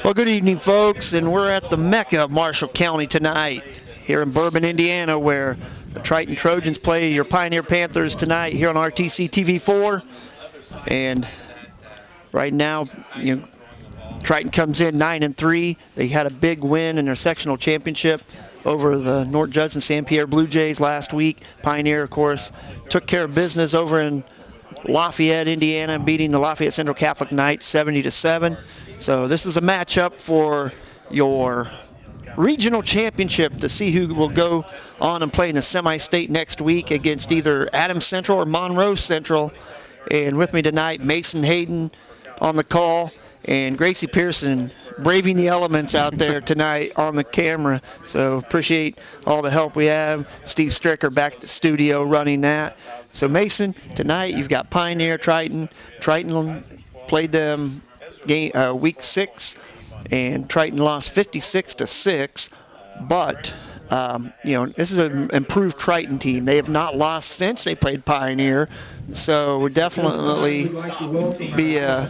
Well, good evening, folks, and we're at the Mecca of Marshall County tonight here in Bourbon, Indiana, where the Triton Trojans play your Pioneer Panthers tonight here on RTC TV4. And right now, Triton comes in 9-3. They had a big win in their sectional championship over the North Judson St. Pierre Blue Jays last week. Pioneer, of course, took care of business over in Lafayette, Indiana, beating the Lafayette Central Catholic Knights 70-7. So this is a matchup for your regional championship to see who will go on and play in the semi-state next week against either Adams Central or Monroe Central. And with me tonight, Mason Hayden on the call and Gracie Pearson braving the elements out there tonight on the camera. So appreciate all the help we have. Steve Stricker back at the studio running that. So Mason, tonight you've got Pioneer, Triton. Triton played them week 6, and Triton lost 56-6. But this is an improved Triton team. They have not lost since they played Pioneer, so would definitely be a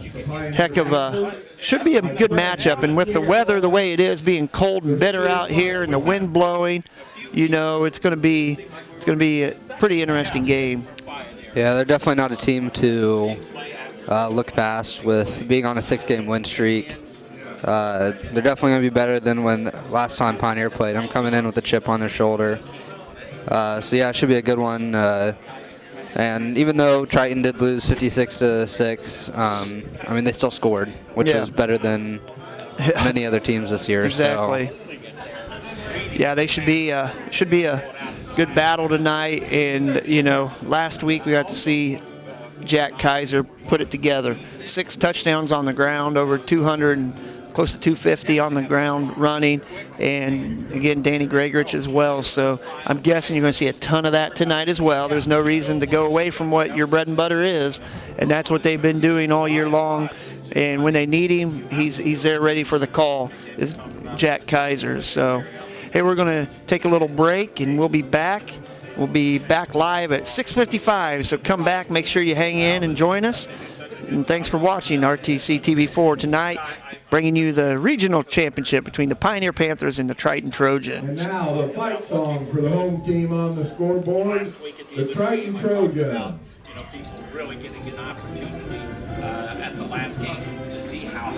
heck of a should be a good matchup. And with the weather the way it is, being cold and bitter out here, and the wind blowing, it's going to be a pretty interesting game. Yeah, they're definitely not a team to look past with being on a 6-game win streak. They're definitely going to be better than when last time Pioneer played. I'm coming in with a chip on their shoulder. So yeah, it should be a good one. And even though Triton did lose 56-6, they still scored, which is better than many other teams this year. Exactly. So. Yeah, they should be a good battle tonight. And last week we got to see Jack Kaiser put it together. 6 touchdowns on the ground, over 200 and close to 250 on the ground running, and again Danny Gregorich as well. So I'm guessing you're going to see a ton of that tonight as well. There's no reason to go away from what your bread and butter is, and that's what they've been doing all year long. And when they need him, he's there ready for the call. Is Jack Kaiser. So hey, we're going to take a little break, and we'll be back. We'll be back live at 6:55. So come back, make sure you hang in and join us. And thanks for watching RTC TV4 tonight, bringing you the regional championship between the Pioneer Panthers and the Triton Trojans. And now the fight song for the home team on the scoreboard, the Triton Trojans. People really getting an opportunity at the last game to see how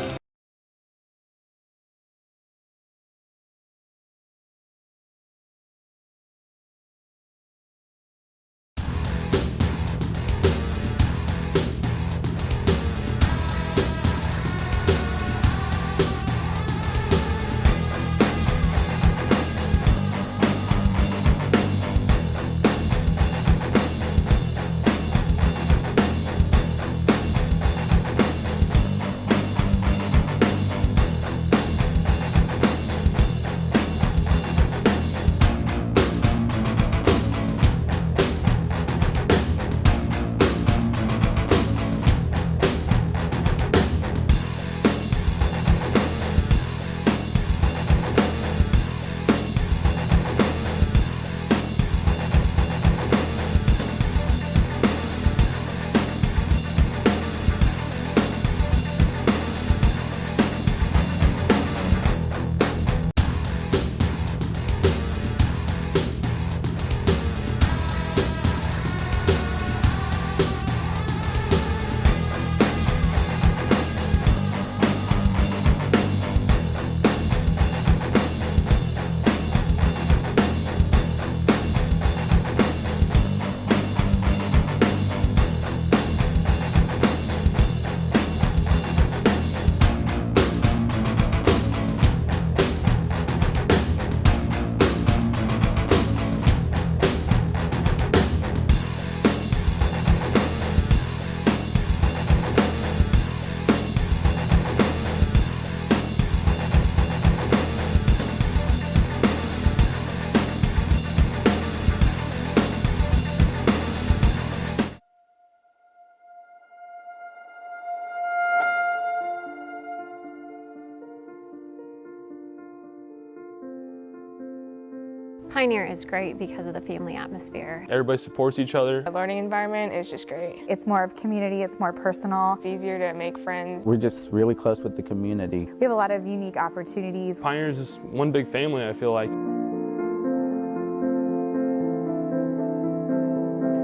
Pioneer is great because of the family atmosphere. Everybody supports each other. The learning environment is just great. It's more of community, it's more personal. It's easier to make friends. We're just really close with the community. We have a lot of unique opportunities. Pioneer is just one big family, I feel like.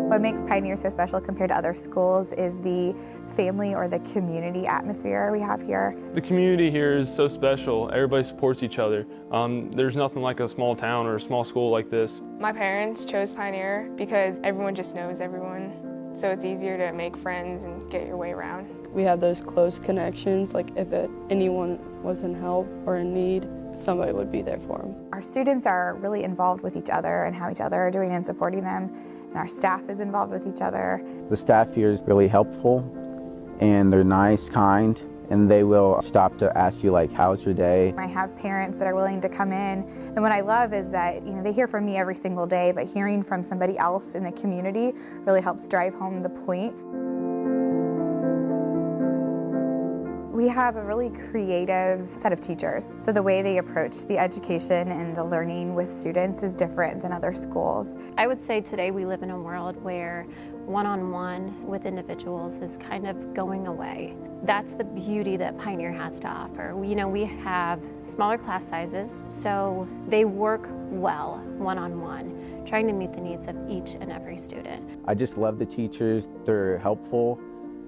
What makes Pioneer so special compared to other schools is the family or the community atmosphere we have here. The community here is so special. Everybody supports each other. There's nothing like a small town or a small school like this. My parents chose Pioneer because everyone just knows everyone, so it's easier to make friends and get your way around. We have those close connections, like if anyone was in help or in need, somebody would be there for them. Our students are really involved with each other and how each other are doing and supporting them. And our staff is involved with each other. The staff here is really helpful, and they're nice, kind, and they will stop to ask you, like, how's your day? I have parents that are willing to come in, and what I love is that they hear from me every single day, but hearing from somebody else in the community really helps drive home the point. We have a really creative set of teachers, so the way they approach the education and the learning with students is different than other schools. I would say today we live in a world where one-on-one with individuals is kind of going away. That's the beauty that Pioneer has to offer. We have smaller class sizes, so they work well one-on-one, trying to meet the needs of each and every student. I just love the teachers. They're helpful,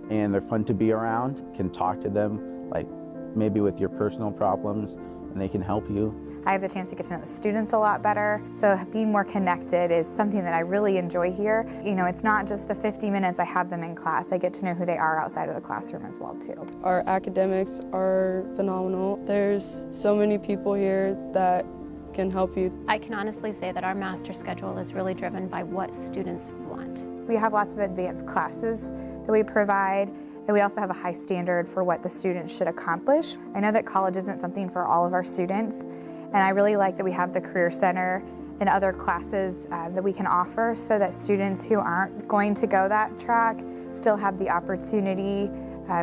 and they're fun to be around. You can talk to them, like maybe with your personal problems, and they can help you. I have the chance to get to know the students a lot better, so being more connected is something that I really enjoy here. It's not just the 50 minutes I have them in class. I get to know who they are outside of the classroom as well too. Our academics are phenomenal. There's so many people here that can help you. I can honestly say that our master schedule is really driven by what students want. We have lots of advanced classes that we provide, and we also have a high standard for what the students should accomplish. I know that college isn't something for all of our students, and I really like that we have the Career Center and other classes that we can offer so that students who aren't going to go that track still have the opportunity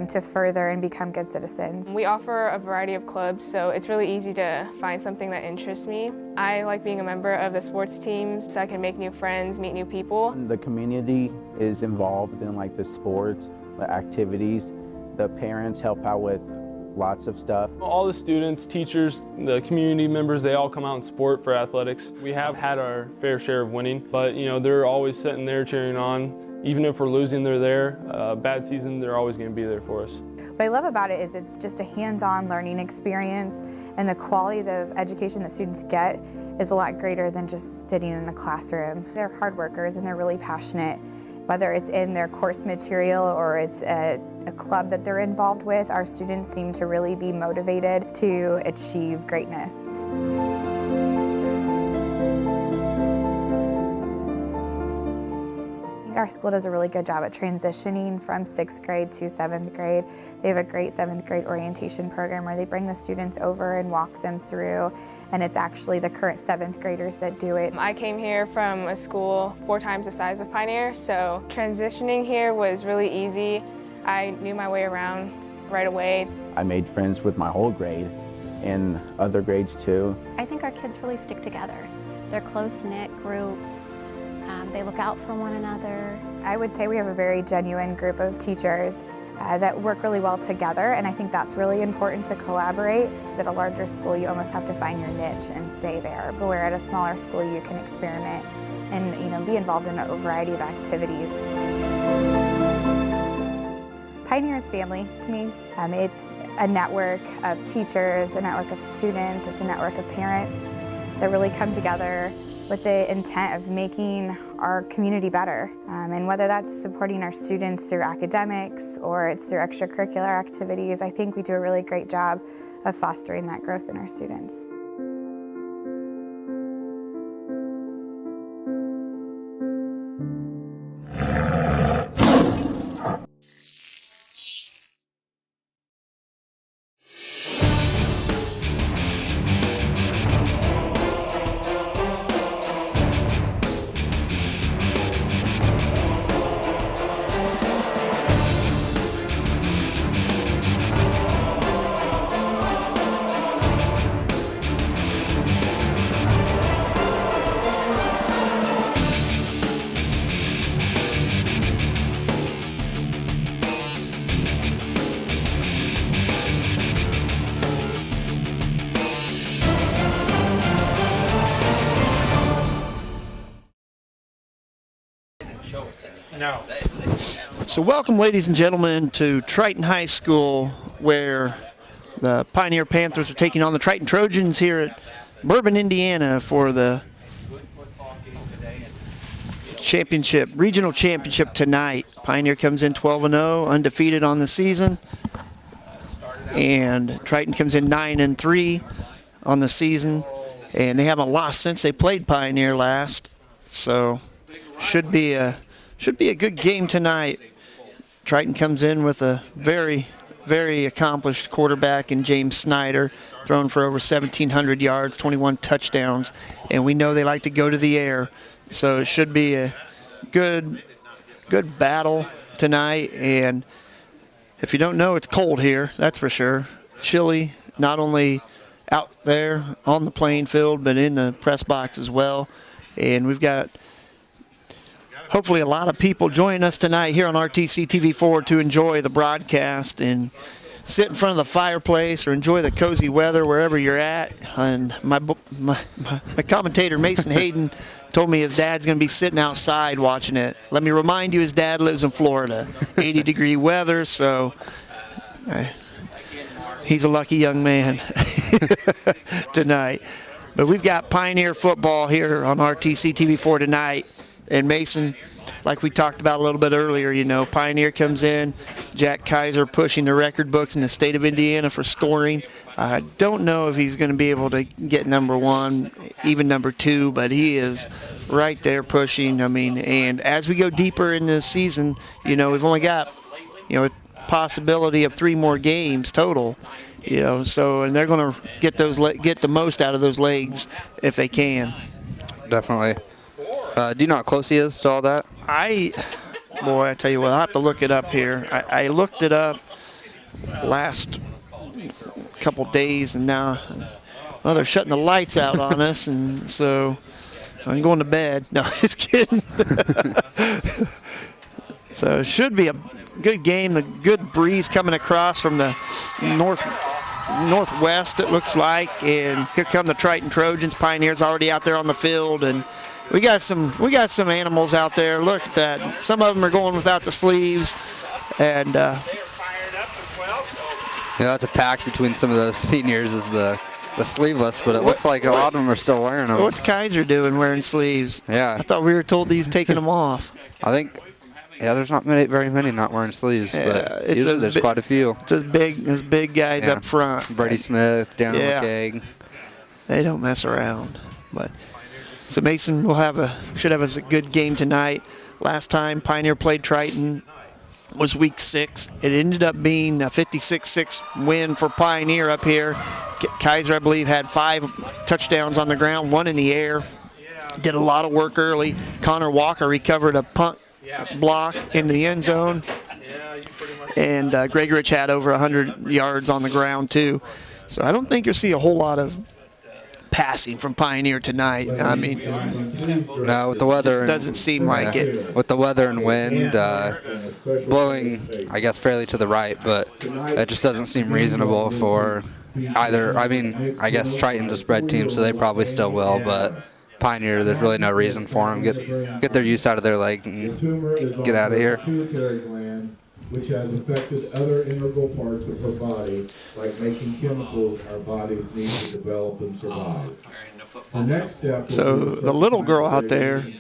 to further and become good citizens. We offer a variety of clubs, so it's really easy to find something that interests me. I like being a member of the sports team so I can make new friends, meet new people. The community is involved in like the sports, the activities. The parents help out with lots of stuff. All the students, teachers, the community members, they all come out and support for athletics. We have had our fair share of winning, but they're always sitting there cheering on. Even if we're losing, they're there. Bad season, they're always going to be there for us. What I love about it is it's just a hands-on learning experience, and the quality of education that students get is a lot greater than just sitting in a classroom. They're hard workers and they're really passionate. Whether it's in their course material or it's a club that they're involved with, our students seem to really be motivated to achieve greatness. Our school does a really good job at transitioning from 6th grade to 7th grade. They have a great 7th grade orientation program where they bring the students over and walk them through, and it's actually the current 7th graders that do it. I came here from a school 4 times the size of Pioneer, so transitioning here was really easy. I knew my way around right away. I made friends with my whole grade and other grades too. I think our kids really stick together. They're close-knit groups. They look out for one another. I would say we have a very genuine group of teachers that work really well together, and I think that's really important to collaborate. At a larger school, you almost have to find your niche and stay there, but where at a smaller school, you can experiment and be involved in a variety of activities. Pioneer is family to me. It's a network of teachers, a network of students, it's a network of parents that really come together with the intent of making our community better. And whether that's supporting our students through academics or it's through extracurricular activities, I think we do a really great job of fostering that growth in our students. No. So welcome, ladies and gentlemen, to Triton High School, where the Pioneer Panthers are taking on the Triton Trojans here at Bourbon, Indiana for the championship, regional championship tonight. Pioneer comes in 12-0, undefeated on the season, and Triton comes in 9-3 on the season, and they haven't lost since they played Pioneer last. So should be a good game tonight. Triton comes in with a very, very accomplished quarterback in James Snyder, thrown for over 1,700 yards, 21 touchdowns, and we know they like to go to the air. So it should be a good battle tonight. And if you don't know, it's cold here, that's for sure. Chilly, not only out there on the playing field, but in the press box as well. And we've got hopefully a lot of people joining us tonight here on RTC TV4 to enjoy the broadcast and sit in front of the fireplace or enjoy the cozy weather wherever you're at. And my commentator, Mason Hayden, told me his dad's going to be sitting outside watching it. Let me remind you, his dad lives in Florida. 80-degree weather, so he's a lucky young man tonight. But we've got Pioneer football here on RTC TV4 tonight. And Mason, like we talked about a little bit earlier, you know, Pioneer comes in, Jack Kaiser pushing the record books in the state of Indiana for scoring. I don't know if he's going to be able to get number one, even number two, but he is right there pushing. I mean, and as we go deeper in this season, you know, we've only got, you know, a possibility of 3 more games total, you know, so, and they're going to get the most out of those legs if they can. Definitely. Do you know how close he is to all that? I tell you what, I'll have to look it up here. I looked it up last couple days, and now, well, they're shutting the lights out on us, and so I'm going to bed. No, just kidding. So it should be a good game. The good breeze coming across from the northwest, it looks like, and here come the Triton Trojans. Pioneers already out there on the field, and we got some animals out there. Look at that. Some of them are going without the sleeves, and yeah, that's a pact between some of those seniors is the sleeveless, but it looks like a lot of them are still wearing them. What's Kaiser doing wearing sleeves? Yeah, I thought we were told he was taking them off. I think, yeah, there's not very many not wearing sleeves, but usually there's quite a few. It's those big guys up front. Brady Smith, Daniel McKaig. They don't mess around, but. So Mason should have a good game tonight. Last time Pioneer played Triton was week 6. It ended up being a 56-6 win for Pioneer up here. Kaiser, I believe, had 5 touchdowns on the ground, 1 in the air. Did a lot of work early. Connor Walker recovered a punt block into the end zone. And Greg Rich had over 100 yards on the ground too. So I don't think you'll see a whole lot of passing from Pioneer tonight. I mean, no, with the weather, it doesn't seem like it. With the weather and wind blowing, I guess, fairly to the right, but it just doesn't seem reasonable for either. I mean, I guess Triton's a spread team, so they probably still will, but Pioneer, there's really no reason for them. Get their use out of their legs and get out of here. Which has affected other integral parts of her body, like making chemicals our bodies need to develop and survive. The next step so the little girl out there, her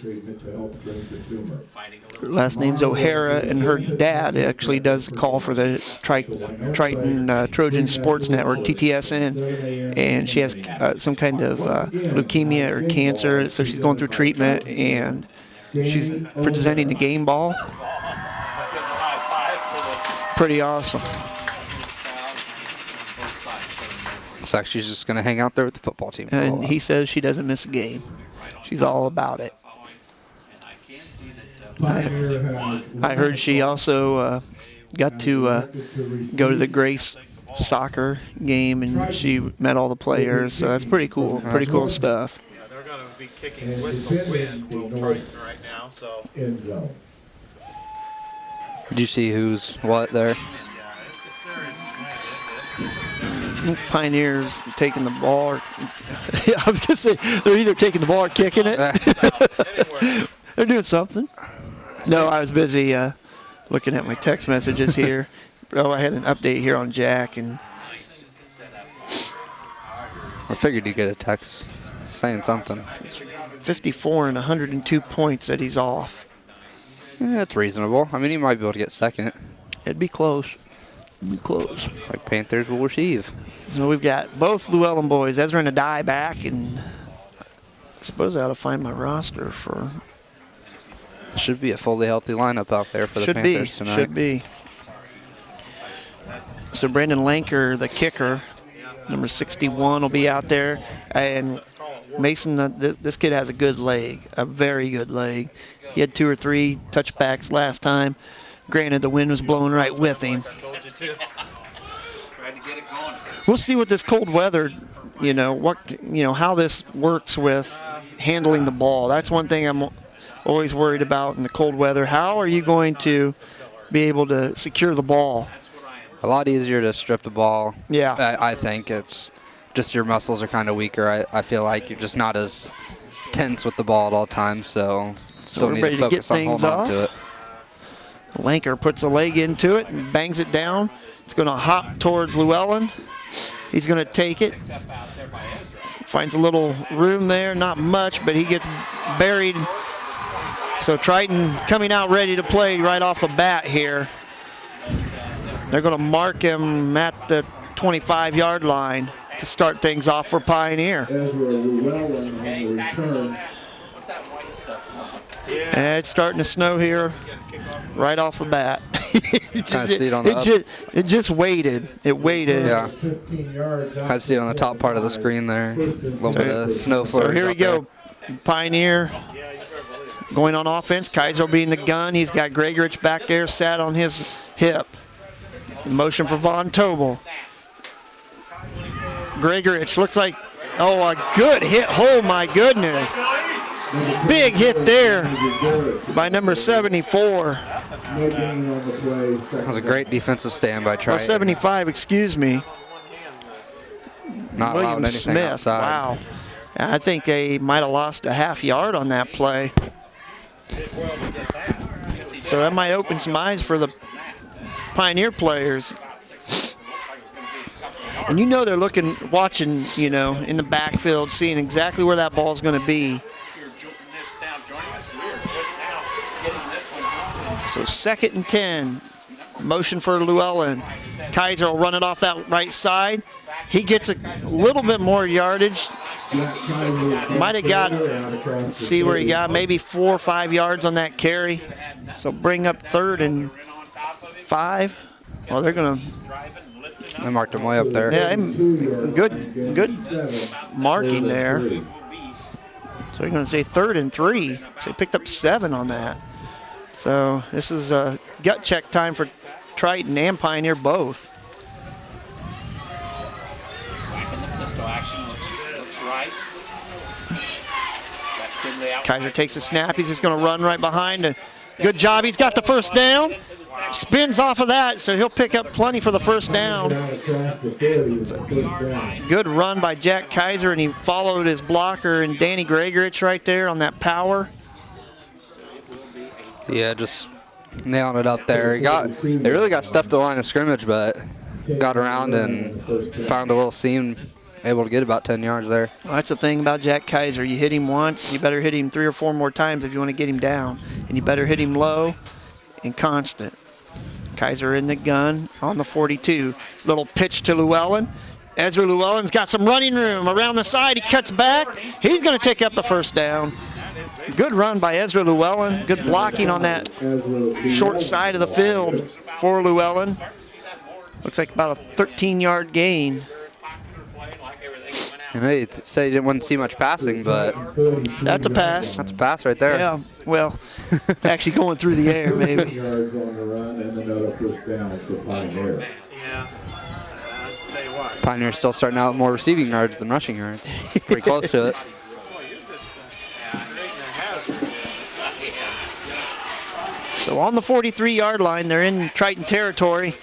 last name's O'Hara, and her dad actually does call for the Triton Trojan Sports Network, TTSN, and she has some kind of leukemia or cancer, so she's going through treatment, and she's presenting the game ball. Pretty awesome. Looks like she's just going to hang out there with the football team. And he says she doesn't miss a game. She's all about it. I heard she also got to go to the Grace soccer game, and she met all the players. So that's pretty cool. Pretty cool stuff. Yeah, they're going to be kicking with the wind, Will Triton, right now. So. Did you see who's what there? Pioneers taking the ball. I was going to say, they're either taking the ball or kicking it. They're doing something. No, I was busy looking at my text messages here. Oh, I had an update here on Jack, and I figured you'd get a text saying something. 54 and 102 points that he's off. Yeah, that's reasonable. I mean, he might be able to get second. It'd be close. It'd be close. It's like Panthers will receive. So we've got both Llewellyn boys, Ezra and Adai back, and I suppose I ought to find my roster for. Should be a fully healthy lineup out there for the Panthers tonight. Should be. So Brandon Lanker, the kicker, number 61, will be out there. And Mason, this kid has a good leg, a very good leg. He had 2 or 3 touchbacks last time. Granted, the wind was blowing right with him. We'll see what this cold weather, how this works with handling the ball. That's one thing I'm always worried about in the cold weather. How are you going to be able to secure the ball? A lot easier to strip the ball. Yeah. I think it's just your muscles are kind of weaker. I feel like you're just not as tense with the ball at all times, so still need to focus on holding on to it. Lanker puts a leg into it and bangs it down. It's going to hop towards Llewellyn. He's going to take it. Finds a little room there, not much, but he gets buried. So Triton coming out ready to play right off the bat here. They're going to mark him at the 25-yard line to start things off for Pioneer. And it's starting to snow here right off the bat. It just waited. It waited. Yeah. Kind of see it on the top part of the screen there. A little bit of snow flurries. So here we go. Pioneer going on offense. Kaiser will be in the gun. He's got Gregorich back there, sat on his hip. Motion for Von Tobel. Gregorich looks like, a good hit. Oh, my goodness. Big hit there by number 74. That was a great defensive stand by Triton. 75, excuse me. Not allowed anything Smith. outside. Wow. I think they might have lost a half yard on that play. So that might open some eyes for the Pioneer players. And they're watching, in the backfield, seeing exactly where that ball's going to be. So 2nd and 10. Motion for Llewellyn. Kaiser will run it off that right side. He gets a little bit more yardage. Might have got, see where he got, maybe 4 or 5 yards on that carry. So bring up 3rd and 5. Well, they're going to. I marked him way up there. Yeah, good marking there. So you're going to say 3rd and 3. So he picked up 7 on that. So this is a gut check time for Triton and Pioneer both. Back in the pistol action, looks right. Kaiser takes a snap. He's just going to run right behind. Good job. He's got the first down. Spins off of that, so he'll pick up plenty for the first down. Good run by Jack Kaiser, and he followed his blocker and Danny Gregorich right there on that power. Yeah, just nailing it up there. They really got stuffed the line of scrimmage, but got around and found a little seam, able to get about 10 yards there. Well, that's the thing about Jack Kaiser. You hit him once, you better hit him 3 or 4 more times if you want to get him down. And you better hit him low and constant. Kaiser in the gun on the 42. Little pitch to Llewellyn. Ezra Llewellyn's got some running room around the side. He cuts back. He's going to take up the first down. Good run by Ezra Llewellyn. Good blocking on that short side of the field for Llewellyn. Looks like about a 13-yard gain. And they say you didn't want to see much passing, but that's a pass. That's a pass right there. Yeah, well, actually going through the air, maybe. Yards on the run and another first down for Pioneer. Pioneer's still starting out with more receiving yards than rushing yards. Pretty close to it. So on the 43-yard line, they're in Triton territory.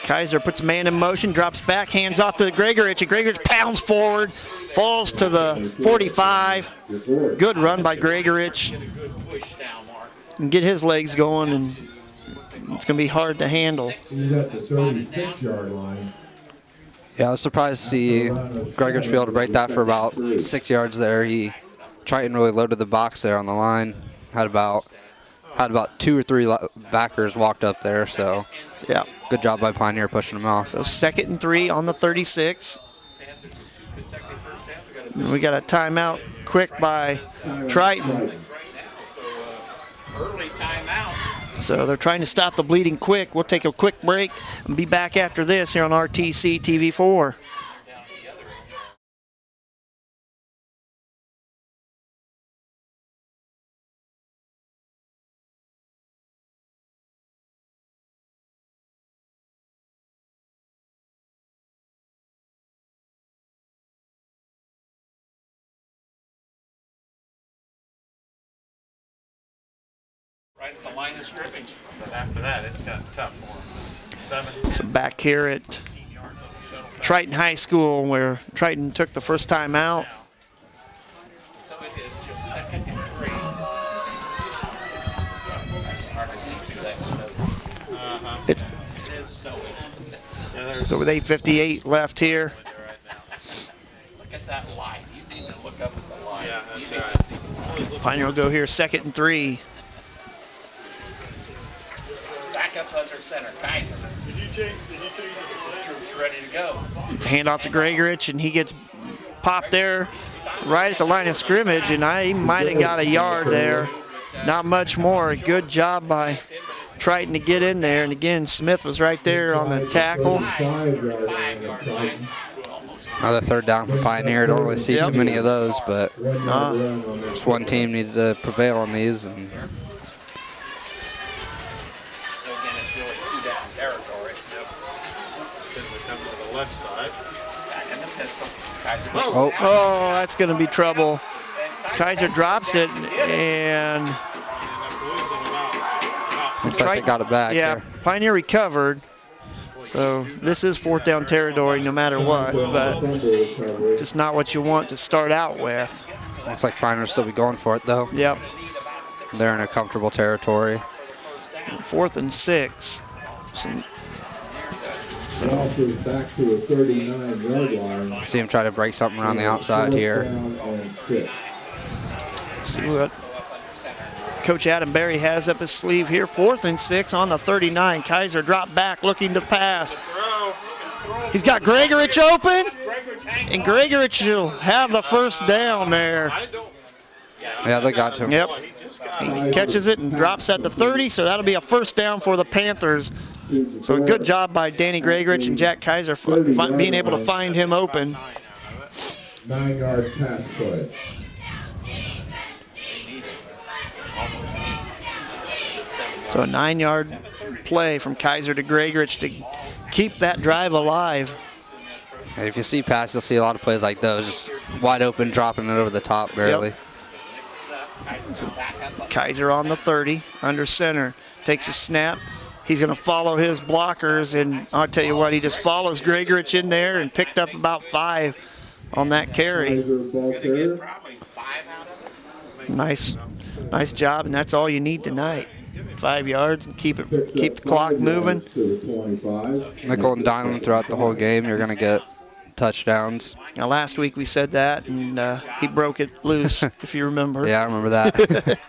Kaiser puts a man in motion, drops back, hands off to Gregorich, and Gregorich pounds forward, falls to the 45. Good run by Gregorich. and get his legs going, and it's going to be hard to handle. He's at the 36-yard line. Yeah, I was surprised to see Gregor be able to break that for about 6 yards there. Triton really loaded the box there on the line. Had about 2 or 3 backers walked up there, so yeah, good job by Pioneer pushing them off. So 2nd and 3 on the 36. And we got a timeout quick by Triton. Early timeout. So they're trying to stop the bleeding quick. We'll take a quick break and be back after this here on RTC TV4. Right at the line of scrimmage. But after that, it's gotten tough for them. So back here at Triton High School, where Triton took the first time out. So it is just 2nd and 3. Hardly seems to that snow. It's It is snowing. so with 8:58 left here. Look at that light. You need to look up at the light. Yeah, that's right. Pioneer will go here 2nd and 3. Back up under center. Kaiser. This is troops ready to go. Hand off to Gregorich, and he gets popped there right at the line of scrimmage, and he might have got a yard there. Not much more. Good job by Triton to get in there, and again, Smith was right there on the tackle. Another 3rd down for Pioneer. Don't really see too many of those, but just one team needs to prevail on these. And So again, it's really 2-down territory. Then we come to the left side. Back in the pistol. Kaiser. Oh, that's going to be trouble. Kaiser drops it, and looks like they got it back. Yeah, there. Pioneer recovered. So this is 4th down territory no matter what, but just not what you want to start out with. Looks like Pioneer will still be going for it, though. Yep. They're in a comfortable territory. 4th and 6. Crosses back to the 39-yard line. See him try to break something around the outside here. See what Coach Adam Berry has up his sleeve here. 4th and 6 on the 39. Kaiser dropped back looking to pass. He's got Gregorich open, and Gregorich will have the first down there. Yeah, they got him. Yep. He catches it and drops at the 30, so that'll be a first down for the Panthers. So a good job by Danny Gregorich and Jack Kaiser for being able to find him open. 9-yard pass play. So a 9-yard play from Kaiser to Gregorich to keep that drive alive. And if you see pass, you'll see a lot of plays like those, just wide open, dropping it over the top barely. Yep. So Kaiser on the 30, under center, takes a snap. He's going to follow his blockers, and I'll tell you what, he just follows Gregorich in there and picked up about 5 on that carry. Nice job, and that's all you need tonight. 5 yards and keep the clock moving. Nickel and dime them throughout the whole game. You're going to get touchdowns. Now, last week we said that, and he broke it loose, if you remember. Yeah, I remember that.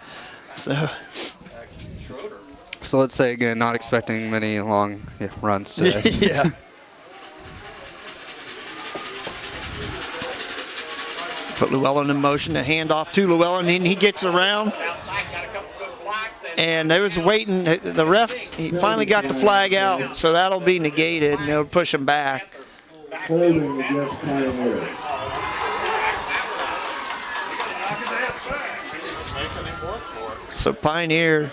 So let's say again, not expecting many long runs today. Yeah. Put Llewellyn in motion, a handoff to Llewellyn, and he gets around. And they was waiting. The ref, he finally got the flag out, so that'll be negated, and they'll push him back. Holding against Pioneer. So Pioneer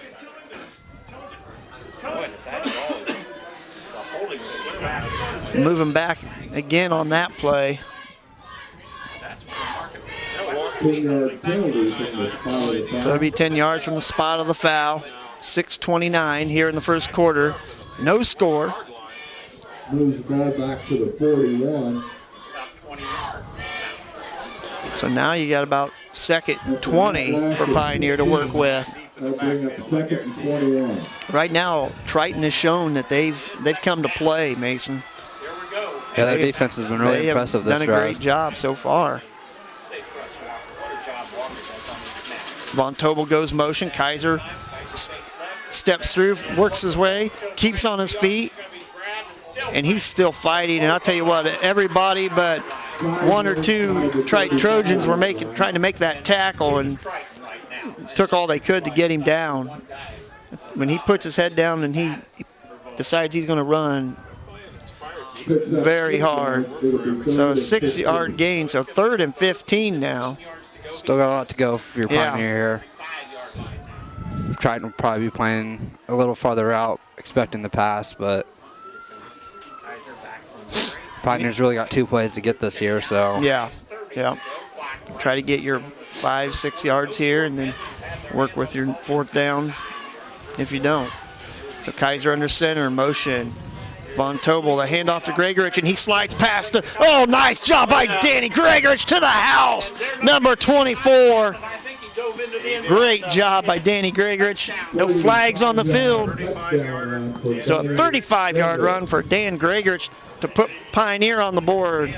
moving back again on that play. So it'll be 10 yards from the spot of the foul. 6:29 here in the first quarter. No score. Moves the ball back to the 41. So now you got about 2nd and 20 for Pioneer to work with. That'll bring up second and 21. Right now, Triton has shown that they've come to play, Mason. Yeah, their defense has been really impressive this drive. They've done a great job so far. Von Tobel goes motion. Kaiser steps through, works his way, keeps on his feet, and he's still fighting. And I'll tell you what, everybody but one or two Triton Trojans were trying to make that tackle and took all they could to get him down. When he puts his head down and he decides he's going to run very hard. So a 6-yard gain, so 3rd and 15 now. Still got a lot to go for your Pioneer here. Triton will probably be playing a little farther out, expecting the pass, but Pioneer's really got 2 plays to get this here, so. Yeah. Try to get your 5-6 yards here and then work with your 4th down if you don't. So Kaiser under center, motion. Von Tobel, the handoff to Gregorich, and he slides past. Oh, nice job by Danny Gregorich to the house. Number 24. Great job by Danny Gregorich. No flags on the field. So a 35-yard run for Dan Gregorich to put Pioneer on the board.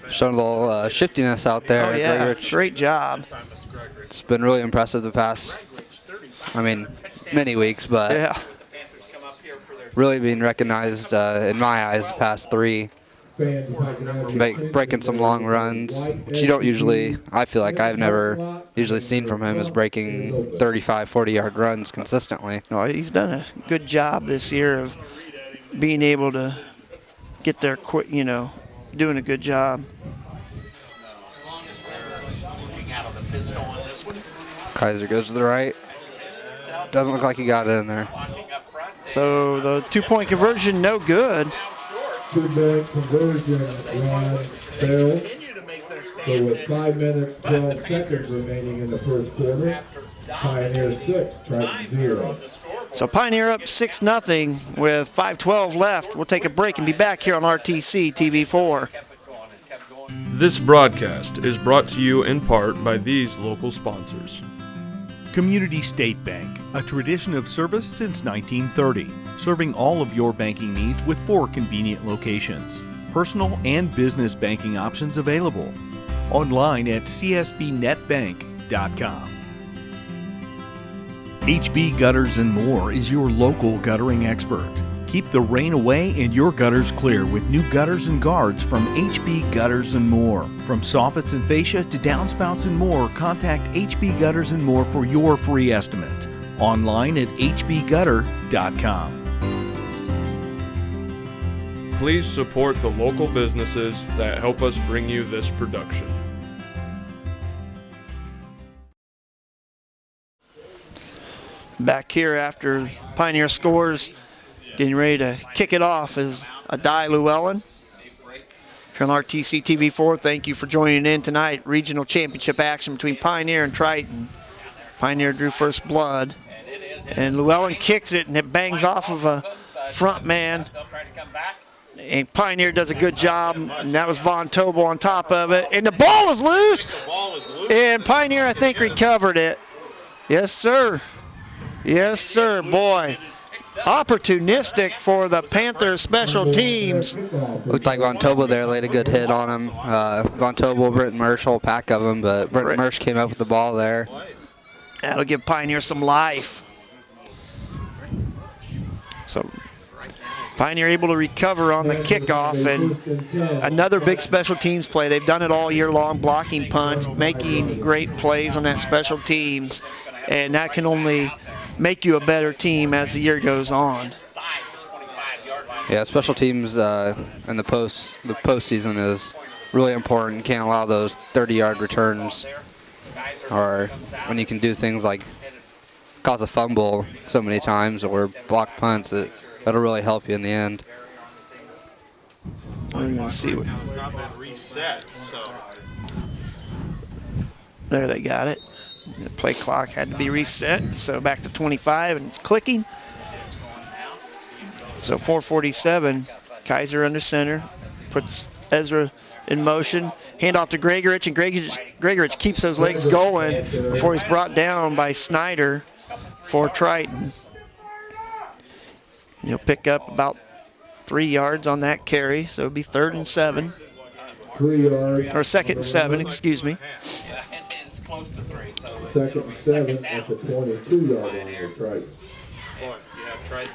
Showing a little shiftiness out there. Oh, yeah. Gregorich. Great job. It's been really impressive the past, many weeks, but yeah. Really being recognized in my eyes the past 3. Breaking some long runs, which you don't usually, I feel like I've never usually seen from him, is breaking 35, 40-yard runs consistently. No, he's done a good job this year of being able to get there quick, doing a good job. Kaiser goes to the right. Doesn't look like he got it in there. So the 2-point conversion, no good. 2-point conversion run failed. So with 5 minutes, 12 seconds remaining in the first quarter, Pioneer 6, Triton 0. So Pioneer up 6-0 with 5:12 left. We'll take a break and be back here on RTC TV4. This broadcast is brought to you in part by these local sponsors. Community State Bank, a tradition of service since 1930, serving all of your banking needs with 4 convenient locations. Personal and business banking options available. Online at csbnetbank.com. HB Gutters and More is your local guttering expert. Keep the rain away and your gutters clear with new gutters and guards from HB Gutters and More. From soffits and fascia to downspouts and more, contact HB Gutters and More for your free estimate. Online at hbgutter.com. Please support the local businesses that help us bring you this production. Back here after Pioneer scores, getting ready to kick it off is Adai Llewellyn. Here on RTC TV4, thank you for joining in tonight. Regional championship action between Pioneer and Triton. Pioneer drew first blood. And Llewellyn kicks it, and it bangs off of a front man. And Pioneer does a good job, and that was Von Tobel on top of it. And the ball is loose, and Pioneer, I think, recovered it. Yes, sir. Yes, sir, boy. Opportunistic for the Panthers special teams. Looked like Von Tobel there laid a good hit on him. Von Tobel, Britton Mersch, whole pack of them, but Britton Mersch came up with the ball there. That'll give Pioneer some life. So Pioneer able to recover on the kickoff, and another big special teams play. They've done it all year long, blocking punts, making great plays on that special teams, and that can only make you a better team as the year goes on. Yeah, special teams in the postseason is really important. You can't allow those 30-yard returns, or when you can do things like cause a fumble so many times or block punts, that'll really help you in the end. We're going to see what. There, they got it. The play clock had to be reset, so back to 25, and it's clicking. So 4:47, Kaiser under center, puts Ezra in motion, handoff to Gregorich, and Gregorich keeps those legs going before he's brought down by Snyder. for Triton. And he'll pick up about 3 yards on that carry, so it'll be 3rd and 7. 3 yards. Or 2nd and 7, excuse me. It's close to 3. So 2nd and 7 at the 22-yard line for Triton.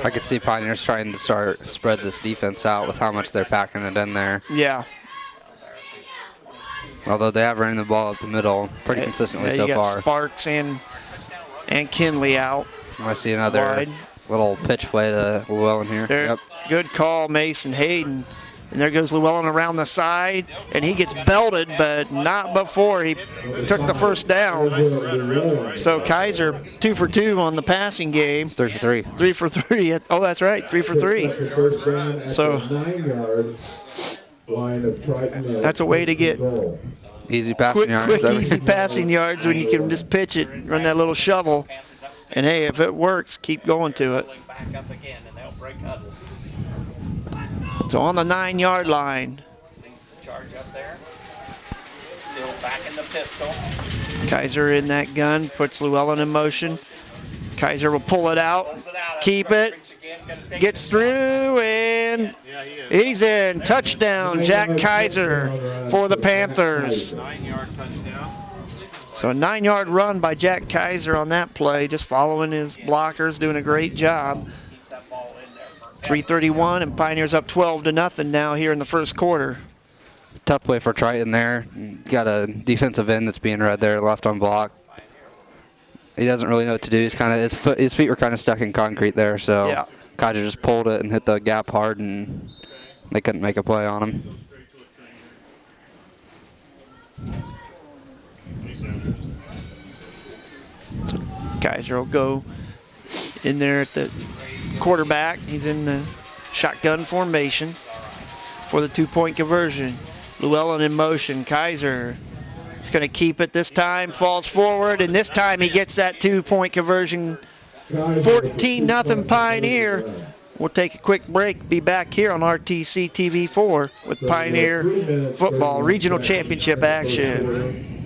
I could see Pioneers trying to spread this defense out with how much they're packing it in there. Yeah. Although they have running the ball up the middle pretty consistently so you got far. Sparks and Kinley out. I see another wide. little pitch play to Llewellyn here. There, Yep. Good call, Mason Hayden. And there goes Llewellyn around the side, and he gets belted, but not before he took the first down. So Kaiser 2 for 2 on the passing game. 3 for 3. 3 for 3. Oh, that's right, 3 for 3. So 9-yard line of Triton. that's a way to get easy passing yards. quick, easy passing yards when you can just pitch it, run that little shovel. And hey, if it works, keep going to it. So on the 9-yard line. Charge up there. Still back in the pistol. Kaiser in that gun, puts Llewellyn in motion. Kaiser will pull it out, keep it, gets through, and he's in. Touchdown, Jack Kaiser for the Panthers. 9-yard touchdown. So a 9-yard run by Jack Kaiser on that play, just following his blockers, doing a great job. 3:31, and Pioneers up 12-0 now here in the first quarter. Tough play for Triton there. Got a defensive end that's being read there, left on block. He doesn't really know what to do. He's kind of his feet were kind of stuck in concrete there, so yeah. Kaiser just pulled it and hit the gap hard, and they couldn't make a play on him. So Kaiser will go in there at the quarterback. He's in the shotgun formation for the 2-point conversion. Llewellyn in motion. Kaiser is going to keep it this time, falls forward, and this time he gets that 2-point conversion. 14-0 Pioneer. We'll take a quick break. Be back here on RTC TV4 with Pioneer Football Regional Championship action.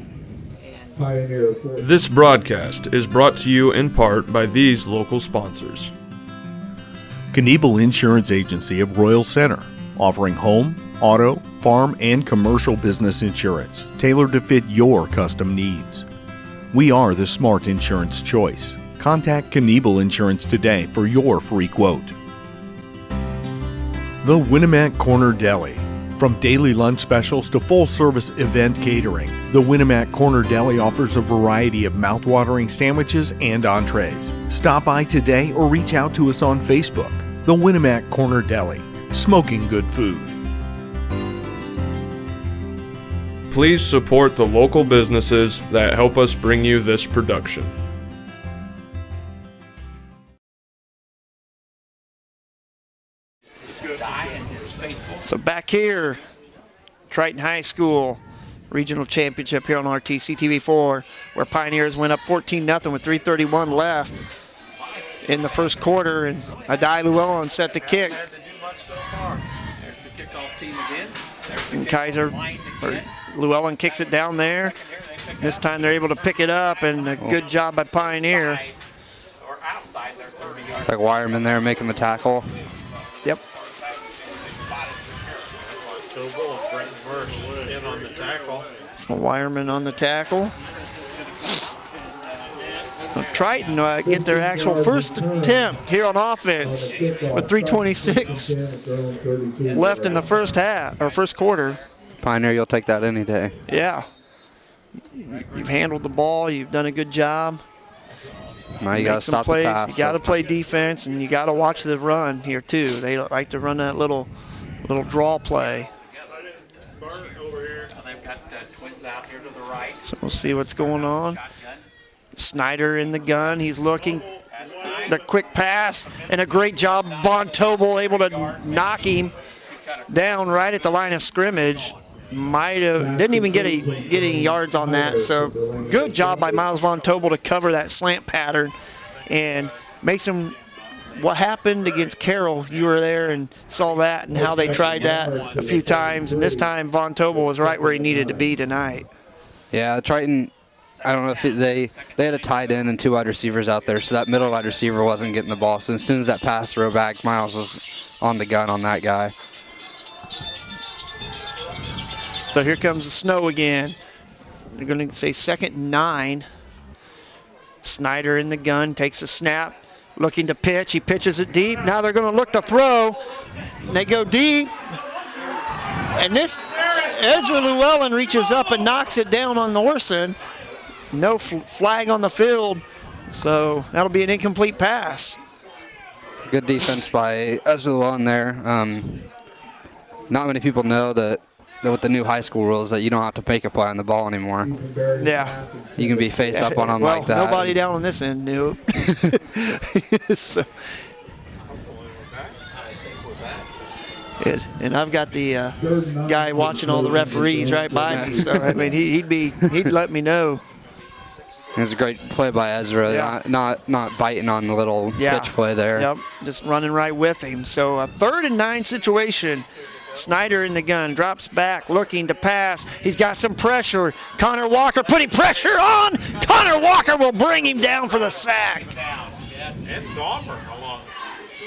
This broadcast is brought to you in part by these local sponsors. Knievel Insurance Agency of Royal Center, offering home, auto, farm, and commercial business insurance tailored to fit your custom needs. We are the smart insurance choice. Contact Knievel Insurance today for your free quote. The Winnemac Corner Deli. From daily lunch specials to full-service event catering, the Winnemac Corner Deli offers a variety of mouth-watering sandwiches and entrees. Stop by today or reach out to us on Facebook. The Winnemac Corner Deli, smoking good food. Please support the local businesses that help us bring you this production. So back here, Triton High School Regional Championship here on RTC TV4, where Pioneers went up 14-0 with 3:31 left in the first quarter, and Adai Llewellyn set to kick. There's the kickoff team again. And Kaiser, or Llewellyn kicks it down there. This time they're able to pick it up, and a good job by Pioneer. Or outside their 30-yard. Like Wireman there making the tackle. Yep. In on the tackle. So Wireman on the tackle. So Triton get their actual first attempt here on offense with 3:26 left in the first half or first quarter. Pioneer, you'll take that any day. Yeah. You've handled the ball. You've done a good job. Now you got to stop plays. the pass. You got to play defense, and you got to watch the run here too. They like to run that little draw play. They've got twins out here to the right. So we'll see what's going on. Snyder in the gun. He's looking. The quick pass and a great job. Von Tobel able to knock him down right at the line of scrimmage. Didn't even get any yards on that. So good job by Miles Von Tobel to cover that slant pattern and Mason. What happened against Carroll, you were there and saw that and how they tried that a few times. And this time, Von Tobel was right where he needed to be tonight. Yeah, Triton, I don't know if they had a tight end and 2 wide receivers out there, so that middle wide receiver wasn't getting the ball. So as soon as that pass throw back, Miles was on the gun on that guy. So here comes the snow again. They're going to say 2nd and 9. Snyder in the gun, takes a snap, looking to pitch. He pitches it deep. Now they're going to look to throw. And they go deep. And this, Ezra Llewellyn reaches up and knocks it down on Norson. No flag on the field, so that'll be an incomplete pass. Good defense by Ezra Llewellyn there. Not many people know that with the new high school rules that you don't have to make a play on the ball anymore. Yeah. You can be faced up on them well, like that. Nobody down on this end knew. So, and I've got the guy watching all the referees right by me, so I mean he'd let me know. It was a great play by Ezra, Yeah. not biting on the little pitch play there. Yep, just running right with him. So a 3rd and 9 situation. Snyder in the gun, drops back, looking to pass. He's got some pressure. Connor Walker putting pressure on. Connor Walker will bring him down for the sack. And Dahmer along.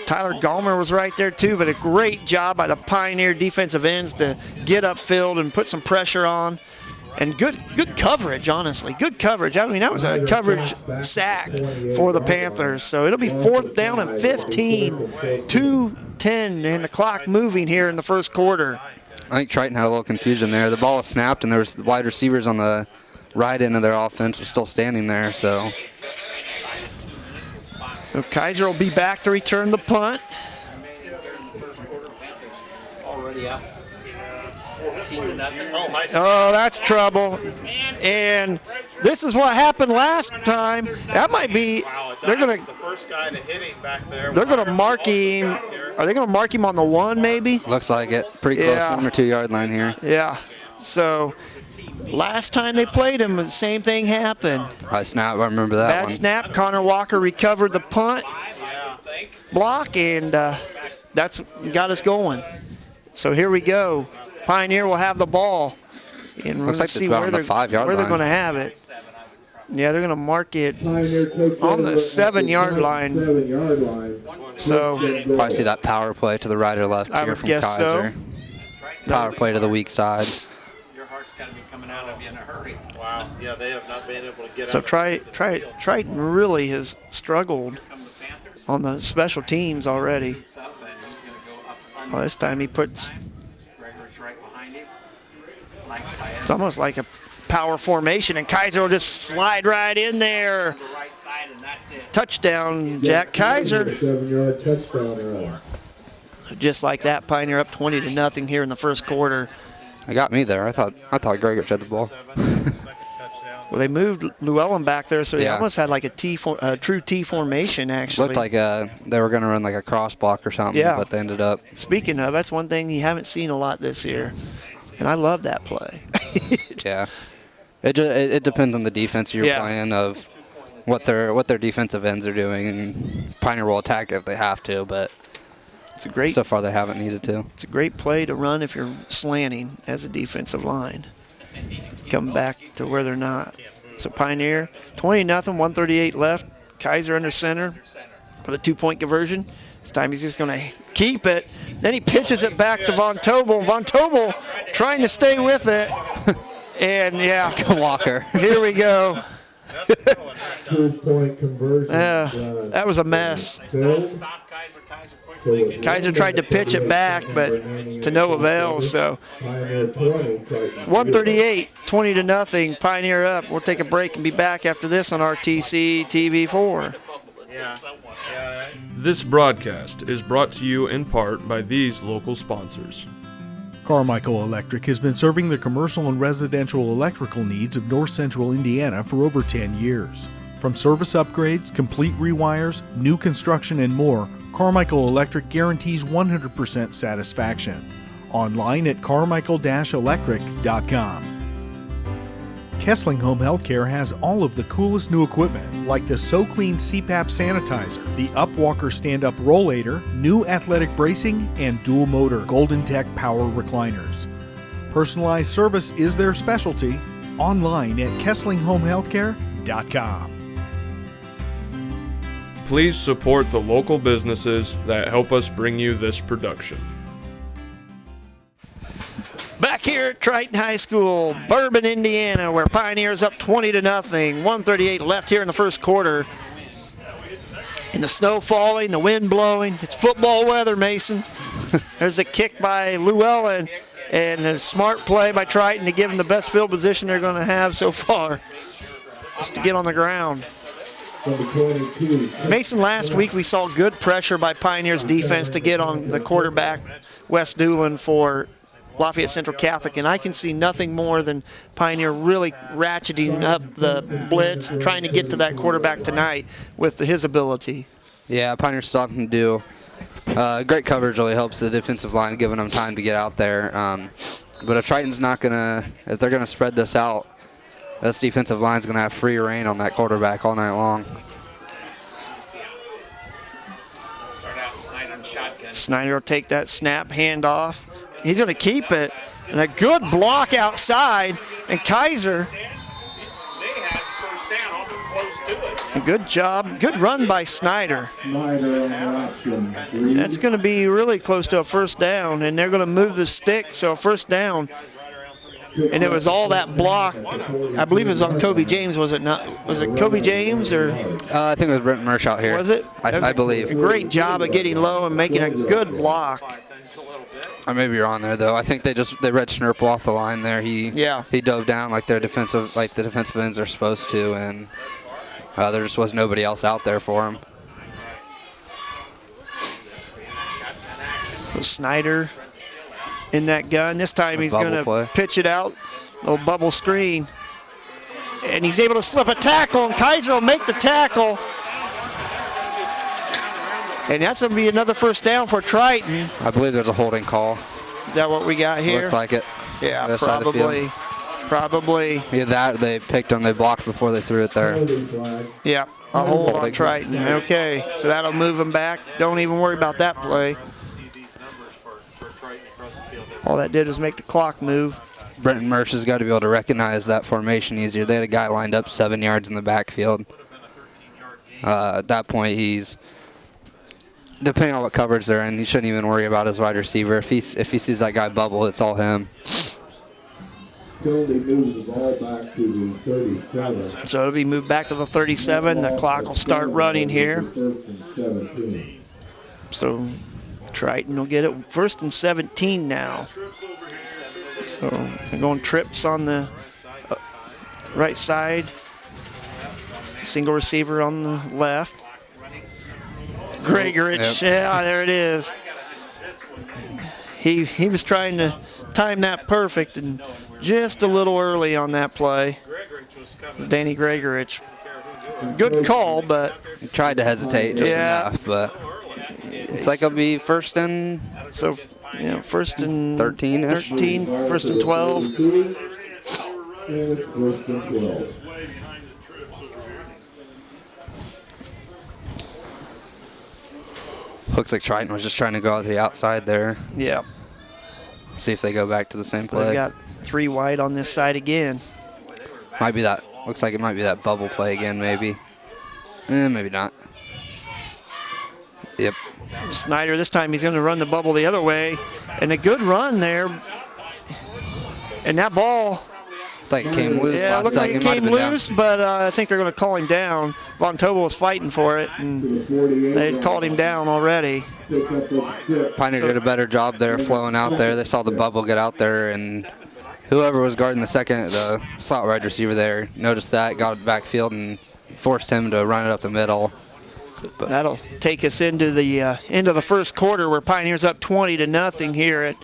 Tyler Gallmer was right there too, but a great job by the Pioneer defensive ends to get upfield and put some pressure on. And good coverage, honestly. Good coverage. I mean, that was a coverage sack for the Panthers. So it'll be 4th down and 15. 2:10 and the clock moving here in the first quarter. I think Triton had a little confusion there. The ball was snapped, and there was the wide receivers on the right end of their offense was still standing there. So Kaiser will be back to return the punt. Already up 14-0. Oh, that's trouble. And this is what happened last time. That might be, they're going to, The first guy to hit him back there. they're going to mark him. Are they going to mark him on the 1 maybe? looks like it. Pretty close, 1 or 2 yard line here. Yeah. So last time they played him, the same thing happened. High snap, I remember that Bad one. snap. Connor Walker recovered the punt block, and that's got us going. So here we go. Pioneer will have the ball. And Looks like see it's about where on the they're 5 yard where they're line. going to have it. Yeah, they're going to mark it on the 7 yard line. So Probably see that power play to the right or left I here would from guess Kaiser. so. Power play to the weak side. Your heart's got to be coming out of you in a hurry. Wow. Yeah, they have not been able to get So up. Triton really has struggled on the special teams already. Well, this time he puts, it's almost like a power formation, and Kaiser will just slide right in there. Touchdown, Jack Kaiser. 7-yard touchdown run. Just like that, Pioneer up 20-0 here in the first quarter. It got me there. I thought Gregor had the ball. Well, they moved Llewellyn back there, so they Yeah. almost had like a true T formation, actually. Looked like they were going to run like a cross block or something, Yeah. but they ended up. Speaking of, that's one thing you haven't seen a lot this year, and I love that play. Yeah. It depends on the defense you're playing of what their defensive ends are doing, and Pioneer will attack if they have to, but It's a great. so far they haven't needed to. It's a great play to run if you're slanting as a defensive line. Come back to where they're not. So Pioneer, 20-0, 138 left. Kaiser under center for the 2-point conversion. This time he's just going to keep it. Then he pitches it back to Von Tobel. Von Tobel trying to stay with it. And yeah, Walker. Here we go. 2-point conversion. That was a mess. So Kaiser tried to pitch it back, but to no avail. So 138, 20-0, Pioneer up. We'll take a break and be back after this on RTC TV4. This broadcast is brought to you in part by these local sponsors. Carmichael Electric has been serving the commercial and residential electrical needs of north central Indiana for over 10 years. From service upgrades, complete rewires, new construction, and more, Carmichael Electric guarantees 100% satisfaction. Online at carmichael-electric.com. Kessling Home Healthcare has all of the coolest new equipment, like the SoClean CPAP sanitizer, the Upwalker stand-up rollator, new athletic bracing, and dual motor Golden Tech power recliners. Personalized service is their specialty. online at kesslinghomehealthcare.com. Please support the local businesses that help us bring you this production. Back here at Triton High School, Bourbon, Indiana, where Pioneers up 20-0. 1:38 left here in the first quarter. And the snow falling, the wind blowing. It's football weather, Mason. There's a kick by Llewellyn and a smart play by Triton to give them the best field position they're going to have so far, just to get on the ground. Mason, last week we saw good pressure by Pioneers defense to get on the quarterback, Wes Doolin, for Lafayette Central Catholic, and I can see nothing more than Pioneer really ratcheting up the blitz and trying to get to that quarterback tonight with his ability. Yeah, Pioneer's something to do. Great coverage really helps the defensive line, giving them time to get out there. But if Triton's not going to, if they're going to spread this out, this defensive line's going to have free reign on that quarterback all night long. Snyder will take that snap, hand off. He's going to keep it. And a good block outside. And Kaiser. A good job. Good run by Snyder. That's going to be really close to a first down. And they're going to move the stick. So a first down. And it was all that block. I believe it was on Kobe James, was it not? Was it Kobe James or? I think it was Brent Mersch out here. Was it? I believe. A great job of getting low and making a good block. I may be wrong there though. I think they read Schnurple off the line there. He dove down like the defensive ends are supposed to, and there just was nobody else out there for him. So Snyder in that gun. This time he's going to pitch it out. Little bubble screen. And he's able to slip a tackle, and Kaiser will make the tackle. And that's going to be another first down for Triton. I believe there's a holding call. Is that what we got here? Looks like it. Yeah, probably. Probably. Yeah, that they picked him. They blocked before they threw it there. Yeah, a hold on Triton. Okay, so that'll move him back. Don't even worry about that play. All that did was make the clock move. Brenton Mersch has got to be able to recognize that formation easier. They had a guy lined up 7 yards in the backfield. At that point, he's, depending on what coverage they're in, he shouldn't even worry about his wide receiver. If he sees that guy bubble, it's all him. Penalty moves the ball back to the 37. So it'll be moved back to the 37. The clock will start running here. First and 17. So Triton will get it first and 17 now. So they're going trips on the right side. Single receiver on the left. Gregorich, yeah, there it is. He was trying to time that perfect and just a little early on that play. Danny Gregorich. Good call, but he tried to hesitate just enough, but it's like it'll be first and first and 13-ish. 13, first and 12. And it's first and 12. Looks like Triton was just trying to go out to the outside there. Yeah. See if they go back to the same play. They've got 3 wide on this side again. Might be that. Looks like it might be that bubble play again, maybe. Maybe not. Yep. Snyder, this time he's going to run the bubble the other way. And a good run there. And that ball. Like it came loose Yeah, it last looked like second. it came loose, but I think they're going to call him down. Von Tobel was fighting for it, and they had called him down already. Pioneer did a better job there flowing out there. They saw the bubble get out there, and whoever was guarding the slot wide receiver there noticed that, got backfield, and forced him to run it up the middle. But that'll take us into the end of the first quarter, where Pioneers up 20-0 here at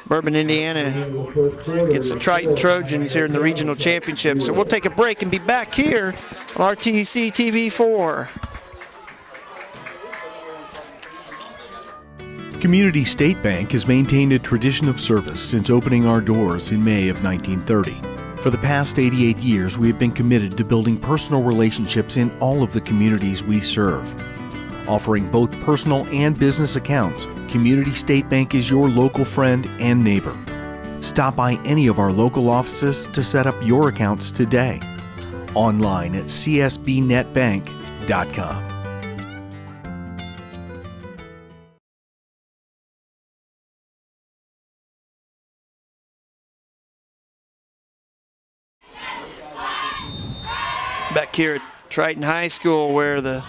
Bourbon, Indiana, against the Triton Trojans here in the regional championship. So we'll take a break and be back here on RTC TV4. Community State Bank has maintained a tradition of service since opening our doors in May of 1930. For the past 88 years, we have been committed to building personal relationships in all of the communities we serve. Offering both personal and business accounts, Community State Bank is your local friend and neighbor. Stop by any of our local offices to set up your accounts today. Online at csbnetbank.com. Back here at Triton High School, where the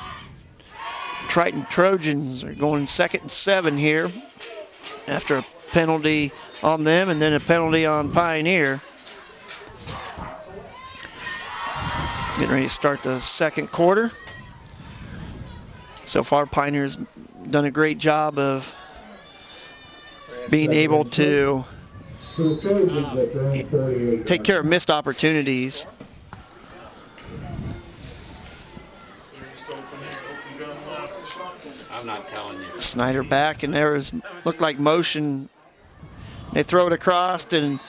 Triton Trojans are going 2nd and 7 here after a penalty on them and then a penalty on Pioneer. Getting ready to start the second quarter. So far, Pioneer's done a great job of being able to take care of missed opportunities. I'm not telling you. Snyder back, and there looked like motion. They throw it across, and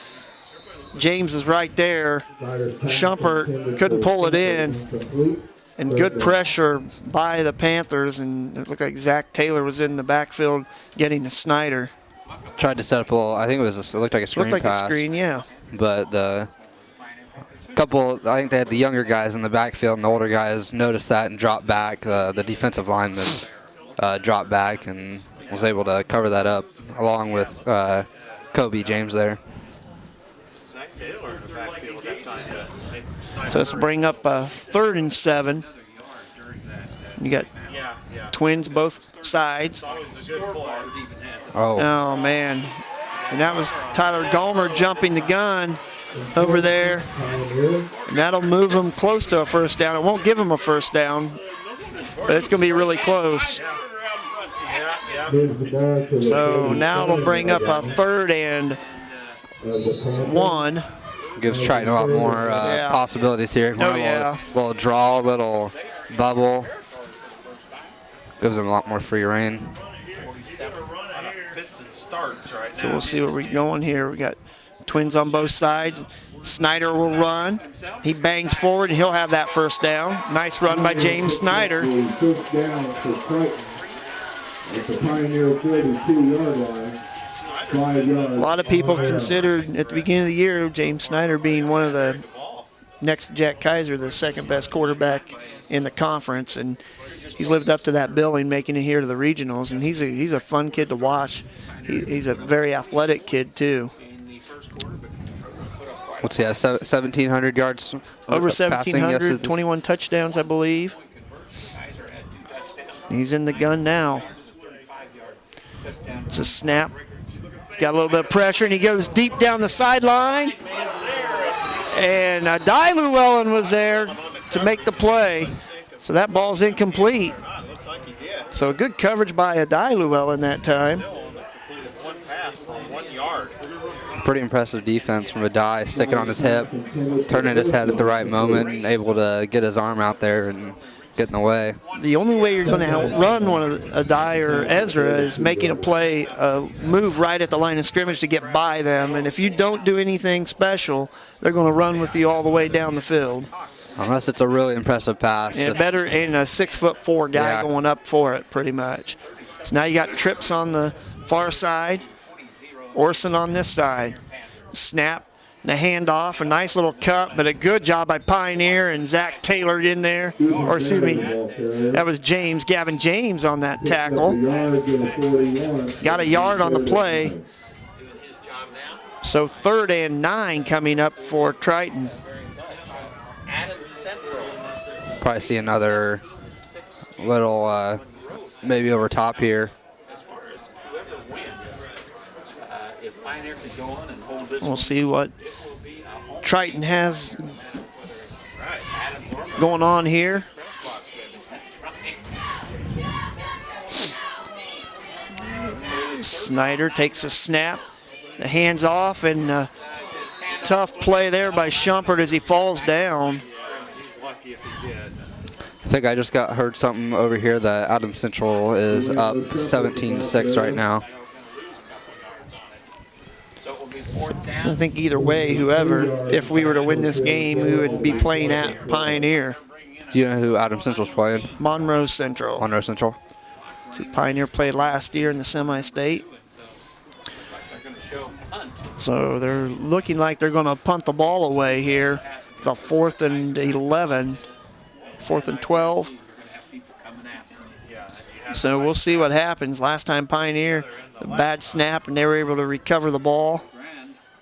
James is right there. Schumpert couldn't pull it in, and good pressure by the Panthers, and it looked like Zach Taylor was in the backfield getting to Snyder. Tried to set up a little, I think it looked like a screen Looked like pass. a screen, yeah. But the couple, I think they had the younger guys in the backfield, and the older guys noticed that and dropped back. The defensive lineman dropped back and was able to cover that up, along with Kobe James there. So let's bring up 3rd and 7. You got twins both sides. Oh man. And that was Tyler Gallmer jumping the gun over there. And that'll move him close to a first down. It won't give him a first down, but it's going to be really close. So now it'll bring up a 3rd and 1. Gives Triton a lot more possibilities here. Little draw, little bubble. Gives them a lot more free reign. So we'll see where we're going here. We got twins on both sides. Snyder will run. He bangs forward, and he'll have that first down. Nice run by James Snyder. First down for Triton at the Pioneer 42-yard line. 5 yards. A lot of people considered at the beginning of the year James Snyder being one of the, next to Jack Kaiser, the second best quarterback in the conference, and he's lived up to that billing, making it here to the regionals, and he's a fun kid to watch. He's a very athletic kid too. What's he have, 1,700 yards? Over passing? 1,700, Yes, 21 touchdowns, I believe. He's in the gun now. It's a snap. He's got a little bit of pressure, and he goes deep down the sideline. And Adai Llewellyn was there to make the play. So that ball's incomplete. So good coverage by Adai Llewellyn that time. Pretty impressive defense from Adai, sticking on his hip, turning his head at the right moment, and able to get his arm out there and get in the way. The only way you're going to outrun one of Adai or Ezra is making a play, move right at the line of scrimmage to get by them. And if you don't do anything special, they're going to run with you all the way down the field. Unless it's a really impressive pass. And better in a 6'4" guy going up for it, pretty much. So now you got trips on the far side, Orson on this side. Snap, the handoff, a nice little cut, but a good job by Pioneer and Zach Taylor in there. Or excuse me, that was Gavin James on that tackle. Got a yard on the play. So 3rd and 9 coming up for Triton. Probably see another little maybe over top here. We'll see what Triton has going on here. Snyder takes a snap, the hands off, and tough play there by Schumpert as he falls down. I think I just heard something over here that Adams Central is up 17-6 right now. I think either way, whoever, if we were to win this game, we would be playing at Pioneer. Do you know who Adams Central's playing? Monroe Central. Monroe Central. So Pioneer played last year in the semi-state. So they're looking like they're going to punt the ball away here. The 4th and 11, 4th and 12. So we'll see what happens. Last time Pioneer, a bad snap, and they were able to recover the ball.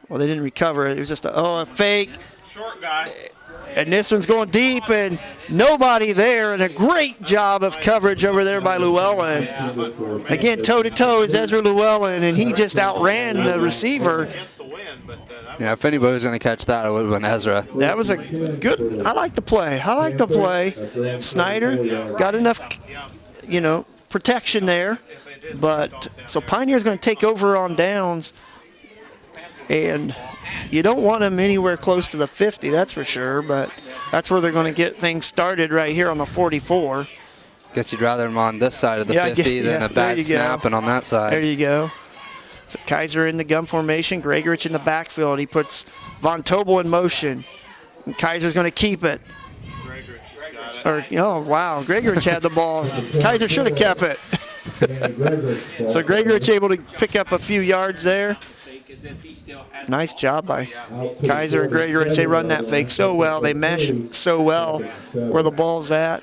Well, they didn't recover it. It was just a fake. Short guy. And this one's going deep, and nobody there, and a great job of coverage over there by Llewellyn. Again, toe-to-toe is Ezra Llewellyn, and he just outran the receiver. Yeah, if anybody was going to catch that, it would have been Ezra. That was a good – I like the play. I like the play. Snyder got enough, protection there. But so Pioneer's going to take over on downs, and you don't want them anywhere close to the 50, that's for sure, but that's where they're going to get things started right here on the 44. Guess you'd rather them on this side of the 50 than a bad snap and on that side. There you go. So Kaiser in the gun formation, Gregorich in the backfield. He puts Von Tobel in motion. And Kaiser's going to keep it. Oh, wow. Gregorich had the ball. Kaiser should have kept it. So Gregorich able to pick up a few yards there. Nice job by Kaiser and Gregorich. They run that fake so well. They mesh so well where the ball's at.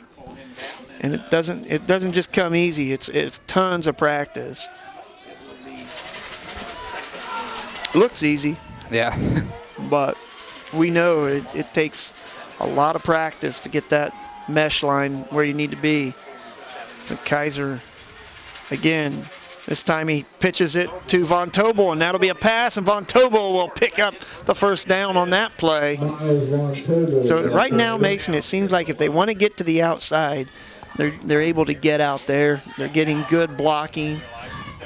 And it doesn't just come easy. It's tons of practice. Looks easy. Yeah. But we know it takes a lot of practice to get that mesh line where you need to be. So Kaiser, again, this time he pitches it to Von Tobel, and that'll be a pass, and Von Tobel will pick up the first down on that play. So right now, Mason, it seems like if they want to get to the outside, they're able to get out there. They're getting good blocking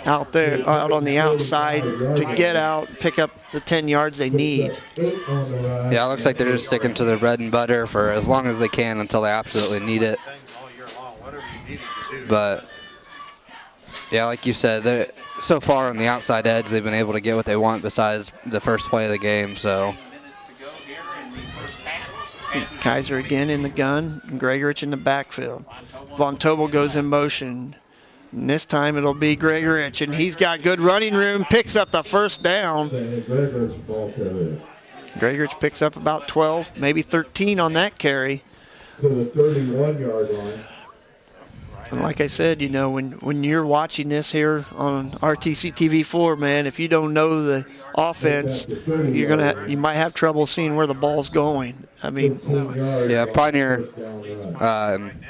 out there, out on the outside to get out, pick up the 10 yards they need. Yeah, it looks like they're just sticking to their bread and butter for as long as they can until they absolutely need it. But yeah, like you said, so far on the outside edge, they've been able to get what they want besides the first play of the game. So Kaiser again in the gun, and Gregorich in the backfield. Von Tobel goes in motion. And this time it'll be Gregorich, and he's got good running room, picks up the first down. Gregorich picks up about 12, maybe 13 on that carry. To the 31-yard line. And like I said, when you're watching this here on RTC TV4, man, if you don't know the offense, you might have trouble seeing where the ball's going. I mean, yeah, Pioneer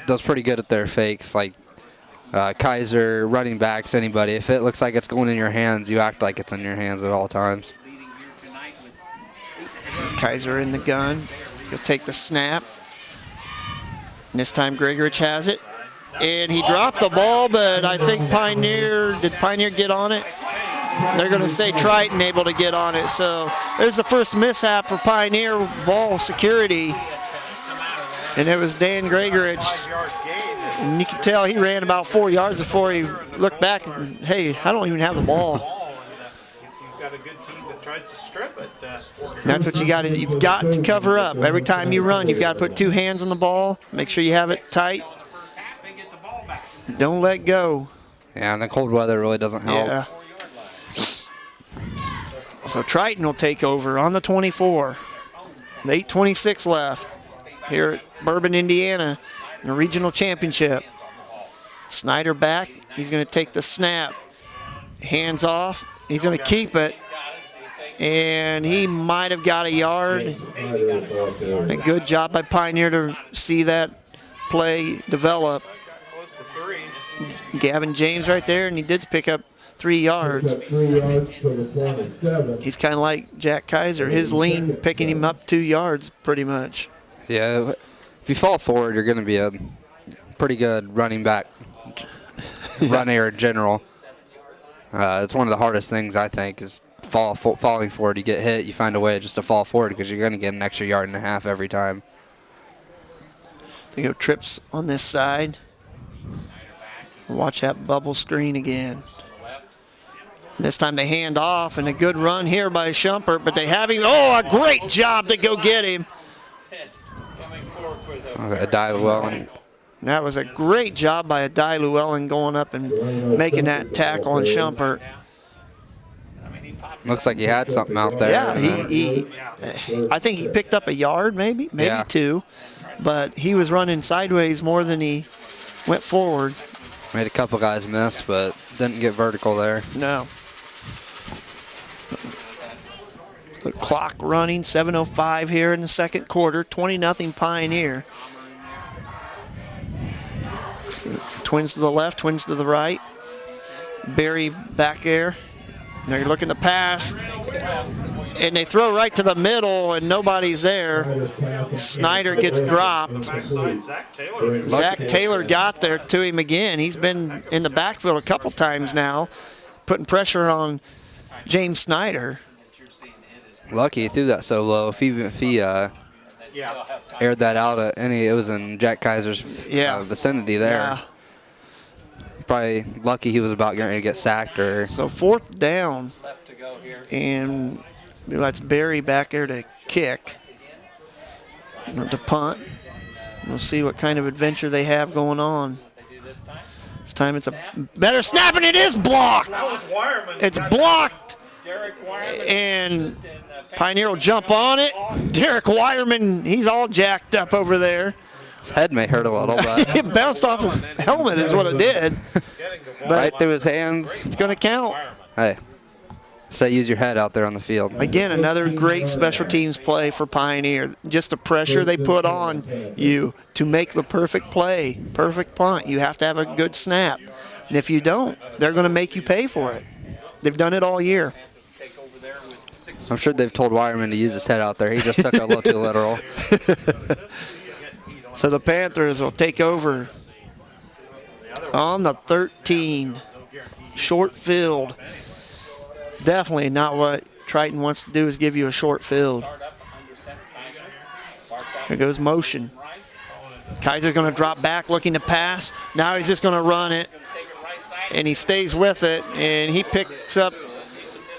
does pretty good at their fakes, like Kaiser, running backs, anybody. If it looks like it's going in your hands, you act like it's in your hands at all times. Kaiser in the gun. He'll take the snap. And this time Gregorich has it. And he dropped the ball, but I think did Pioneer get on it? They're going to say Triton able to get on it. So there's the first mishap for Pioneer ball security. And it was Dan Gregorich. And you can tell he ran about 4 yards before he looked back and, hey, I don't even have the ball. You've got a good team that tries to strip it. And that's what you've got to cover up. Every time you run, you've got to put two hands on the ball, make sure you have it tight. Don't let go. Yeah, and the cold weather really doesn't help. Yeah. So Triton will take over on the 24. 8:26 left here at Bourbon, Indiana, in the regional championship. Snyder back. He's going to take the snap. Hands off. He's going to keep it. And he might have got a yard. A good job by Pioneer to see that play develop. Gavin James right there, and he did pick up 3 yards. He's kind of like Jack Kaiser. His lean picking him up 2 yards pretty much. Yeah, if you fall forward, you're going to be a pretty good running back, runner in general. It's one of the hardest things, I think, is falling forward. You get hit, you find a way just to fall forward because you're going to get an extra yard and a half every time. They go trips on this side. Watch that bubble screen again. This time they hand off, and a good run here by Schumpert, but they have him. Oh, a great job to go get him. Adai Llewellyn. That was a great job by Adai Llewellyn going up and making that tackle on Schumpert. Looks like he had something out there. Yeah, I think he picked up a yard, maybe Yeah. 2, but he was running sideways more than he went forward. Made a couple guys miss, but didn't get vertical there. No. The clock running, 7:05 here in the second quarter, 20-0 Pioneer. Twins to the left, twins to the right. Barry back there. Now you're looking to pass, and they throw right to the middle, and nobody's there. Snyder gets dropped. Zach Taylor got there to him again. He's been in the backfield a couple times now, putting pressure on James Snyder. Lucky he threw that so low. If he aired that out at it was in Jack Kaiser's vicinity there. Yeah. Probably lucky he was about getting to get sacked. So 4th down, and that's Barry back there to kick, or to punt. We'll see what kind of adventure they have going on. This time it's a better snap, and it is blocked. It's blocked, and Pioneer will jump on it. Derek Wireman, he's all jacked up over there. His head may hurt a little, but it bounced off his helmet is what it did. But right through his hands. It's going to count. Hey, say use your head out there on the field. Again, another great special teams play for Pioneer. Just the pressure they put on you to make the perfect play, perfect punt. You have to have a good snap. And if you don't, they're going to make you pay for it. They've done it all year. I'm sure they've told Wireman to use his head out there. He just took it a little too literal. So the Panthers will take over on the 13. Short field. Definitely not what Triton wants to do, is give you a short field. Here goes motion. Kaiser's going to drop back looking to pass. Now he's just going to run it. And he stays with it. And he picks up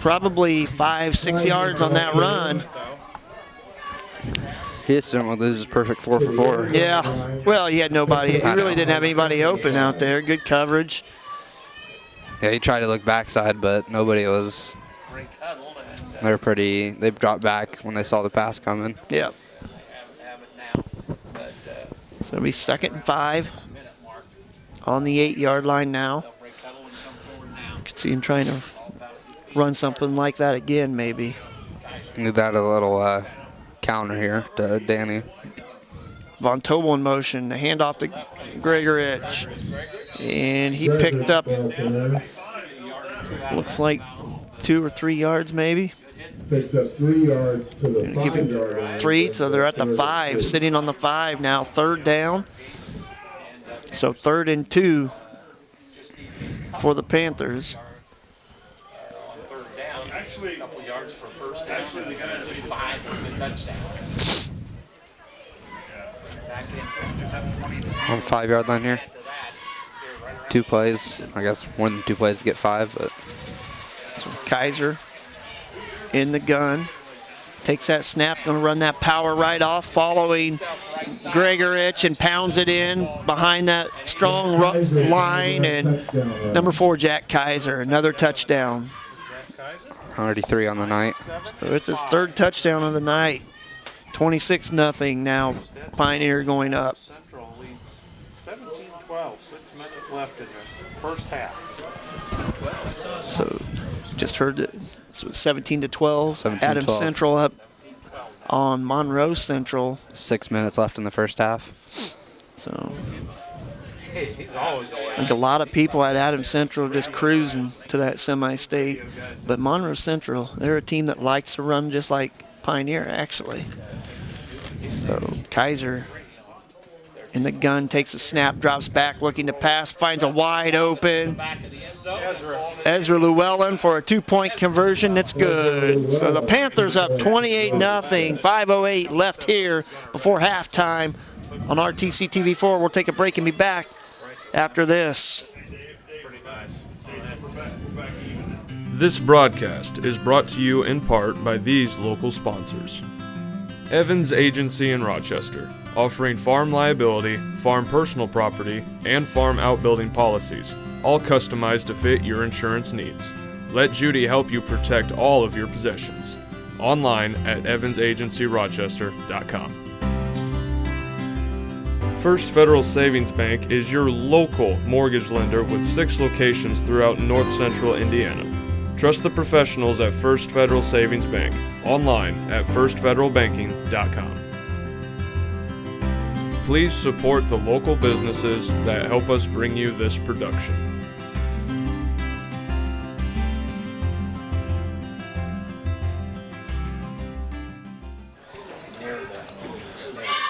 probably 5-6 yards on that run. He assumed we'll lose his perfect 4 for 4. Yeah. Well, he had nobody. He really didn't have anybody open out there. Good coverage. Yeah, he tried to look backside, but nobody was. They dropped back when they saw the pass coming. Yeah. So it'll be 2nd and 5 on the 8-yard line now. You can see him trying to run something like that again, maybe. Need that a little counter here to Danny. Von Tobel in motion. The handoff to Gregorich. And he picked up, looks like 2 or 3 yards maybe. Picks up 3 yards to the 5-yard line. 3, so they're at the 5, sitting on the 5 now. 3rd down. So 3rd and 2 for the Panthers. Actually, a couple yards for first down. Actually, they're going to do 5 for the touchdown. On the 5-yard line here. 2 plays. I guess more than 2 plays to get 5, but. So Kaiser in the gun. Takes that snap, going to run that power right off, following Gregorich, and pounds it in behind that strong line. And number 4, Jack Kaiser, another touchdown. Already 3 on the night. So it's his 3rd touchdown of the night. 26-0 now. Pioneer going up. 17-12, 6 minutes left in the first half. So just heard that it was 17-12. 17-12. Adams Central up on Monroe Central. 6 minutes left in the first half. So He's always I think a lot of people at Adams Central just cruising to that semi-state. But Monroe Central, they're a team that likes to run just like Pioneer, actually. So Kaiser in the gun, takes a snap, drops back, looking to pass, finds a wide open Ezra Llewellyn for a 2-point conversion. That's good. So the Panthers up 28-0, 5:08 left here before halftime on RTC TV4. We'll take a break and be back after this. This broadcast is brought to you in part by these local sponsors. Evans Agency in Rochester, offering farm liability, farm personal property, and farm outbuilding policies, all customized to fit your insurance needs. Let Judy help you protect all of your possessions. Online at evansagencyrochester.com. First Federal Savings Bank is your local mortgage lender with 6 locations throughout North Central Indiana. Trust the professionals at First Federal Savings Bank. Online at firstfederalbanking.com. Please support the local businesses that help us bring you this production.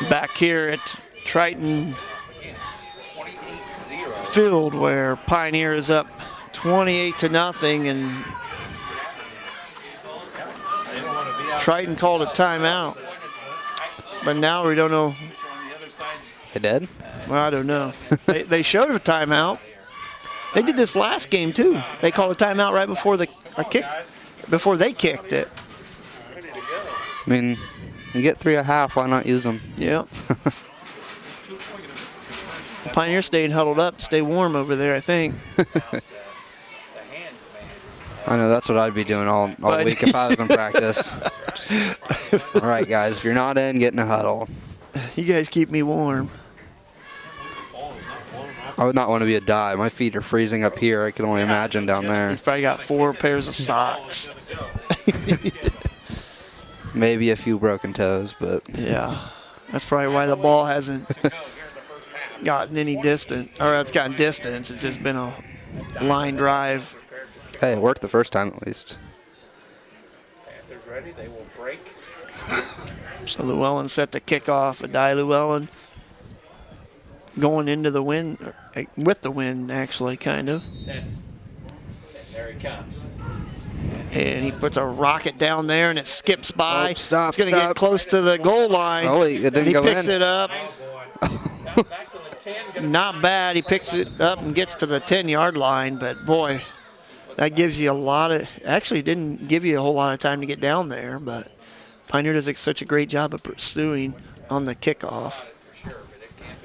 Back here at Triton Field, where Pioneer is up 28-0, and Triton called a timeout, but now we don't know. They did? Well, I don't know. they showed a timeout. They did this last game too. They called a timeout right before before they kicked it. I mean, you get 3 1/2. Why not use them? Yeah. Pioneer staying huddled up, stay warm over there, I think. I know that's what I'd be doing all week if I was in practice. All right, guys, if you're not in, get in a huddle. You guys keep me warm. I would not want to be a die. My feet are freezing up here. I can only imagine down there. He's probably got 4 pairs of socks. Maybe a few broken toes, but yeah, that's probably why the ball hasn't gotten any distance, or it's gotten distance. It's just been a line drive. Hey, it worked the first time at least. Panthers ready, they will break. So Llewellyn set the kickoff. Adai Llewellyn going into the wind, with the wind actually, kind of. Sets. And there he comes. And he puts a rocket down there, and it skips by. Oh, stop, it's going to get close to the goal line. Oh, it didn't and he go picks in. it up. Not bad. He picks it up and gets to the 10-yard line, but boy, that gives you a lot of, actually didn't give you a whole lot of time to get down there, but Pioneer does such a great job of pursuing on the kickoff.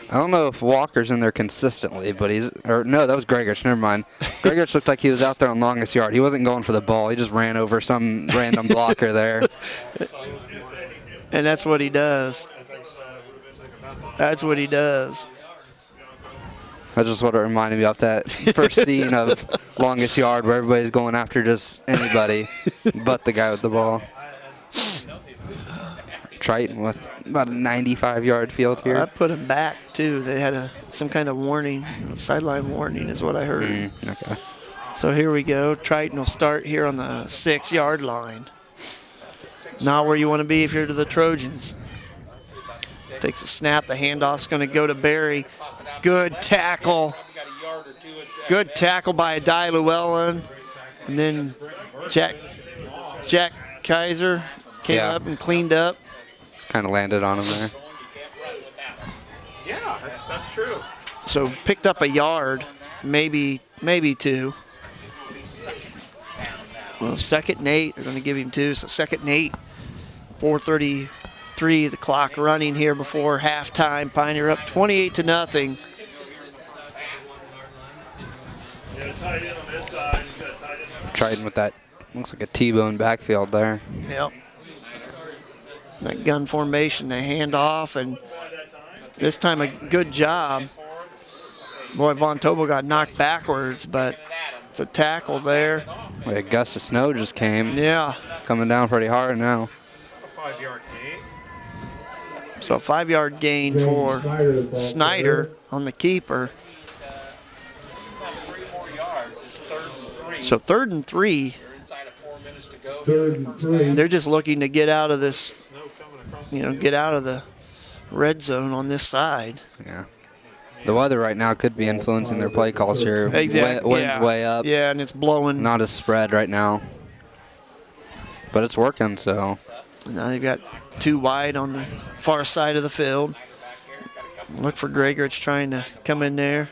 I don't know if Walker's in there consistently, but no, that was Gregorich, never mind. Gregorich looked like he was out there on longest yard. He wasn't going for the ball. He just ran over some random blocker there. And that's what he does. That's what he does. That's just what it reminded me of, that first scene of longest yard where everybody's going after just anybody but the guy with the ball. Triton with about a 95-yard field here. I put him back, too. They had some kind of warning, sideline warning is what I heard. Okay. So here we go. Triton will start here on the 6-yard line. Not where you want to be if you're to the Trojans. Takes a snap. The handoff's going to go to Barry. Good tackle. Good tackle by Adai Llewellyn. And then Jack Kaiser came up and cleaned up. Just kind of landed on him there. Yeah, that's true. So picked up a yard, maybe 2. Well, 2nd and 8. They're going to give him 2. So 2nd and 8. 4:33, the clock running here before halftime. Pioneer up 28-0. Triton with that, looks like a T-bone backfield there. Yep. That gun formation, they hand off, and this time a good job. Boy, Von Tobel got knocked backwards, but it's a tackle there. A gust of snow just came. Yeah. Coming down pretty hard now. A 5-yard gain. So a 5-yard gain for Snyder on the keeper. 3 more yards. It's 3rd and 3. So 3rd and 3. They're inside of 4 minutes to go. 3rd and 3. They're just looking to get out of this, get out of the red zone on this side. Yeah. The weather right now could be influencing their play calls here. Exactly. Wind's way up. Yeah, and it's blowing. Not as spread right now. But it's working, so. Now they've got 2 wide on the far side of the field. Look for Gregorich trying to come in there.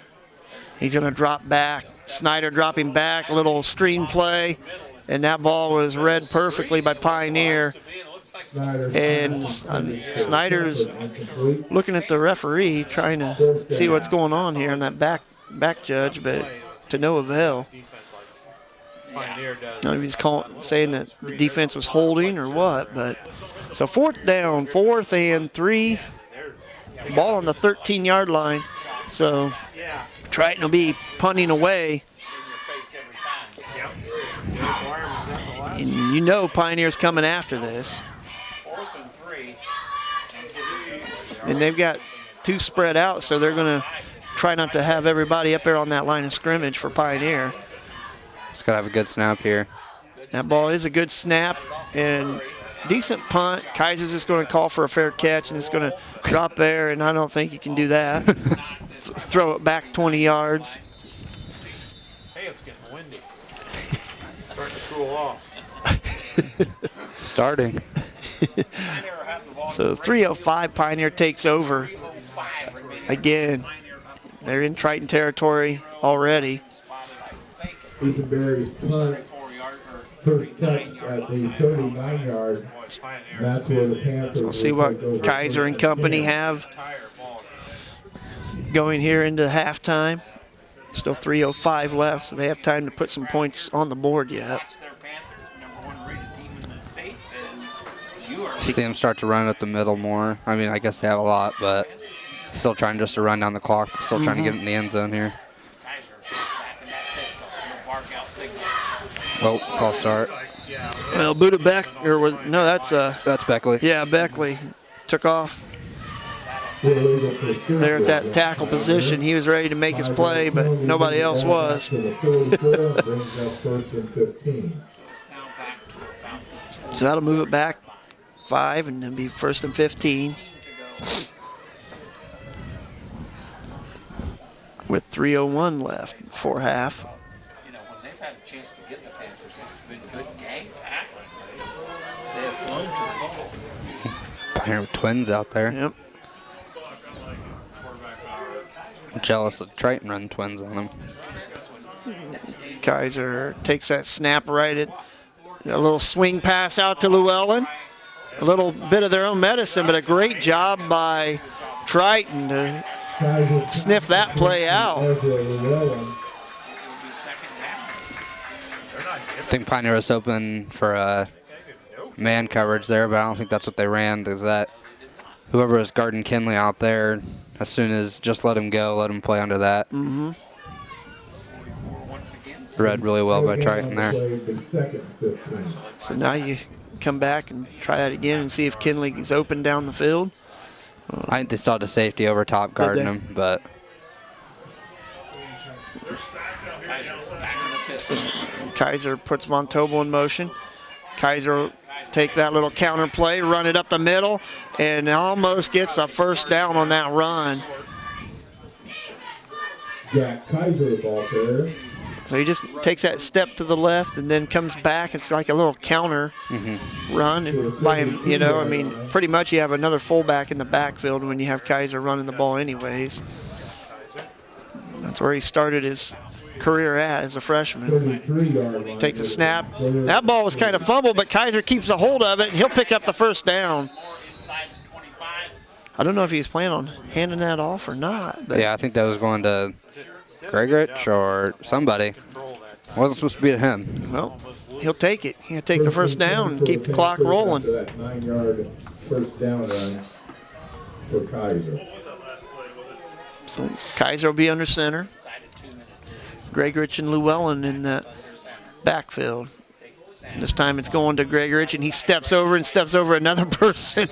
He's going to drop back. Snyder dropping back, a little screen play. And that ball was read perfectly by Pioneer. And Snyder's looking at the referee, trying to see what's going on here in that back judge, but to no avail. Pioneer does. I don't know if he's saying that the defense was holding or what, but so 4th down, 4th and 3. Ball on the 13-yard line. So Triton will be punting away. And you know Pioneer's coming after this. 4th and 3. And they've got 2 spread out, so they're going to try not to have everybody up there on that line of scrimmage for Pioneer. Just got to have a good snap here. That ball is a good snap and decent punt. Kaiser's just going to call for a fair catch, and it's going to drop there, and I don't think you can do that. Throw it back 20 yards. Hey, it's getting windy. Starting to cool off. Starting. So 3:05, Pioneer takes over. Again, they're in Triton territory already. Ethanberry's punt, first touch at the 39-yard. That's where the Panthers. We'll see what Kaiser and company have going here into halftime. Still 3:05 left, so they have time to put some points on the board yet. See them start to run at the middle more. I mean, I guess they have a lot, but still trying just to run down the clock. Still trying to get in the end zone here. Oh, false start. Well, Buda Beck, or was no? That's Beckley. Yeah, Beckley took off there at that tackle position. He was ready to make his play, but nobody else was. So that'll move it back 5, and then be 1st and 15. With 3:01 left before half. You know, when they've had a chance to get the Panthers, it's been good gang tackling. They have flown to the ball. Pioneer with twins out there. Yep. I'm jealous of Triton running twins on them. Kaiser takes that snap right at a little swing pass out to Llewellyn. A little bit of their own medicine, but a great job by Triton to sniff that play out. I think Pioneer was open for man coverage there, but I don't think that's what they ran. Is that whoever was guarding Kinley out there, as soon as just let him go, let him play under that. Mm-hmm. Read really well by Triton there. So now you come back and try that again and see if Kinley is open down the field. I think they still had a safety over top guarding him, but Kaiser puts Von Tobel in motion. Kaiser take that little counter play, run it up the middle, and almost gets a 1st down on that run. Jack Kaiser ball there. So he just takes that step to the left and then comes back. It's like a little counter run. And by him, you know, I mean, pretty much you have another fullback in the backfield when you have Kaiser running the ball anyways. That's where he started his career at as a freshman. Takes a snap. That ball was kind of fumbled, but Kaiser keeps a hold of it, and he'll pick up the 1st down. I don't know if he was planning on handing that off or not. But yeah, I think that was going to Gregorich or somebody. It wasn't supposed to be to him. Well, he'll take it. He'll take the 1st down and keep the clock rolling. That 9-yard 1st down run for Kaiser. So Kaiser will be under center. Gregorich and Llewellyn in the backfield. This time it's going to Gregorich, and he steps over another person.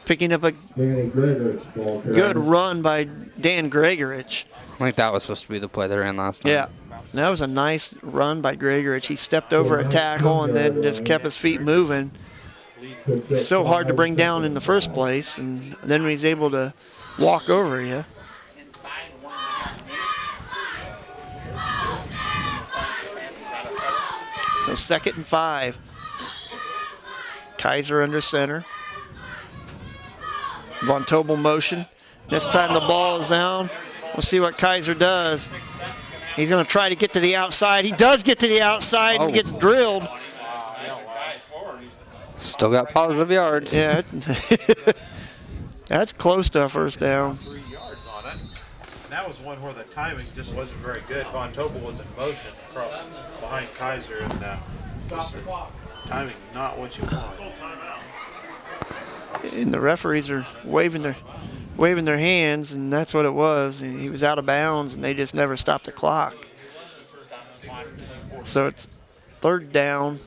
Picking up a good run by Dan Gregorich. I think that was supposed to be the play they ran last time. Yeah, that was a nice run by Gregorich. He stepped over a tackle and then just kept his feet moving. It's so hard to bring down in the first place, and then when he's able to walk over you. So 2nd and 5. Kaiser under center. Von Tobel motion. This time the ball is down. We'll see what Kaiser does. He's going to try to get to the outside. He does get to the outside and gets drilled. Still got positive yards. Yeah. That's close to a 1st down. that was one where the timing just wasn't very good. Von Tobel was in motion across behind Kaiser, and just the timing not what you want. And the referees are waving their hands, and that's what it was. He was out of bounds, and they just never stopped the clock. So it's 3rd down.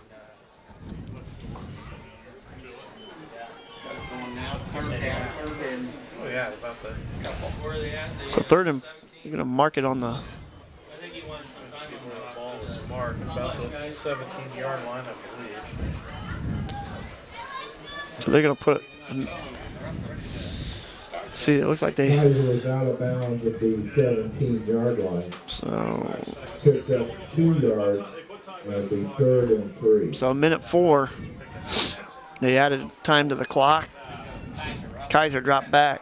Oh yeah, about the couple. So 3rd and you're gonna mark it on the. The ball was marked about the 17-yard line, I believe. So they're gonna put. See, it looks like they. Kaiser was out of bounds at the 17-yard line. So. Picked up 2 yards at the 3rd and 3. So 1:04. They added time to the clock. Kaiser dropped back.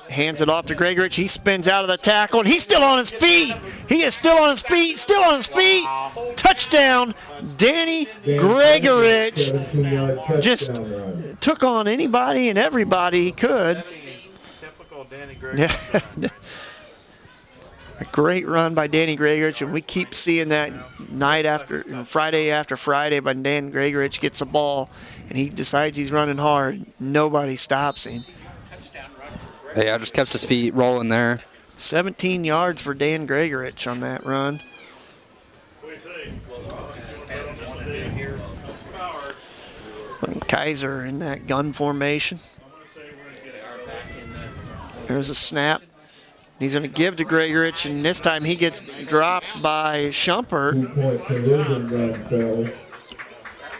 Hands it off to Gregorich. He spins out of the tackle, and he's still on his feet. He is still on his feet, still on his feet. Touchdown, Danny Gregorich. Just took on anybody and everybody he could. Typical Danny Gregorich. Yeah. A great run by Danny Gregorich, and we keep seeing that Friday after Friday when Dan Gregorich gets the ball and he decides he's running hard. Nobody stops him. Yeah, just kept his feet rolling there. 17 yards for Dan Gregorich on that run. And Kaiser in that gun formation. There's a snap. He's going to give to Gregorich, and this time he gets dropped by Schumpert.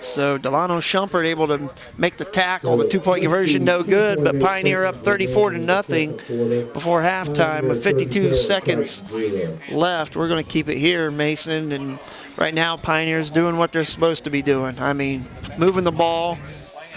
So Delano Schumpert able to make the tackle. The 2-point conversion no good, but Pioneer up 34-0 before halftime with 52 seconds left. We're going to keep it here, Mason, and right now Pioneer's doing what they're supposed to be doing. I mean, moving the ball,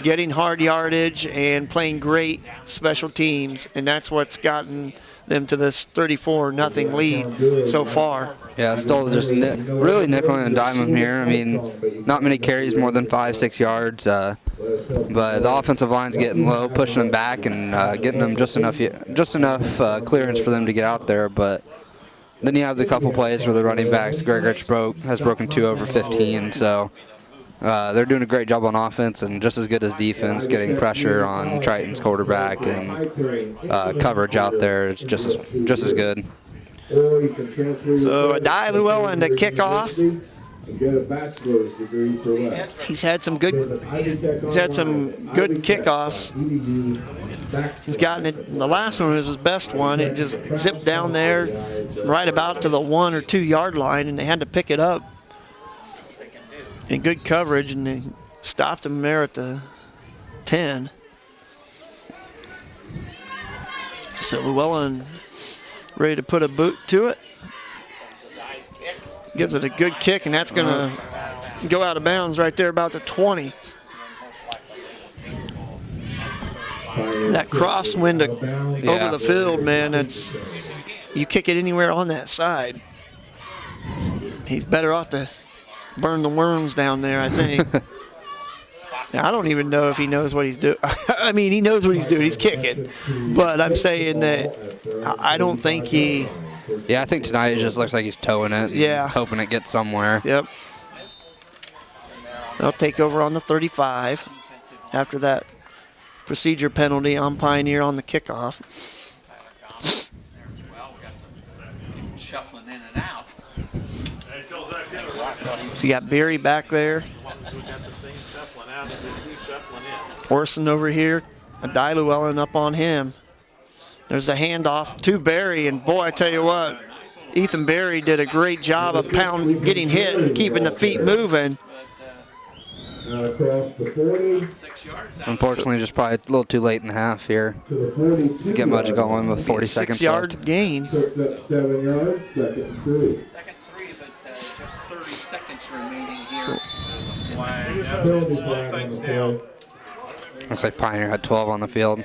getting hard yardage, and playing great special teams, and that's what's gotten them to this 34-0 lead so far. Yeah, still just really nickel and dime them here. I mean, not many carries, more than 5-6 yards. But the offensive line's getting low, pushing them back and getting them just enough clearance for them to get out there. But then you have the couple plays where the running backs, Gregorich has broken 2 over 15. So they're doing a great job on offense and just as good as defense, getting pressure on Triton's quarterback and coverage out there. It's just as good. So Adai Llewellyn to kick off. He's had some good kickoffs. He's gotten it. The last one was his best one. It just zipped down there, right about to the 1 or 2 yard line, and they had to pick it up. In good coverage, and they stopped him there at the 10. So Llewellyn ready to put a boot to it. Gives it a good kick, and that's going to go out of bounds right there about the 20. That crosswind over the field, man, you kick it anywhere on that side. He's better off to burn the worms down there, I think. Now, I don't even know if he knows what he's doing. I mean, he knows what he's doing. He's kicking. But I'm saying that I don't think he... Yeah, I think tonight it just looks like he's towing it. Yeah. Hoping it gets somewhere. Yep. They'll take over on the 35 after that procedure penalty on Pioneer on the kickoff. Shuffling in and out. So you got Berry back there. Orson over here. Adai Llewellyn up on him. There's a handoff to Berry, and boy, I tell you what, Ethan Berry did a great job of getting hit and keeping the feet moving. Unfortunately, just probably a little too late in the half here to get much going with 40 seconds left. 6-yard gain. 7 yards, second and 3. Second 3, but just 30 seconds remaining here. So, slow things down. Looks like Pioneer had 12 on the field.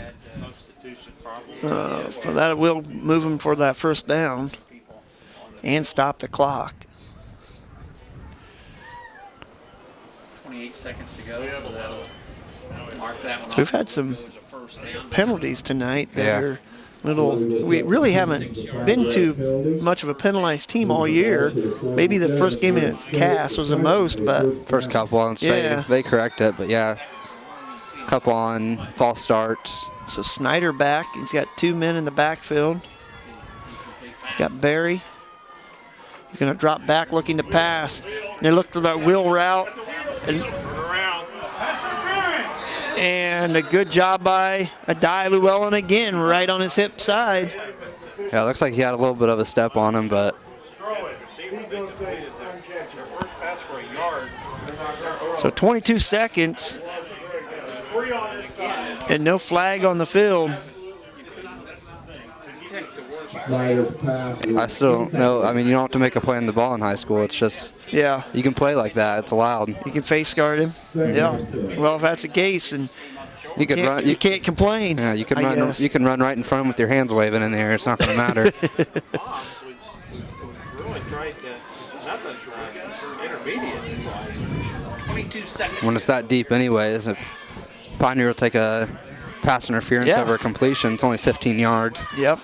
So that will move him for that first down and stop the clock. 28 seconds to go, so that'll mark that one. So we've had some penalties tonight that are We really haven't been too much of a penalized team all year. Maybe the first game against Cass was the most, but first couple, I'd say they correct it, but yeah, couple on false starts. So Snyder back. He's got 2 men in the backfield. He's got Barry. He's going to drop back looking to pass. They look for that wheel route. And a good job by Adai Llewellyn again, right on his hip side. Yeah, it looks like he had a little bit of a step on him, but. So 22 seconds. And no flag on the field. I still don't know. I mean, you don't have to make a play on the ball in high school. It's just, you can play like that. It's allowed. You can face guard him. Yeah. Well, if that's the case, and you can't complain. Yeah, you can run. You can run right in front of him with your hands waving in the air. It's not going to matter. When it's that deep, anyways, if Pioneer will take a pass interference over a completion, it's only 15 yards. Yep.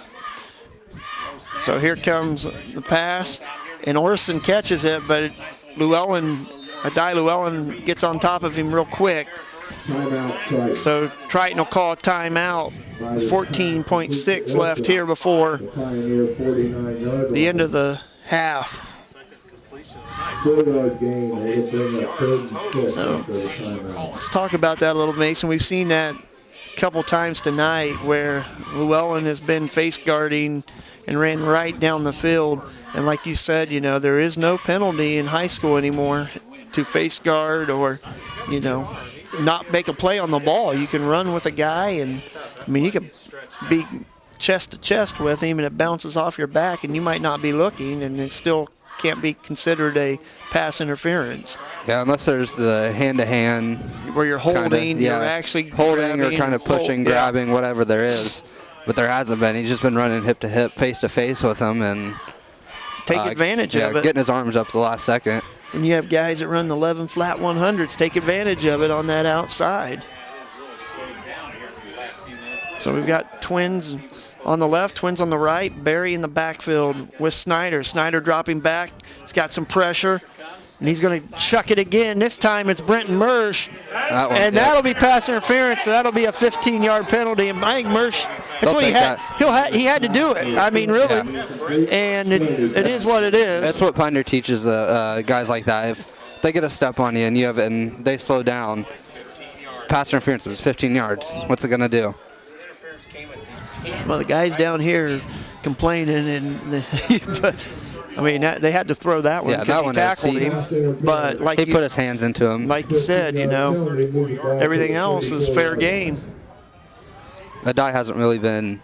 So here comes the pass, and Orson catches it, but Adai Llewellyn gets on top of him real quick. So Triton will call a timeout. 14.6 left here before the end of the half. So let's talk about that a little, Mason. We've seen that a couple times tonight where Llewellyn has been face guarding and ran right down the field. And like you said, you know, there is no penalty in high school anymore to face guard or, you know, not make a play on the ball. You can run with a guy, and I mean, you could be chest to chest with him and it bounces off your back and you might not be looking, and it still can't be considered a pass interference. Yeah, unless there's the hand-to-hand. Where you're holding, you're actually holding or kind of pushing, grabbing, whatever there is. But there hasn't been. He's just been running hip-to-hip, face-to-face with him, and take advantage of it. Getting his arms up at the last second. And you have guys that run the 11 flat 100s take advantage of it on that outside. So we've got Twins on the left, Twins on the right, Barry in the backfield with Snyder. Snyder dropping back. He's got some pressure, and he's going to chuck it again. This time it's Brenton Mersch, and that'll be pass interference, so that'll be a 15-yard penalty. And I think Mersch, that's what he had. He had to do it. I mean, really. And it is what it is. That's what Pioneer teaches guys like that. If they get a step on you and they slow down, pass interference is 15 yards. What's it going to do? Well, the guys down here complaining, but I mean, they had to throw that one because he tackled him. But like he put his hands into him. Like you said, you know, everything else is fair game. Adai hasn't really been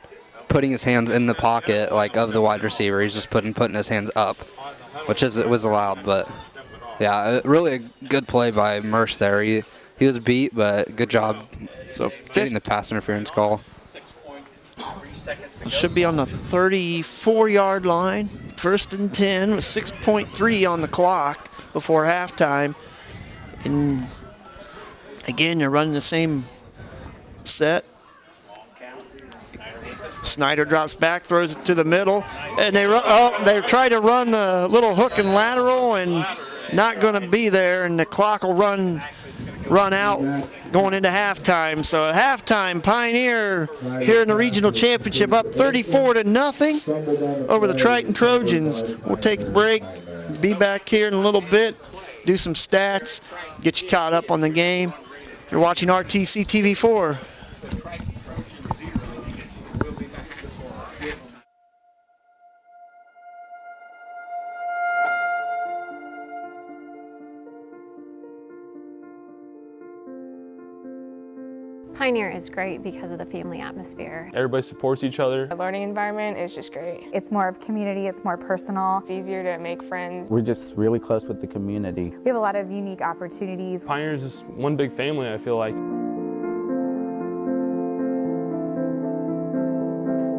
putting his hands in the pocket like of the wide receiver. He's just putting his hands up, which was allowed. But yeah, really a good play by Mersch there. He was beat, but good job getting the pass interference call. Should be on the 34-yard line. 1st and 10 with 6.3 on the clock before halftime. And again, they're running the same set. Snyder drops back, throws it to the middle, and they try to run the little hook and lateral, and not going to be there, and the clock will run out going into halftime. So at halftime, Pioneer here in the regional championship up 34-0 over the Triton Trojans. We'll take a break, be back here in a little bit, do some stats, get you caught up on the game. You're watching RTC TV4. Pioneer is great because of the family atmosphere. Everybody supports each other. The learning environment is just great. It's more of community, it's more personal. It's easier to make friends. We're just really close with the community. We have a lot of unique opportunities. Pioneer is just one big family, I feel like.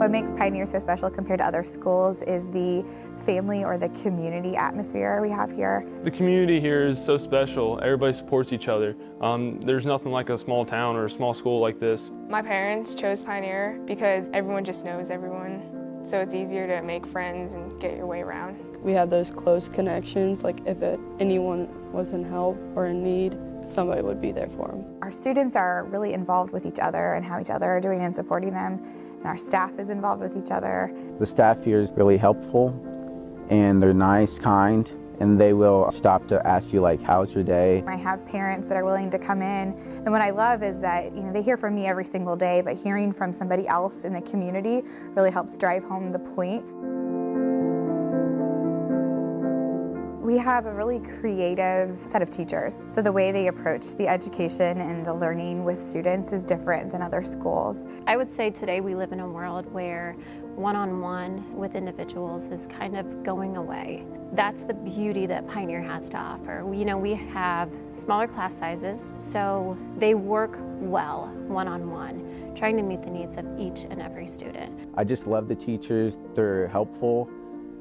What makes Pioneer so special compared to other schools is the family or the community atmosphere we have here. The community here is so special. Everybody supports each other. There's nothing like a small town or a small school like this. My parents chose Pioneer because everyone just knows everyone, so it's easier to make friends and get your way around. We have those close connections, like if anyone was in help or in need, somebody would be there for them. Our students are really involved with each other and how each other are doing and supporting them, and our staff is involved with each other. The staff here is really helpful, and they're nice, kind, and they will stop to ask you, like, how's your day? I have parents that are willing to come in, and what I love is that they hear from me every single day, but hearing from somebody else in the community really helps drive home the point. We have a really creative set of teachers, so the way they approach the education and the learning with students is different than other schools. I would say today we live in a world where one-on-one with individuals is kind of going away. That's the beauty that Pioneer has to offer. We have smaller class sizes, so they work well one-on-one, trying to meet the needs of each and every student. I just love the teachers. They're helpful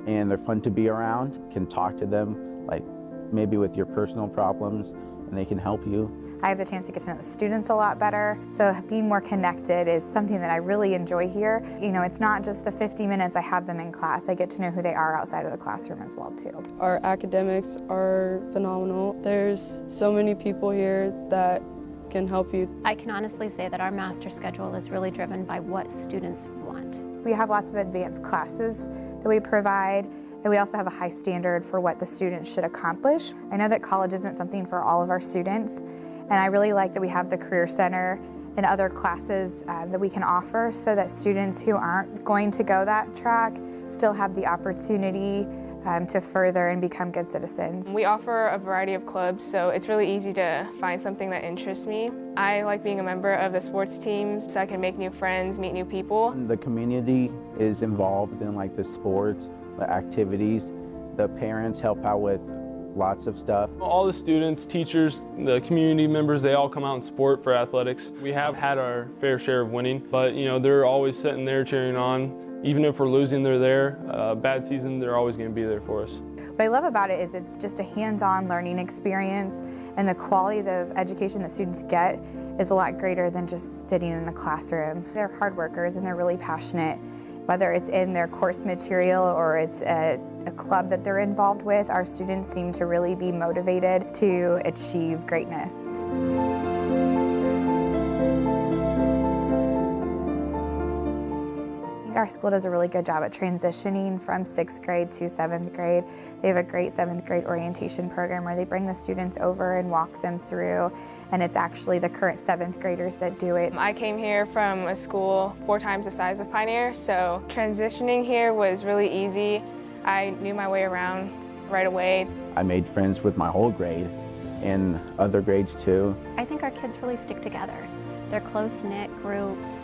and they're fun to be around. Can talk to them, like maybe with your personal problems, and they can help you. I have the chance to get to know the students a lot better, so being more connected is something that I really enjoy here. It's not just the 50 minutes I have them in class. I get to know who they are outside of the classroom as well too. Our academics are phenomenal. There's so many people here that can help you. I can honestly say that our master schedule is really driven by what students want. We have lots of advanced classes that we provide, and we also have a high standard for what the students should accomplish. I know that college isn't something for all of our students, and I really like that we have the Career Center and other classes that we can offer so that students who aren't going to go that track still have the opportunity to further and become good citizens. We offer a variety of clubs, so it's really easy to find something that interests me. I like being a member of the sports teams so I can make new friends, meet new people. The community is involved in like the sports, the activities. The parents help out with lots of stuff. All the students, teachers, the community members, they all come out and support for athletics. We have had our fair share of winning, but they're always sitting there cheering on. Even if we're losing, they're there. Bad season, they're always going to be there for us. What I love about it is it's just a hands-on learning experience, and the quality of education that students get is a lot greater than just sitting in a classroom. They're hard workers and they're really passionate. Whether it's in their course material or it's a club that they're involved with, our students seem to really be motivated to achieve greatness. Our school does a really good job at transitioning from 6th grade to 7th grade. They have a great 7th grade orientation program where they bring the students over and walk them through, and it's actually the current 7th graders that do it. I came here from a school 4 times the size of Pioneer, so transitioning here was really easy. I knew my way around right away. I made friends with my whole grade and other grades too. I think our kids really stick together. They're close-knit groups.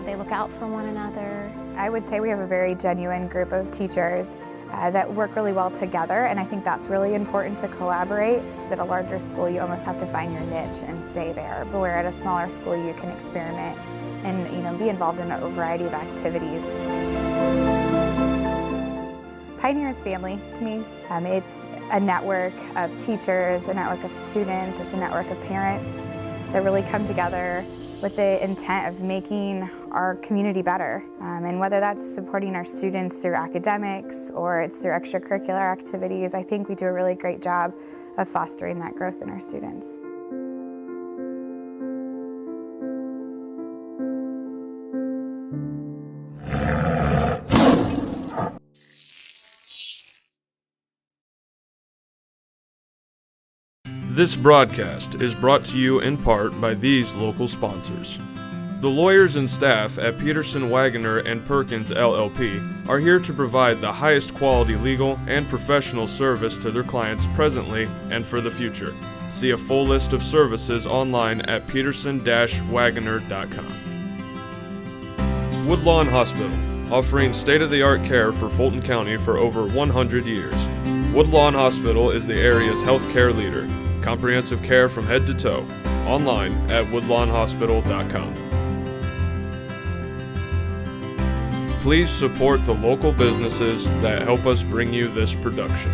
They look out for one another. I would say we have a very genuine group of teachers that work really well together, and I think that's really important to collaborate. At a larger school, you almost have to find your niche and stay there, but where at a smaller school, you can experiment and be involved in a variety of activities. Pioneer is family to me. It's a network of teachers, a network of students, it's a network of parents that really come together with the intent of making our community better. And whether that's supporting our students through academics or it's through extracurricular activities, I think we do a really great job of fostering that growth in our students. This broadcast is brought to you in part by these local sponsors. The lawyers and staff at Peterson, Wagoner & Perkins LLP are here to provide the highest quality legal and professional service to their clients presently and for the future. See a full list of services online at peterson-wagoner.com. Woodlawn Hospital, offering state-of-the-art care for Fulton County for over 100 years. Woodlawn Hospital is the area's healthcare leader. Comprehensive care from head to toe. Online at woodlawnhospital.com. Please support the local businesses that help us bring you this production.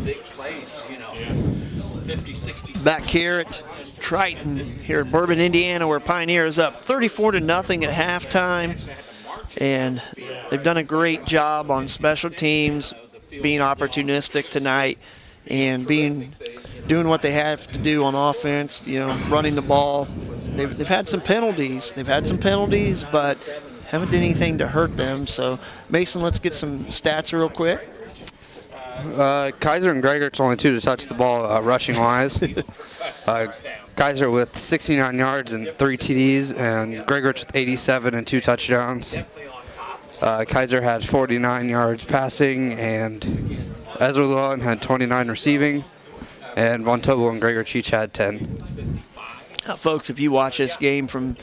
Big plays, 50, 60. Back here at Triton, here at Bourbon, Indiana, where Pioneer is up 34-0 at halftime. And they've done a great job on special teams, being opportunistic tonight and doing what they have to do on offense, running the ball. They've had some penalties. But haven't done anything to hurt them. So, Mason, let's get some stats real quick. Kaiser and Gregorich only 2 to touch the ball rushing-wise. Kaiser with 69 yards and 3 TDs, and Gregorich with 87 and 2 touchdowns. Kaiser had 49 yards passing, and Ezra Llewellyn had 29 receiving, and Von Tobel and Gregorich each had 10. Folks, if you watch this game from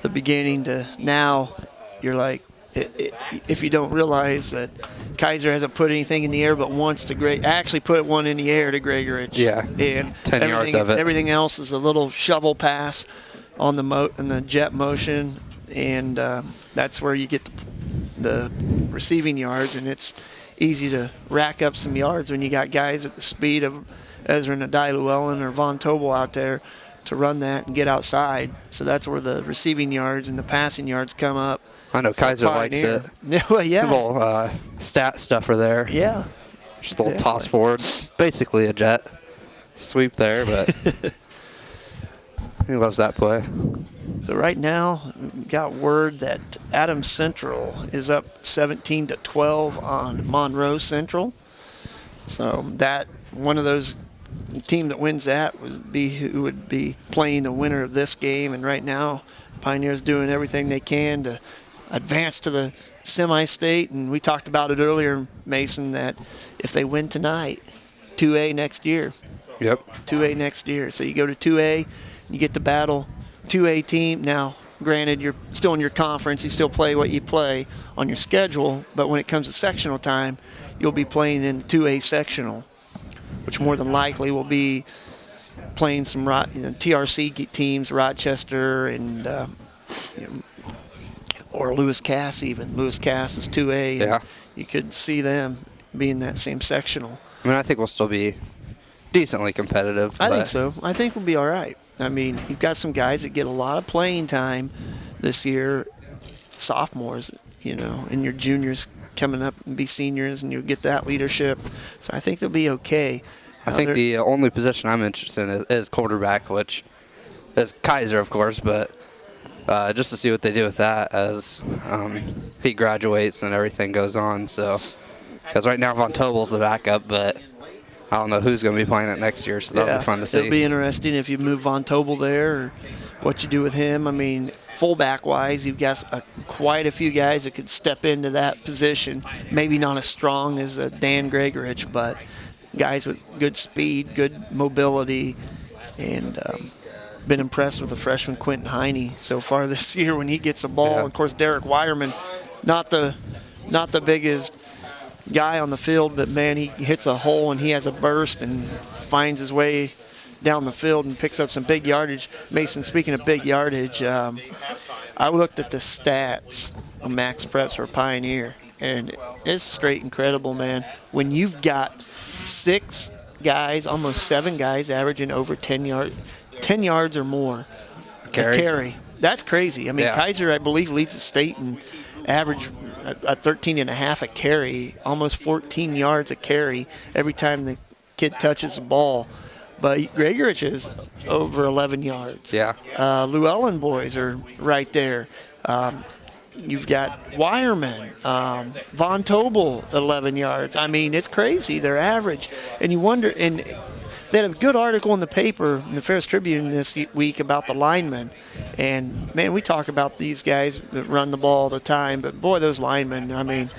the beginning to now, you're like, if you don't realize that Kaiser hasn't put anything in the air but once to actually put one in the air to Gregorich. Yeah, and 10 yards of it. Everything else is a little shovel pass on the jet motion, and that's where you get the receiving yards, and it's easy to rack up some yards when you got guys with the speed of Ezra Nadai Llewellyn or Von Tobel out there to run that and get outside. So that's where the receiving yards and the passing yards come up. I know Kaiser likes it. Yeah. A little stat stuffer there. Yeah. Just a little toss forward. Basically a jet sweep there, but he loves that play. So right now, we've got word that Adams Central is up 17-12 on Monroe Central. So that one of those team that wins that would be who would be playing the winner of this game. And right now, Pioneer's doing everything they can to advance to the semi-state, and we talked about it earlier, Mason, that if they win tonight, 2A next year. Yep. 2A next year. So you go to 2A, you get to battle 2A team. Now, granted, you're still in your conference, you still play what you play on your schedule, but when it comes to sectional time, you'll be playing in the 2A sectional, which more than likely will be playing some TRC teams, Rochester and or Lewis Cass even. Lewis Cass is 2A. Yeah. You could see them being that same sectional. I mean, I think we'll still be decently competitive. I think so. I think we'll be all right. I mean, you've got some guys that get a lot of playing time this year, sophomores, and your juniors coming up and be seniors, and you'll get that leadership. So I think they'll be okay. I think the only position I'm interested in is quarterback, which is Kaiser, of course, but just to see what they do with that as he graduates and everything goes on. So, because right now Von Tobel's the backup, but I don't know who's going to be playing it next year, so that'll be fun to see. It'll be interesting if you move Von Tobel there or what you do with him. I mean, fullback-wise, you've got quite a few guys that could step into that position. Maybe not as strong as Dan Gregorich, but guys with good speed, good mobility, and been impressed with the freshman Quentin Heine so far this year when he gets a ball. Yeah. Of course, Derek Wireman, not the biggest guy on the field, but man, he hits a hole and he has a burst and finds his way down the field and picks up some big yardage. Mason, speaking of big yardage, I looked at the stats of Max Preps for Pioneer, and it's straight incredible, man. When you've got 6 guys, almost 7 guys averaging over 10 yards or more a carry. That's crazy. I mean, Kaiser, I believe, leads the state in average at 13.5 a carry, almost 14 yards a carry every time the kid touches the ball. But Gregorich is over 11 yards. Yeah. Llewellyn boys are right there. You've got Wireman, Von Tobel, 11 yards. I mean, it's crazy. They're average. And you wonder, and they had a good article in the paper, in the Ferris Tribune this week about the linemen. And, man, we talk about these guys that run the ball all the time. But, boy, those linemen, I mean,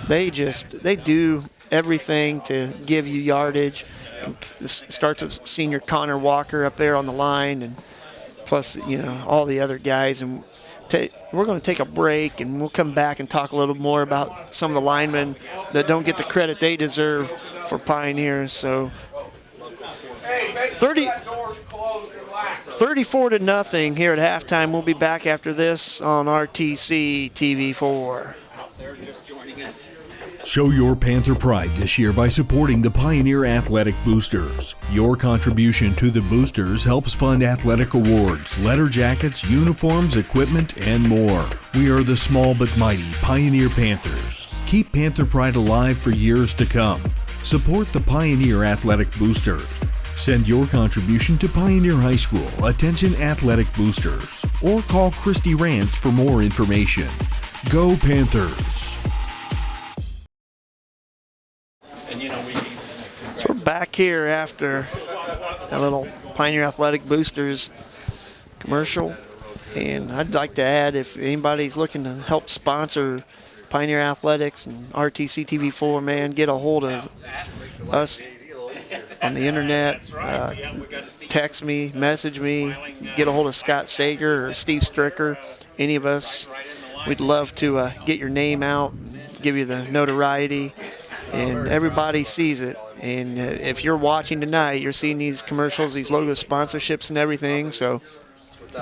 they do everything to give you yardage. And this starts with senior Connor Walker up there on the line, and plus, all the other guys. And we're going to take a break, and we'll come back and talk a little more about some of the linemen that don't get the credit they deserve for Pioneers. So 34-0 here at halftime. We'll be back after this on RTC TV4. Show your Panther pride this year by supporting the Pioneer Athletic Boosters. Your contribution to the Boosters helps fund athletic awards, letter jackets, uniforms, equipment, and more. We are the small but mighty Pioneer Panthers. Keep Panther pride alive for years to come. Support the Pioneer Athletic Boosters. Send your contribution to Pioneer High School, attention Athletic Boosters, or call Christy Rance for more information. Go Panthers! So we're back here after a little Pioneer Athletic Boosters commercial. And I'd like to add, if anybody's looking to help sponsor Pioneer Athletics and RTC TV4, man, get a hold of us on the internet. Text me, message me, get a hold of Scott Sager or Steve Stricker, any of us. We'd love to get your name out, give you the notoriety, and everybody sees it. And if you're watching tonight, you're seeing these commercials, these logo sponsorships and everything. So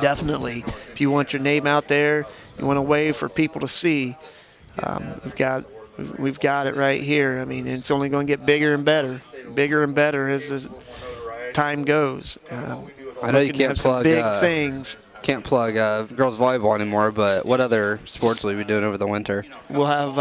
definitely, if you want your name out there, you want a way for people to see, we've got it right here. I mean, it's only going to get bigger and better as the time goes. I know you can't plug big things. Can't plug girls volleyball anymore, but what other sports will you be doing over the winter? We'll have,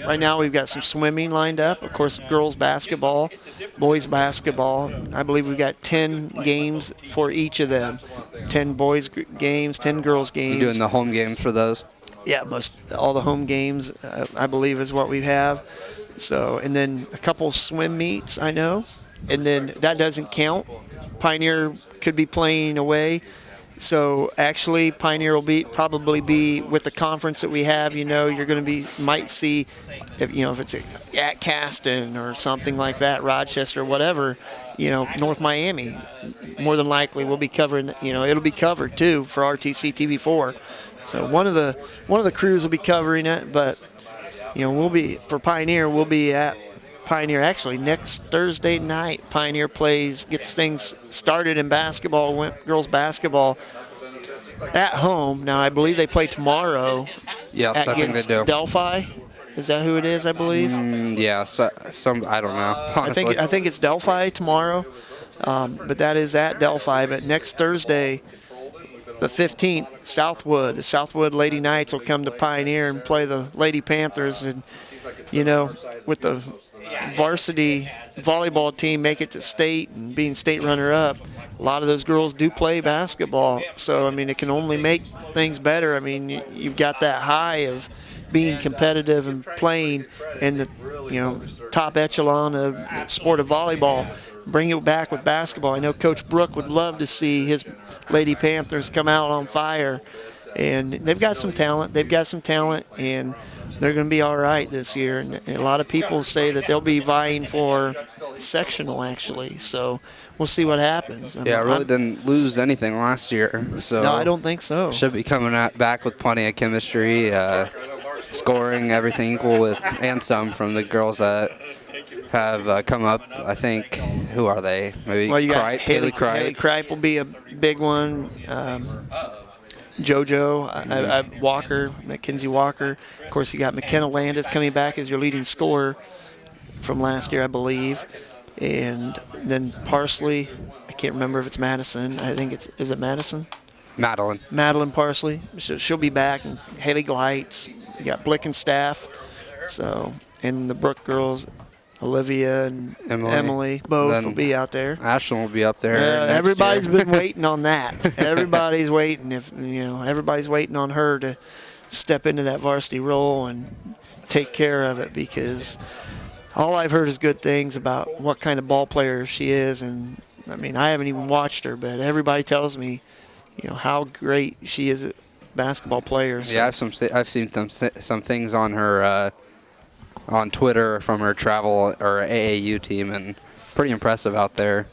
right now we've got some swimming lined up. Of course, girls basketball, boys basketball. I believe we've got 10 games for each of them. 10 boys games, 10 girls games. You doing the home games for those? Yeah, all the home games, I believe, is what we have. So, and then a couple swim meets, I know. And then that doesn't count. Pioneer could be playing away. So actually, Pioneer will probably be with the conference that we have. You know, you're going to might see, if it's at Caston or something like that, Rochester, whatever. North Miami, more than likely we'll be covering. It'll be covered too for RTC TV4. So one of the crews will be covering it, but we'll be at Pioneer actually next Thursday night. Pioneer gets things started in basketball, girls basketball at home. Now I believe they play tomorrow. Yes, I think they do. Delphi, is that who it is? I believe. Yeah, some I don't know. Honestly. I think it's Delphi tomorrow, but that is at Delphi. But next Thursday, the 15th, the Southwood Lady Knights will come to Pioneer and play the Lady Panthers, and with the varsity volleyball team make it to state and being state runner-up, a lot of those girls do play basketball. So, I mean, it can only make things better. I mean, you've got that high of being competitive and playing in the top echelon of sport of volleyball. Bring it back with basketball. I know Coach Brook would love to see his Lady Panthers come out on fire. And they've got some talent. And they're going to be all right this year. And a lot of people say that they'll be vying for sectional, actually. So we'll see what happens. I really didn't lose anything last year. So no, I don't think so. Should be coming back with plenty of chemistry, scoring, everything equal and some from the girls that have come up. I think, who are they? Maybe Haley Kripe will be a big one. JoJo, Walker, Mackenzie Walker. Of course, you got McKenna Landis coming back as your leading scorer from last year, I believe. And then Parsley, I can't remember if it's Madison. I think is it Madison? Madeline Parsley. She'll be back. And Haley Gleitz. You got Blickenstaff. So, and the Brook girls, Olivia and Emily both will be out there. Ashland will be up there. Everybody's been waiting on that. Everybody's waiting. Everybody's waiting on her to step into that varsity role and take care of it, because all I've heard is good things about what kind of ball player she is. And I mean, I haven't even watched her, but everybody tells me, how great she is a basketball player. So. Yeah, I've seen some things on her. On Twitter from her travel or AAU team, and pretty impressive out there.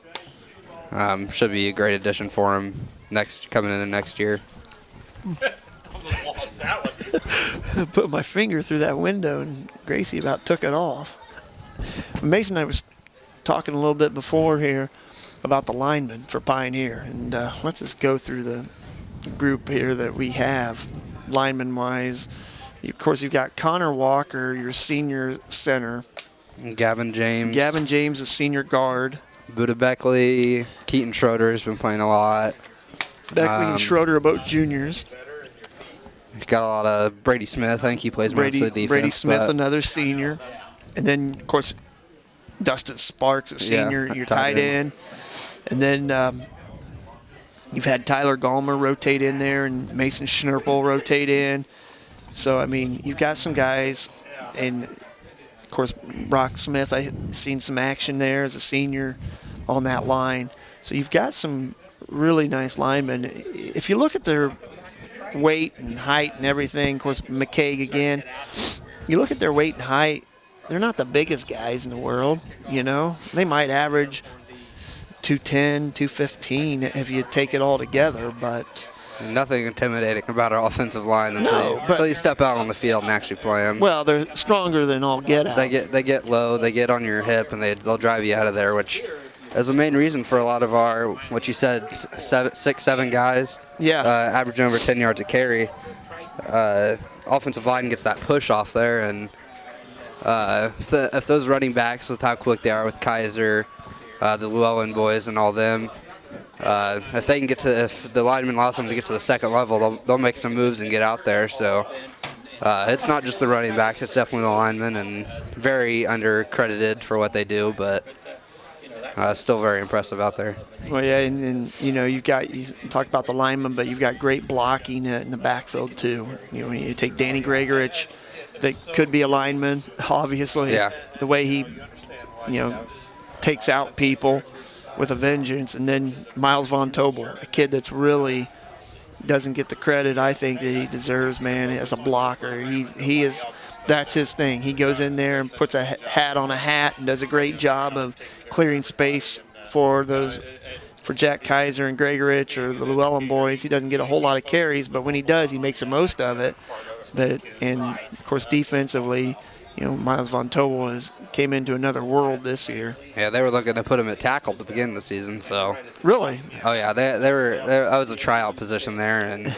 Should be a great addition for him coming into next year. I put my finger through that window and Gracie about took it off. Mason and I was talking a little bit before here. about the linemen for Pioneer. And let's just go through the group here that we have, lineman-wise. Of course, you've got Connor Walker, your senior center. Gavin James. Gavin James, a senior guard. Buda Beckley. Keaton Schroeder has been playing a lot. Beckley and Schroeder are both juniors. Got a lot of Brady Smith. I think he plays mostly defense. Brady Smith, another senior. And then, of course, Dustin Sparks, a senior, your tight end. And then you've had Tyler Gallmer rotate in there and Mason Schnurple rotate in. So, I mean, you've got some guys. And, of course, Brock Smith, I've seen some action there as a senior on that line. So you've got some really nice linemen. If you look at their weight and height and everything, of course, McCaig again, you look at their weight and height, they're not the biggest guys in the world, you know. They might average 210, 215 if you take it all together, but nothing intimidating about our offensive line until you step out on the field and actually play them. Well, they're stronger than all get out. They get low, they get on your hip, and they'll drive you out of there, which is the main reason for a lot of our, what you said, 6, 7 guys, averaging over 10 yards a carry. Offensive line gets that push off there, and if those running backs, with how quick they are with Kaiser, the Llewellyn boys and all them, if the lineman allows them to get to the second level, they'll make some moves and get out there. So it's not just the running backs, it's definitely the linemen, and very undercredited for what they do, but still very impressive out there. Well, yeah, and you know, you talk about the linemen, but you've got great blocking in the backfield too. You know, you take Danny Gregorich, that could be a lineman, obviously. Yeah. The way he, takes out people with a vengeance, and then Miles Von Tobel, a kid that's really doesn't get the credit I think that he deserves, man, as a blocker. He is. That's his thing. He goes in there and puts a hat on a hat and does a great job of clearing space for Jack Kaiser and Gregorich or the Llewellyn boys. He doesn't get a whole lot of carries, but when he does, he makes the most of it. And of course, defensively, Miles Von Tobel came into another world this year. Yeah, they were looking to put him at tackle to begin the season. So really? Oh yeah, that was a tryout position there, and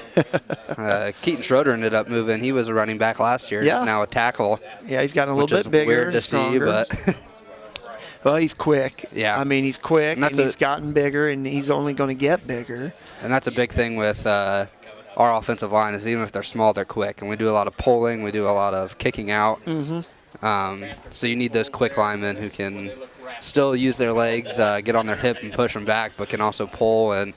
Keaton Schroeder ended up moving. He was a running back last year. Yeah. He's now a tackle. Yeah, he's gotten a little bit bigger. Weird to see, but well, he's quick. Yeah, I mean, he's quick, and he's gotten bigger, and he's only going to get bigger. And that's a big thing with our offensive line, is even if they're small, they're quick. And we do a lot of pulling, we do a lot of kicking out. Mm-hmm. So you need those quick linemen who can still use their legs, get on their hip and push them back, but can also pull. And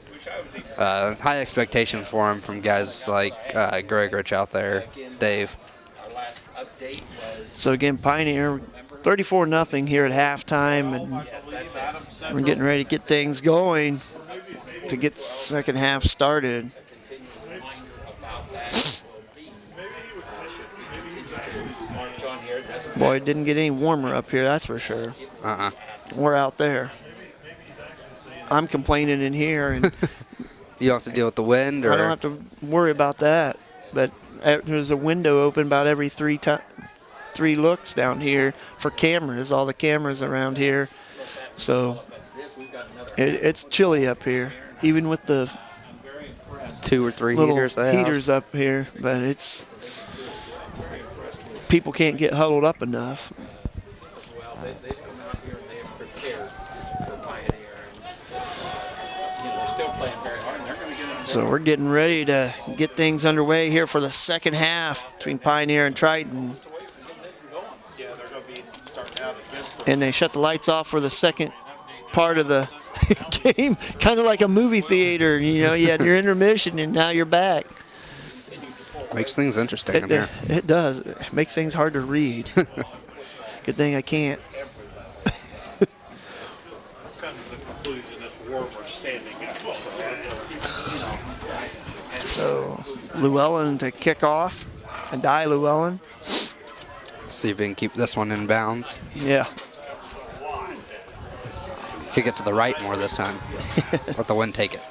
high expectations for them from guys like Gregorich out there, Dave. So again, Pioneer 34-0 here at halftime, and we're getting ready to get things going to get the second half started. Boy, it didn't get any warmer up here, that's for sure. We're out there. I'm complaining in here, and you don't have to deal with the wind, or I don't have to worry about that. But there's a window open about every three looks down here for cameras. All the cameras around here, so it's chilly up here, even with the 2 or 3 little heaters up here. But it's people can't get huddled up enough. So we're getting ready to get things underway here for the second half between Pioneer and Triton. And they shut the lights off for the second part of the game, kind of like a movie theater. You had your intermission and now you're back. Makes things interesting in here. It does. It makes things hard to read. Good thing I can't. So Llewellyn to kick off, and die Llewellyn. See if we can keep this one in bounds. Yeah. Could get to the right more this time. Let the wind take it.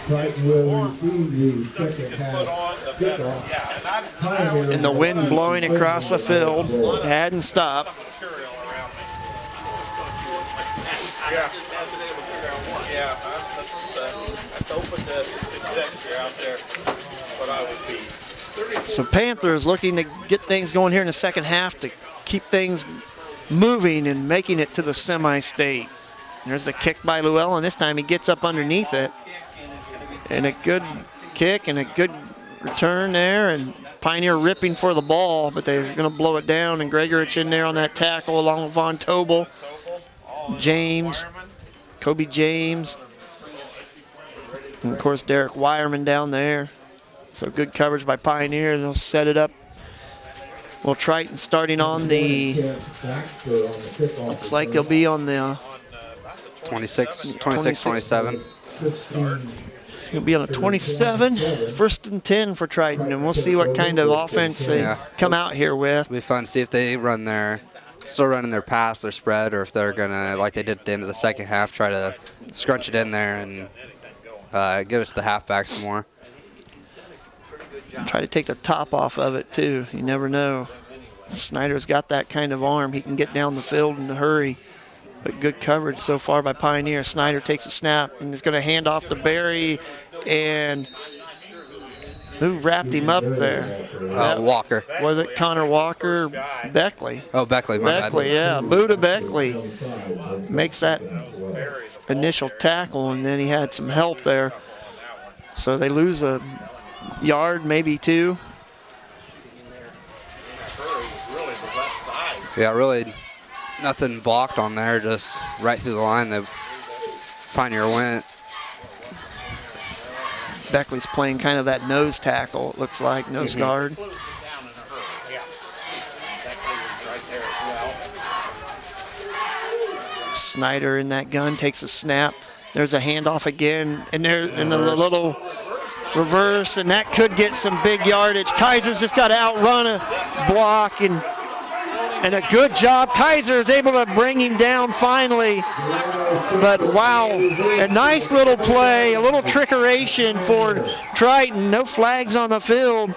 Triton will receive the second half kickoff. And the wind blowing across the field hadn't stopped. Yeah, that's open to conjecture out there, but I would be. So Panthers looking to get things going here in the second half to keep things moving and making it to the semi-state. There's the kick by Llewellyn. This time he gets up underneath it. And a good kick and a good return there. And Pioneer ripping for the ball, but they're going to blow it down. And Gregorich in there on that tackle along with Von Tobel. James, Kobe James. And of course Derek Wireman down there. So good coverage by Pioneer. They'll set it up. Well, Triton starting on the, looks like they'll be on the 26, 27. He'll be on a 27, 1st and 10 for Triton, and we'll see what kind of offense they come out here with. It'll be fun to see if they still running their pass, their spread, or if they're going to, like they did at the end of the second half, try to scrunch it in there and give it to the halfback some more. Try to take the top off of it, too. You never know. Snyder's got that kind of arm. He can get down the field in a hurry. But good coverage so far by Pioneer. Snyder takes a snap and is going to hand off to Barry. And who wrapped him up there? Walker. Was it Connor Walker? Beckley. Oh, Beckley. Beckley, yeah. Buda Beckley makes that initial tackle, and then he had some help there. So they lose a yard, maybe 2. Yeah, really nothing blocked on there, just right through the line that Pioneer went. Beckley's playing kind of that nose tackle, it looks like, nose guard. Snyder in that gun takes a snap. There's a handoff again, and there's the little reverse, and that could get some big yardage. Kaiser's just got to outrun a block, and a good job. Kaiser is able to bring him down finally. But wow, a nice little play, a little trickeration for Triton. No flags on the field.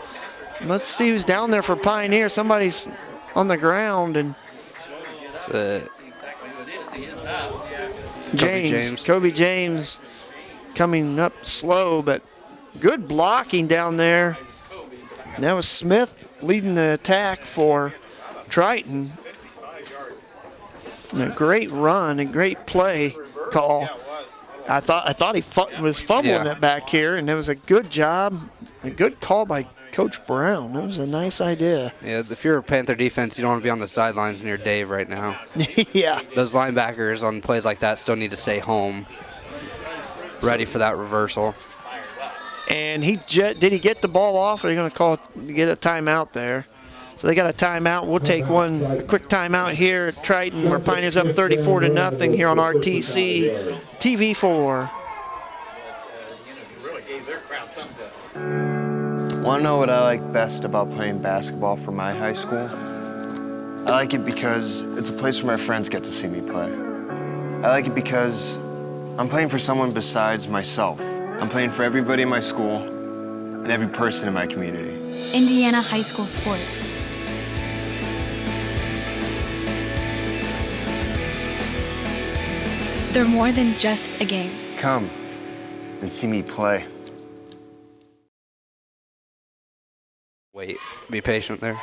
Let's see who's down there for Pioneer. Somebody's on the ground, and Kobe James coming up slow, but good blocking down there. And that was Smith leading the attack for Triton. And a great run, a great play call. I thought he was fumbling it back here, and it was a good job, a good call by Coach Brown. That was a nice idea. Yeah, if you're a Panther defense, you don't want to be on the sidelines near Dave right now. Yeah. Those linebackers on plays like that still need to stay home, ready for that reversal. And did he get the ball off, or are they going to get a timeout there? So they got a timeout. We'll take a quick timeout here at Triton, where Pioneers up 34-0 here on RTC TV4. Want to know what I like best about playing basketball for my high school? I like it because it's a place where my friends get to see me play. I like it because I'm playing for someone besides myself. I'm playing for everybody in my school and every person in my community. Indiana high school sports. They're more than just a game. Come and see me play. Wait, be patient there.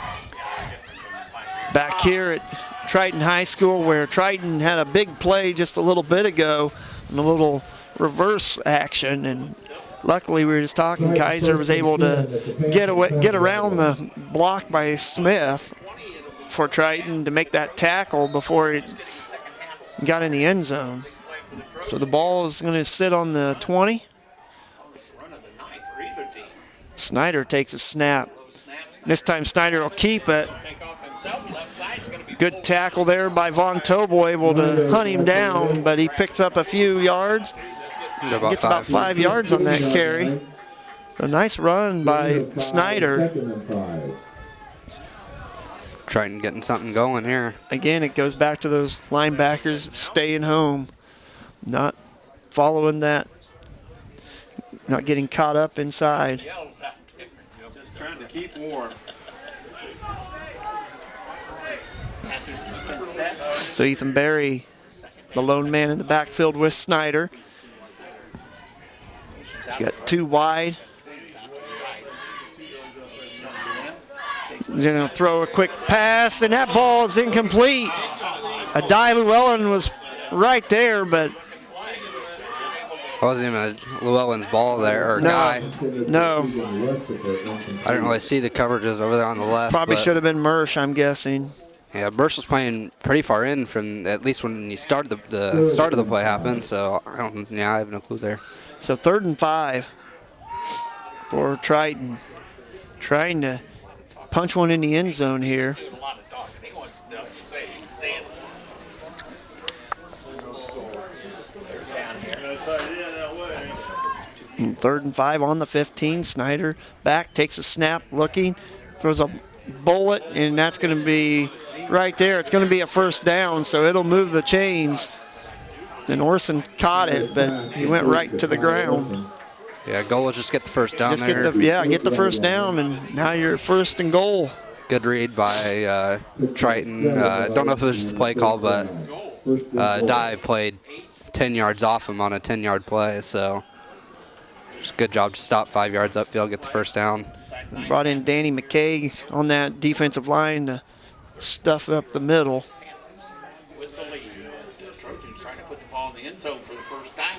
Back here at Triton High School, where Triton had a big play just a little bit ago, and a little reverse action, and luckily we were just talking, Kaiser was able to get around the block by Smith for Triton to make that tackle before it got in the end zone. So the ball is going to sit on the 20. Snyder takes a snap. This time Snyder will keep it. Good tackle there by Von Tobel, able to hunt him down, but he picks up a few yards. Gets about 5 yards on that carry. So nice run by Snyder. Triton getting something going here. Again, it goes back to those linebackers staying home, not following that, not getting caught up inside. Just trying to keep warm. So Ethan Berry, the lone man in the backfield with Snyder. He's got 2 wide. He's going to throw a quick pass, and that ball is incomplete. Adai Llewellyn was right there, but It wasn't even Llewellyn's ball there, or guy. No. I didn't really see the coverages over there on the left. Probably but- should have been Mersch, I'm guessing. Yeah, Bursch was playing pretty far in from at least when you started the start of the play happened. So I have no clue there. So 3rd and 5 for Triton, trying to punch one in the end zone here. And 3rd and 5 on the 15. Snyder back, takes a snap, looking, throws a bullet, and that's going to be right there. It's going to be a first down, so it'll move the chains. And Orson caught it, but he went right to the ground. Yeah, goal was just get the first down there. Get the first down, and now you're 1st and goal. Good read by Triton. Don't know if it was just the play call, but Dye played 10 yards off him on a 10-yard play, so just a good job to stop 5 yards upfield, get the first down. Brought in Danny McKay on that defensive line to stuff up the middle.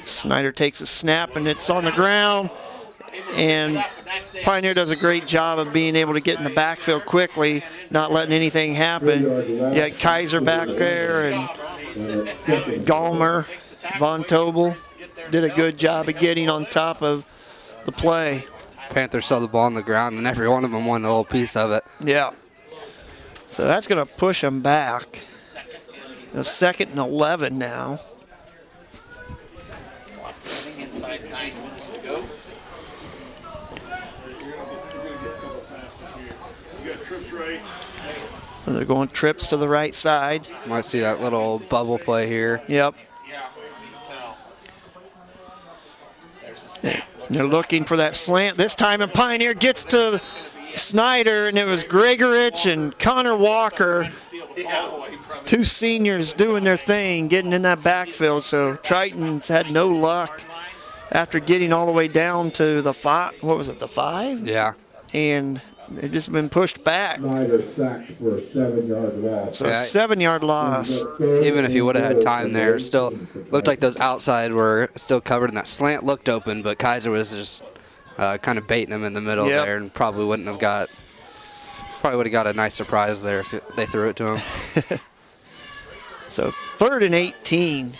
Snyder takes a snap, and it's on the ground. And Pioneer does a great job of being able to get in the backfield quickly, not letting anything happen. You had Kaiser back there, and Gallmer, Von Tobel did a good job of getting on top of the play. Panthers saw the ball on the ground, and every one of them won a little piece of it. Yeah. So that's going to push them back. 2nd and 11 now. So they're going trips to the right side. Might see that little bubble play here. Yep. They're looking for that slant this time, and Pioneer gets to Snyder, and it was Gregorich and Connor Walker, 2 seniors doing their thing, getting in that backfield. So Triton's had no luck after getting all the way down to the 5. What was it, the 5? Yeah. And they've just been pushed back. Snyder sacked for a 7-yard loss. So a 7-yard loss. Even if he would have had time there, it still looked like those outside were still covered, and that slant looked open, but Kaiser was just kind of baiting him in the middle there, and probably would have got a nice surprise there if they threw it to him. So 3rd and 18.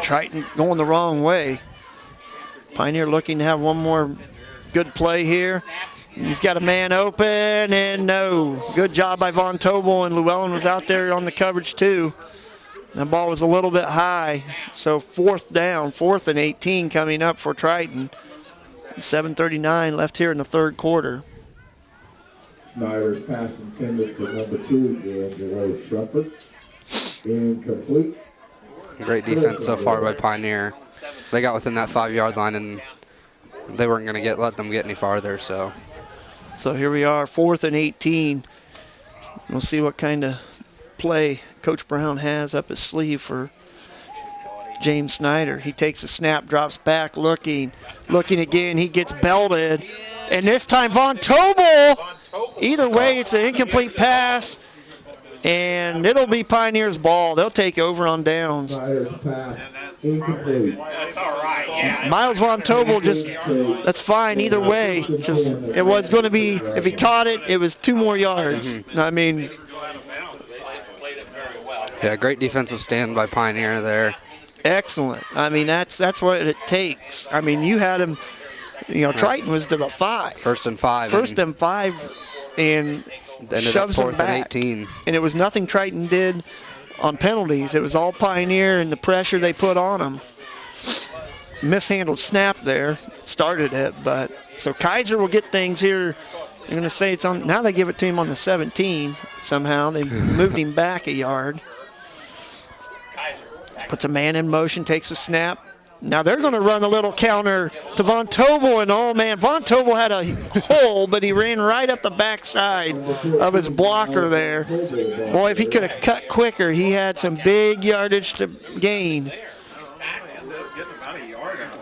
Triton going the wrong way. Pioneer looking to have one more good play here. He's got a man open, and no. Good job by Von Tobel, and Llewellyn was out there on the coverage too. The ball was a little bit high, so 4th down, 4th and 18 coming up for Triton. 7:39 left here in the 3rd quarter. Snyder's pass intended for number 2, D'Angelo Shepard. Incomplete. Great defense so far by Pioneer. They got within that 5-yard line, and they weren't going to let them get any farther. So here we are, 4th and 18. We'll see what kind of play Coach Brown has up his sleeve for James Snyder. He takes a snap, drops back, looking again. He gets belted, and this time Von Tobel. Either way, it's an incomplete pass, and it'll be Pioneer's ball. They'll take over on downs. Snyder's pass incomplete. That's all right, yeah. Miles Von Tobel that's fine either way, because it was going to be, if he caught it, it was 2 more yards. I mean, yeah, great defensive stand by Pioneer there. Excellent. I mean, that's what it takes. I mean, you had him, Triton was to the 5. 1st and 5. 1st and 5, and shoves him back. And 18. And it was nothing Triton did on penalties. It was all Pioneer and the pressure they put on him. Mishandled snap there, started it, but so Kaiser will get things here. I'm going to say it's on, now they give it to him on the 17 somehow. They moved him back a yard. Puts a man in motion, takes a snap. Now they're going to run a little counter to Von Tobel, and oh man, Von Tobel had a hole, but he ran right up the backside of his blocker there. Boy, if he could have cut quicker, he had some big yardage to gain.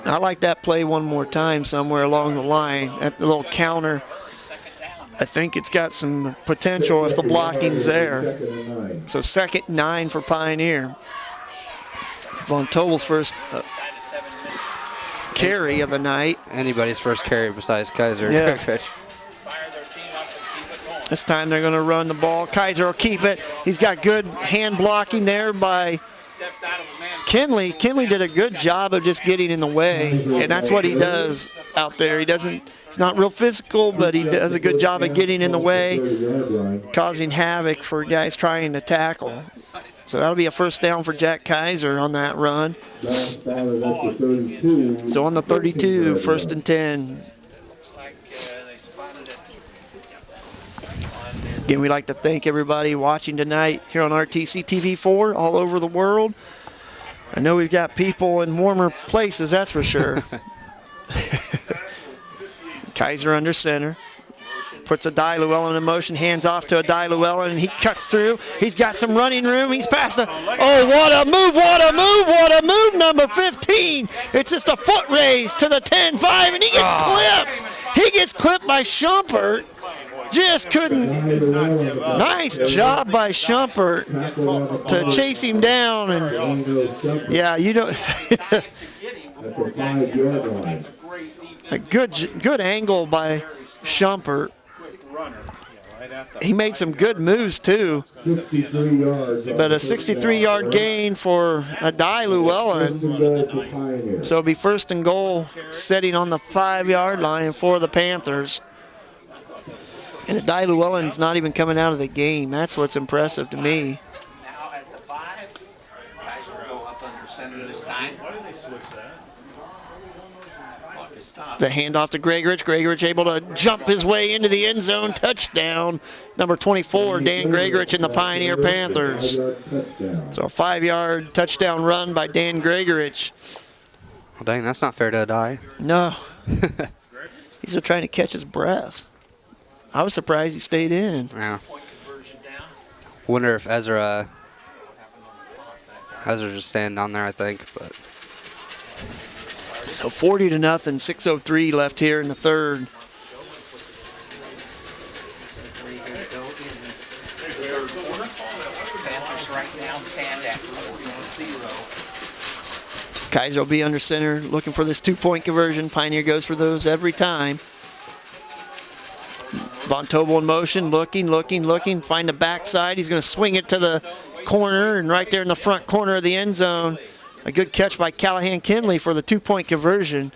I like that play one more time somewhere along the line. At the little counter, I think it's got some potential if the blocking's there. So 2nd and 9 for Pioneer. Von Tobel's first carry of the night. Anybody's first carry besides Kaiser. Yeah. This time they're going to run the ball. Kaiser will keep it. He's got good hand blocking there by Kinley. Kinley did a good job of just getting in the way, and that's what he does out there. He's not real physical, but he does a good job of getting in the way, causing havoc for guys trying to tackle. So that'll be a first down for Jack Kaiser on that run. So on the 32, 1st and 10. Again, we'd like to thank everybody watching tonight here on RTC TV4 all over the world. I know we've got people in warmer places, that's for sure. Kaiser under center. Puts Adai Llewellyn in motion, hands off to Adai Llewellyn, and he cuts through. He's got some running room. He's past the, oh, what a move, what a move, what a move, number 15. It's just a foot raise to the 10-5, and he gets clipped. He gets clipped by Schumpert. Just couldn't. Nice job by Schumpert to chase him down. And yeah, you don't. A good angle by Schumpert. He made some good moves too. But a 63-yard gain for Adai Llewellyn. So it'll be 1st and goal, setting on the 5-yard line for the Panthers. And Adai Llewellyn's not even coming out of the game. That's what's impressive to me. Now at the 5, Kaiser will go up under center this time. Why did they switch that? The handoff to Gregorich. Gregorich able to jump his way into the end zone. Touchdown. Number 24, Dan Gregorich and the Pioneer Panthers. So a 5-yard touchdown run by Dan Gregorich. Well, dang, that's not fair to Adai. No. He's still trying to catch his breath. I was surprised he stayed in. Yeah. Wonder if Ezra's just standing down there, I think. But so 40-0, 6:03 left here in the 3rd. Panthers right now stand at 4-0. Kaiser will be under center, looking for this 2-point conversion. Pioneer goes for those every time. Von Tobel in motion, looking, find the backside. He's going to swing it to the corner, and right there in the front corner of the end zone, a good catch by Callahan Kinley for the 2-point conversion.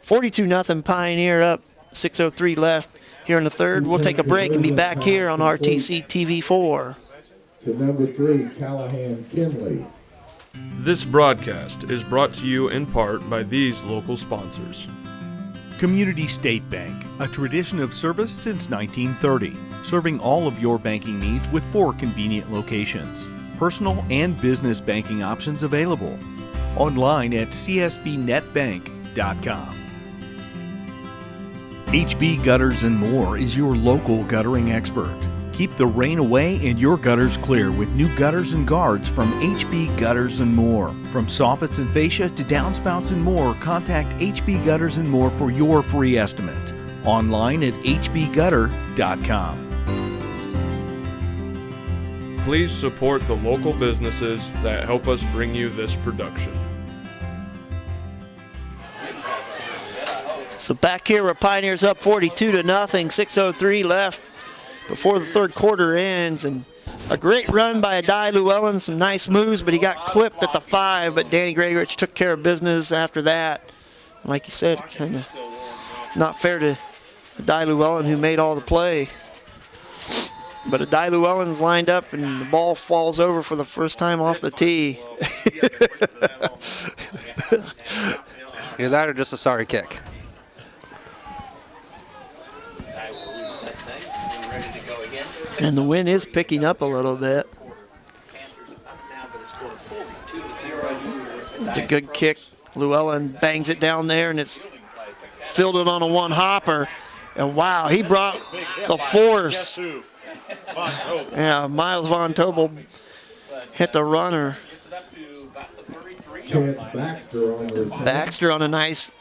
42-0 Pioneer up, 6:03 left here in the 3rd. We'll take a break and be back here on RTC TV4. To number 3, Callahan Kinley. This broadcast is brought to you in part by these local sponsors. Community State Bank, a tradition of service since 1930, serving all of your banking needs with 4 convenient locations. Personal and business banking options available. Online at csbnetbank.com. HB Gutters and More is your local guttering expert. Keep the rain away and your gutters clear with new gutters and guards from HB Gutters and More. From soffits and fascia to downspouts and more, contact HB Gutters and More for your free estimate. Online at hbgutter.com. Please support the local businesses that help us bring you this production. So back here where Pioneers up 42-0, 6:03 left before the 3rd quarter ends, and a great run by Adai Llewellyn, some nice moves, but he got clipped at the 5, but Danny Gregorich took care of business after that. And like you said, kind of not fair to Adai Llewellyn, who made all the play. But Adai Llewellyn's lined up, and the ball falls over for the first time off the tee. Either that or just a sorry kick. And the wind is picking up a little bit. It's a good kick. Llewellyn bangs it down there, and it's fielded on a one-hopper. And wow, he brought the force. Yeah, Miles Von Tobel hit the runner. Chance Baxter on the return. Baxter on a nice.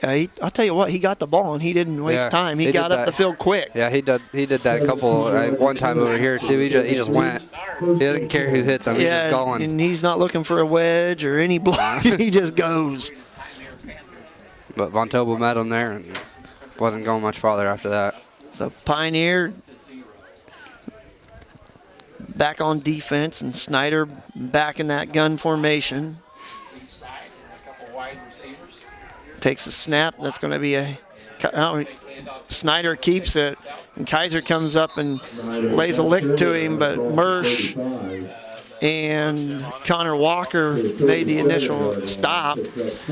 I'll tell you what, he got the ball and he didn't waste time. He got up the field quick. Yeah, he did that a couple one time over here too. He just went. He doesn't care who hits him. He's just going. And he's not looking for a wedge or any block. He just goes. But Von Tobel met him there and wasn't going much farther after that. So Pioneer back on defense and Snyder back in that gun formation. Takes a snap. That's going to be Snyder keeps it, and Kaiser comes up and lays a lick to him, but Mersch and Connor Walker made the initial stop. Looks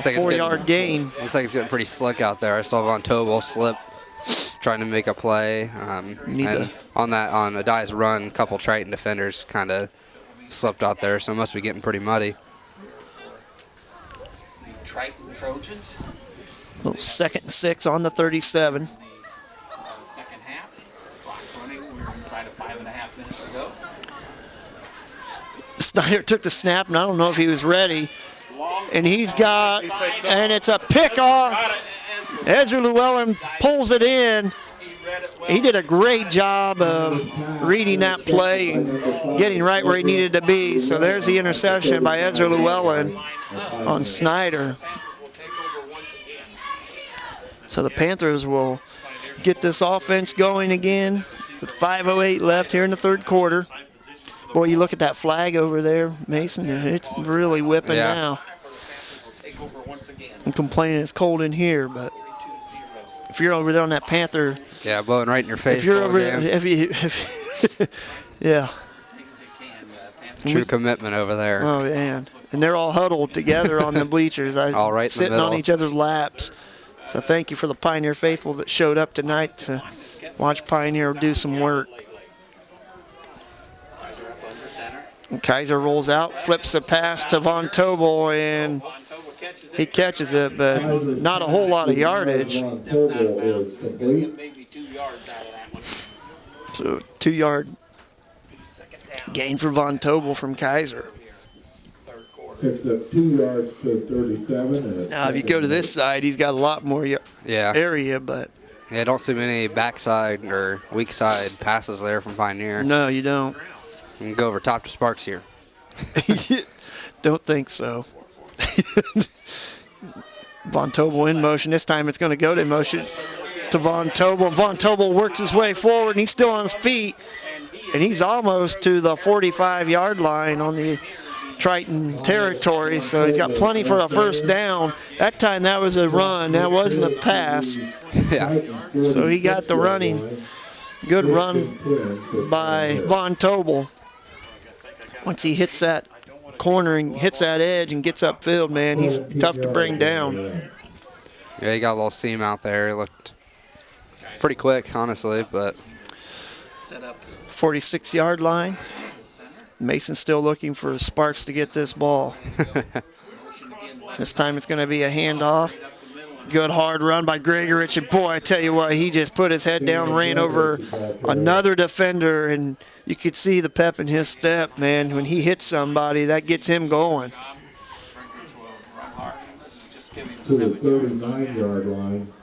like 4-yard gain. Looks like it's getting pretty slick out there. I saw Von Tobel slip, trying to make a play. And on Adai's run, a couple Triton defenders kind of slipped out there, so it must be getting pretty muddy. Triton Trojans. Little 2nd and 6 on the 37. Second half. Clock running. We're inside of 5.5 minutes to go. Snyder took the snap, and I don't know if he was ready. And and it's a pick off. Ezra Llewellyn pulls it in. He did a great job of reading that play and getting right where he needed to be. So there's the interception by Ezra Llewellyn on Snyder. So the Panthers will get this offense going again with 5:08 left here in the third quarter. Boy, you look at that flag over there, Mason, it's really whipping now. I'm complaining it's cold in here, but if you're over there on that Panther... Yeah, blowing right in your face. If you're over there, yeah. True commitment over there. Oh, man. And they're all huddled together on the bleachers. All right, sitting on each other's laps. So thank you for the Pioneer faithful that showed up tonight to watch Pioneer do some work. And Kaiser rolls out, flips a pass to Von Tobel, and he catches it, but not a whole lot of yardage. So 2-yard gain for Von Tobel from Kaiser. Picks up 2 yards to 37. Now, if you go to this side, he's got a lot more area, but... Yeah, don't see many backside or weak side passes there from Pioneer. No, you don't. You can go over top to Sparks here. Don't think so. Von Tobel in motion. This time it's going to go to motion to Von Tobel. Von Tobel works his way forward, and he's still on his feet. And he's almost to the 45-yard line on the Triton territory, so he's got plenty for a first down. That time that was a run. That wasn't a pass. Yeah. So he got the running. Good run by Von Tobel. Once he hits that corner and hits that edge and gets upfield, man, he's tough to bring down. Yeah, he got a little seam out there. It looked pretty quick, honestly, but 46-yard line. Mason's still looking for Sparks to get this ball. This time it's going to be a handoff. Good hard run by Gregorich, and boy, I tell you what, he just put his head down, ran over another defender, and you could see the pep in his step, man. When he hits somebody, that gets him going. To the 39-yard line.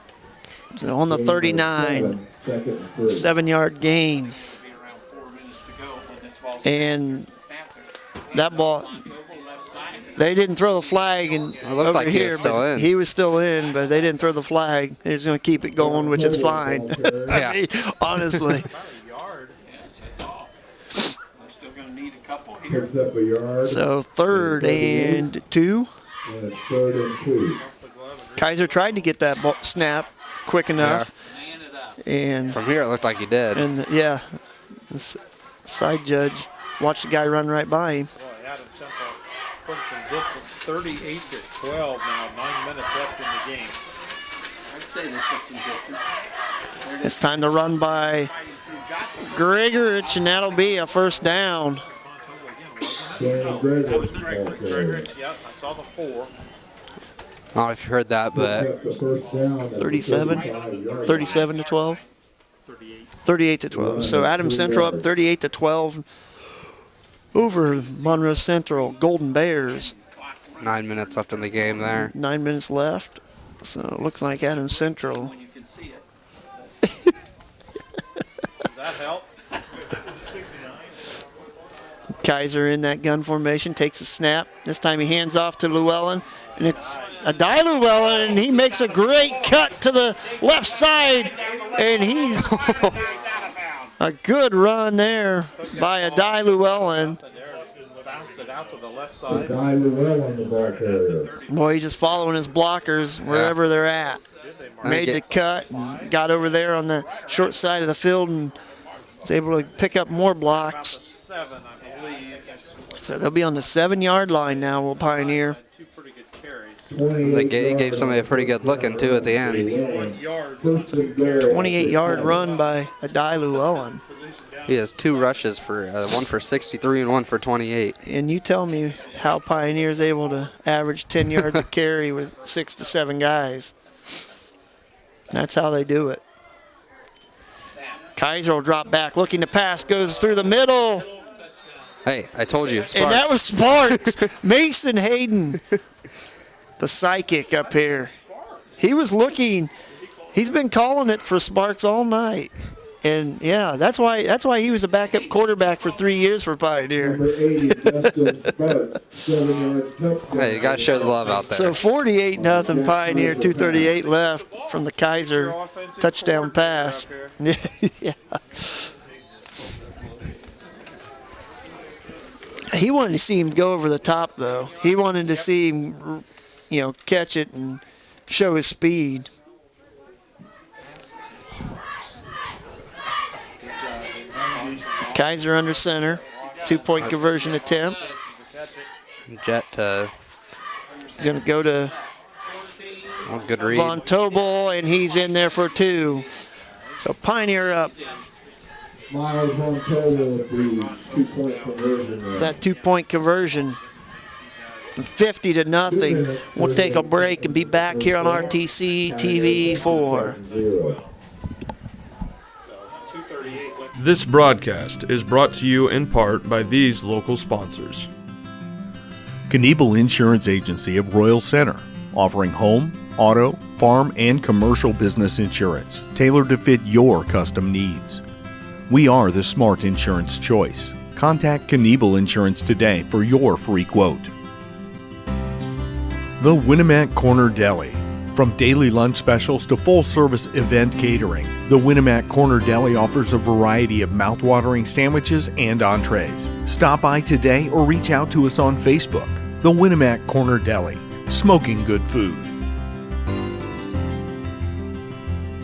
So on the 39, 7-yard gain. And that ball, they didn't throw the flag over like here, but he was still in, but they didn't throw the flag. They're just going to keep it going, which is fine. I mean, honestly. Picks up a yard. So 3rd and 2. And it's 3rd and 2. Kaiser tried to get that ball, snap quick enough. Yeah. And from here it looked like he did. And yeah, the side judge watched the guy run right by him. Boy, Adam Temple put some distance, 38-12 now, 9 minutes left in the game. I'd say they put some distance. It's time to run by Gregorich, and that'll be a first down. That was Gregorich, yep, I saw the 4. I don't know if you heard that, but 37 to 12. 38 to 12. So Adam Central up 38 to 12 over Monroe Central Golden Bears. 9 minutes left in the game there. 9 minutes left. So it looks like Adams Central. Does that help? Kaiser in that gun formation, takes a snap. This time he hands off to Llewellyn, and it's Adai Llewellyn, and he makes a great cut to the left side, and he's a good run there by Adai Llewellyn. Bounced it out to the left side. Adai Llewellyn, the ball carrier. Boy, he's just following his blockers wherever they're at. Made the cut, and got over there on the short side of the field, and was able to pick up more blocks. 7, I believe. So they'll be on the 7-yard line now, will Pioneer. They gave somebody a pretty good looking, too, at the end. 28-yard run by Adai Llewellyn. He has 2 rushes, for one for 63 and one for 28. And you tell me how Pioneer is able to average 10 yards a carry with 6 to 7 guys. That's how they do it. Kaiser will drop back, looking to pass, goes through the middle. Hey, I told you, Sparks. And that was Sparks. Mason Hayden, the psychic up here. He was looking. He's been calling it for Sparks all night. And yeah, that's why he was a backup quarterback for 3 years for Pioneer. Number 80, Justin Sparks, 7-yard touchdown. Hey, you got to share the love out there. So 48-0 Pioneer, 2:38 left from the Kaiser touchdown pass. Yeah. He wanted to see him go over the top, though. He wanted to see him, catch it and show his speed. Kaiser under center, 2-point conversion attempt. Jet He's going to go to good read. Von Tobel, and he's in there for 2. So Pioneer up. Miles Von Tobel with the 2-point conversion. It's that 2-point conversion. 50-0. We'll take a break and be back here on RTC TV 4. This broadcast is brought to you in part by these local sponsors. Knievel Insurance Agency of Royal Center, offering home, auto, farm, and commercial business insurance tailored to fit your custom needs. We are the smart insurance choice. Contact Knievel Insurance today for your free quote. The Winnemac Corner Deli. From daily lunch specials to full-service event catering, the Winnemac Corner Deli offers a variety of mouth-watering sandwiches and entrees. Stop by today or reach out to us on Facebook. The Winnemac Corner Deli. Smoking good food.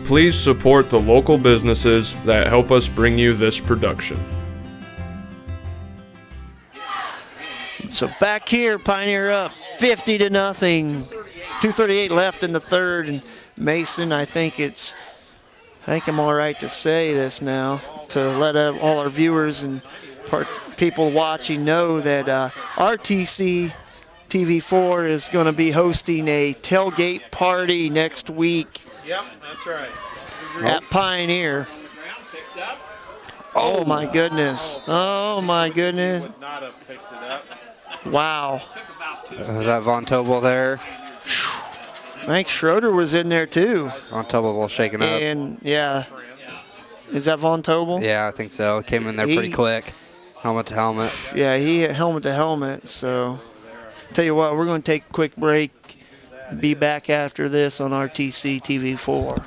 Please support the local businesses that help us bring you this production. So back here, Pioneer up 50-0. 2:38 left in the third, and Mason, I think I'm all right to say this now, to let all our viewers and people watching know that RTC TV4 is going to be hosting a tailgate party next week. Yep, that's right. At Pioneer. Oh my goodness. Oh my goodness. Would not have picked it up. Wow. Is that Von Tobel there? I think Schroeder was in there too. Von Tobel's a little shaken up. And yeah. Is that Von Tobel? Yeah, I think so. Came in there pretty quick. Helmet to helmet. Yeah, he hit helmet to helmet. So, tell you what, we're going to take a quick break. Be back after this on RTC TV4.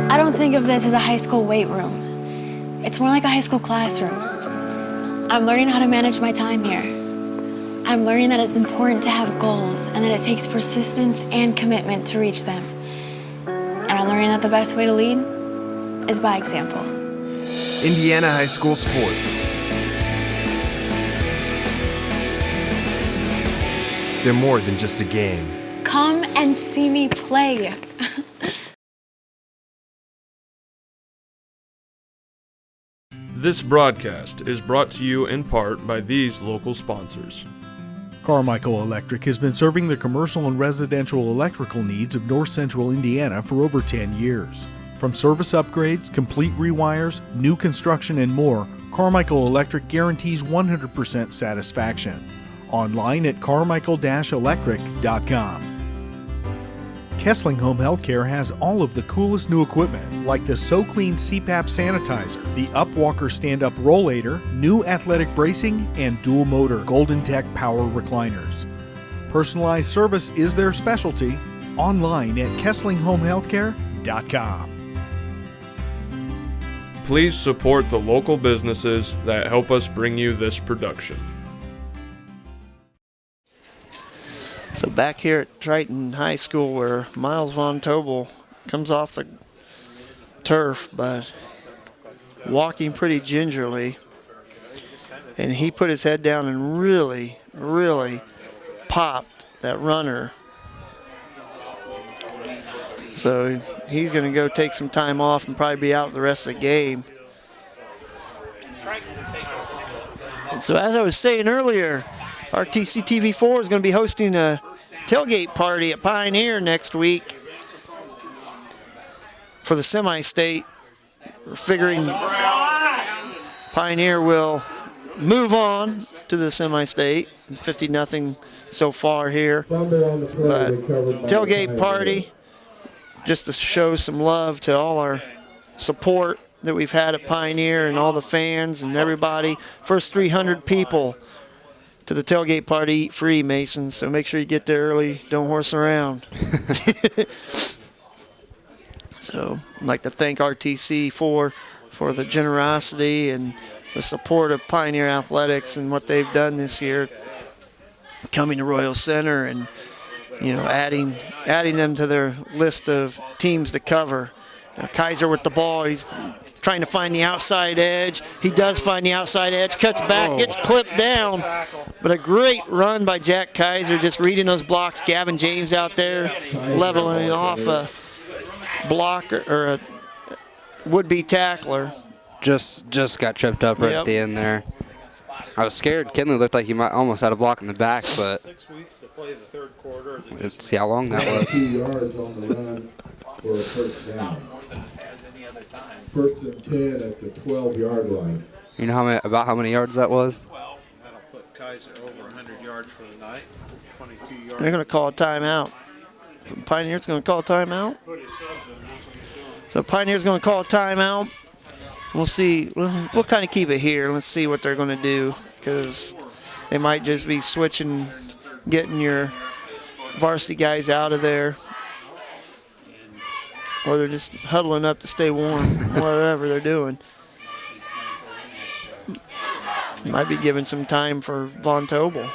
I don't think of this as a high school weight room. It's more like a high school classroom. I'm learning how to manage my time here. I'm learning that it's important to have goals and that it takes persistence and commitment to reach them. And I'm learning that the best way to lead is by example. Indiana High School Sports. They're more than just a game. Come and see me play. This broadcast is brought to you in part by these local sponsors. Carmichael Electric has been serving the commercial and residential electrical needs of north central Indiana for over 10 years. From service upgrades, complete rewires, new construction, and more, Carmichael Electric guarantees 100% satisfaction. Online at carmichael-electric.com. Kessling Home Healthcare has all of the coolest new equipment, like the SoClean CPAP sanitizer, the Upwalker stand-up rollator, new athletic bracing, and dual motor Golden Tech power recliners. Personalized service is their specialty. Online at kesslinghomehealthcare.com. Please support the local businesses that help us bring you this production. So back here at Triton High School, where Miles Von Tobel comes off the turf, but walking pretty gingerly. And he put his head down and really, really popped that runner. So he's going to go take some time off and probably be out the rest of the game. And so as I was saying earlier, RTC TV4 is going to be hosting a tailgate party at Pioneer next week for the semi-state. We're figuring Pioneer will move on to the semi-state, 50-0 so far here. But tailgate party, just to show some love to all our support that we've had at Pioneer and all the fans and everybody. First 300 people to the tailgate party eat free, Mason, so make sure you get there early. Don't horse around. So I'd like to thank RTC for the generosity and the support of Pioneer Athletics and what they've done this year, coming to Royal Center and adding them to their list of teams to cover. Kaiser with the ball, he's trying to find the outside edge. He does find the outside edge, cuts back, gets clipped down. But a great run by Jack Kaiser, just reading those blocks. Gavin James out there leveling off a blocker or a would-be tackler. Just got tripped up right at the end there. I was scared. Kinley looked like he might almost had a block in the back, but let's see how long that was. 2 yards on the run for a first down. First and 10 at the 12-yard line. You know about how many yards that was? That'll put Kaiser over 100 yards for the night. 22 yards. They're going to call a timeout. Pioneer's going to call a timeout. So Pioneer's going to call a timeout. We'll see. We'll kind of keep it here. Let's see what they're going to do, because they might just be switching, getting your varsity guys out of there, or they're just huddling up to stay warm, whatever they're doing. Might be giving some time for Von Tobel,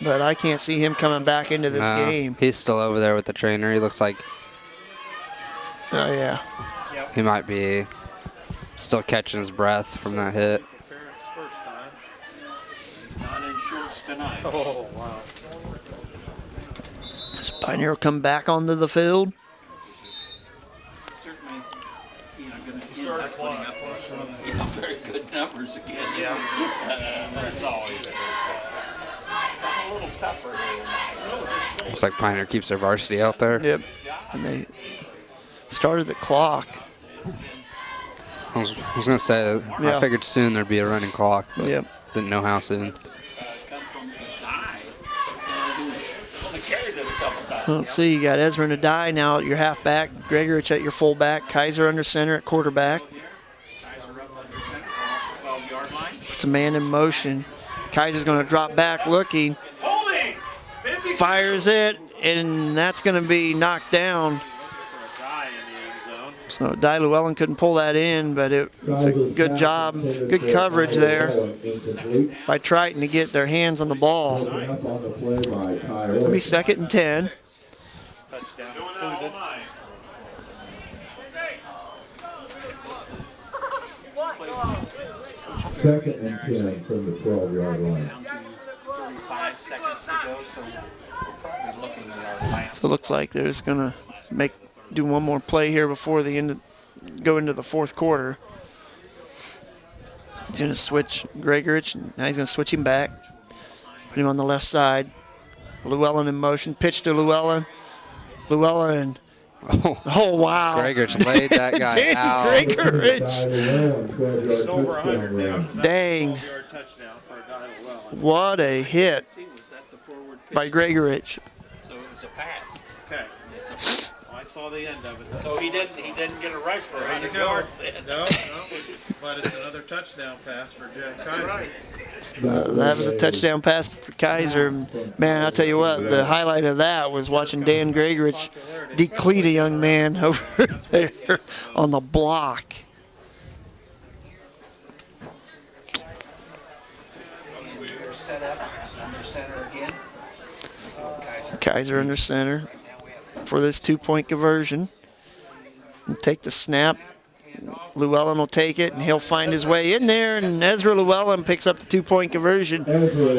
but I can't see him coming back into this game. He's still over there with the trainer. He looks like he might be still catching his breath from that hit. Not in shorts tonight. Oh, wow. Does Pioneer will come back onto the field? Certainly, going to end up putting up some very good numbers again. Yeah. That's always a little tougher here. Looks like Pioneer keeps their varsity out there. Yep. And they started the clock. I was going to say, I figured soon there'd be a running clock, but didn't know how soon. Let's see, you got Ezra Nadai now at your halfback, Gregorich at your fullback, Kaiser under center at quarterback. Puts a man in motion. Kaiser's going to drop back looking. Fires it, and that's going to be knocked down. So Di Llewellyn couldn't pull that in, but it was a good job, good coverage there by Triton to get their hands on the ball. It'll be 2nd and 10. Second and 10 from the 12-yard line. 35 seconds to go, so we're probably looking at our last. So it looks like they're just going to do one more play here before the end go into the fourth quarter. He's going to switch Gregorich, and now he's going to switch him back. Put him on the left side. Llewellyn in motion. Pitch to Llewellyn. Llewellyn Oh, wow. Gregorich laid that guy Dang, out. Gregorich. Dang. What a hit by Gregorich. So it was a pass. Okay. It's a pass. I saw the end of it. So he didn't get a rush for 100 go. yards. No, but it's another touchdown pass for Jeff That's Kaiser. right. That was a touchdown pass for Kaiser. Man, I'll tell you what, the highlight of that was watching Dan Gregorich decleat a young man over there on the block. They're set up under center again. Kaiser under center for this 2-point conversion. And take the snap. Llewellyn will take it, and he'll find his way in there, and Ezra Llewellyn picks up the 2-point conversion.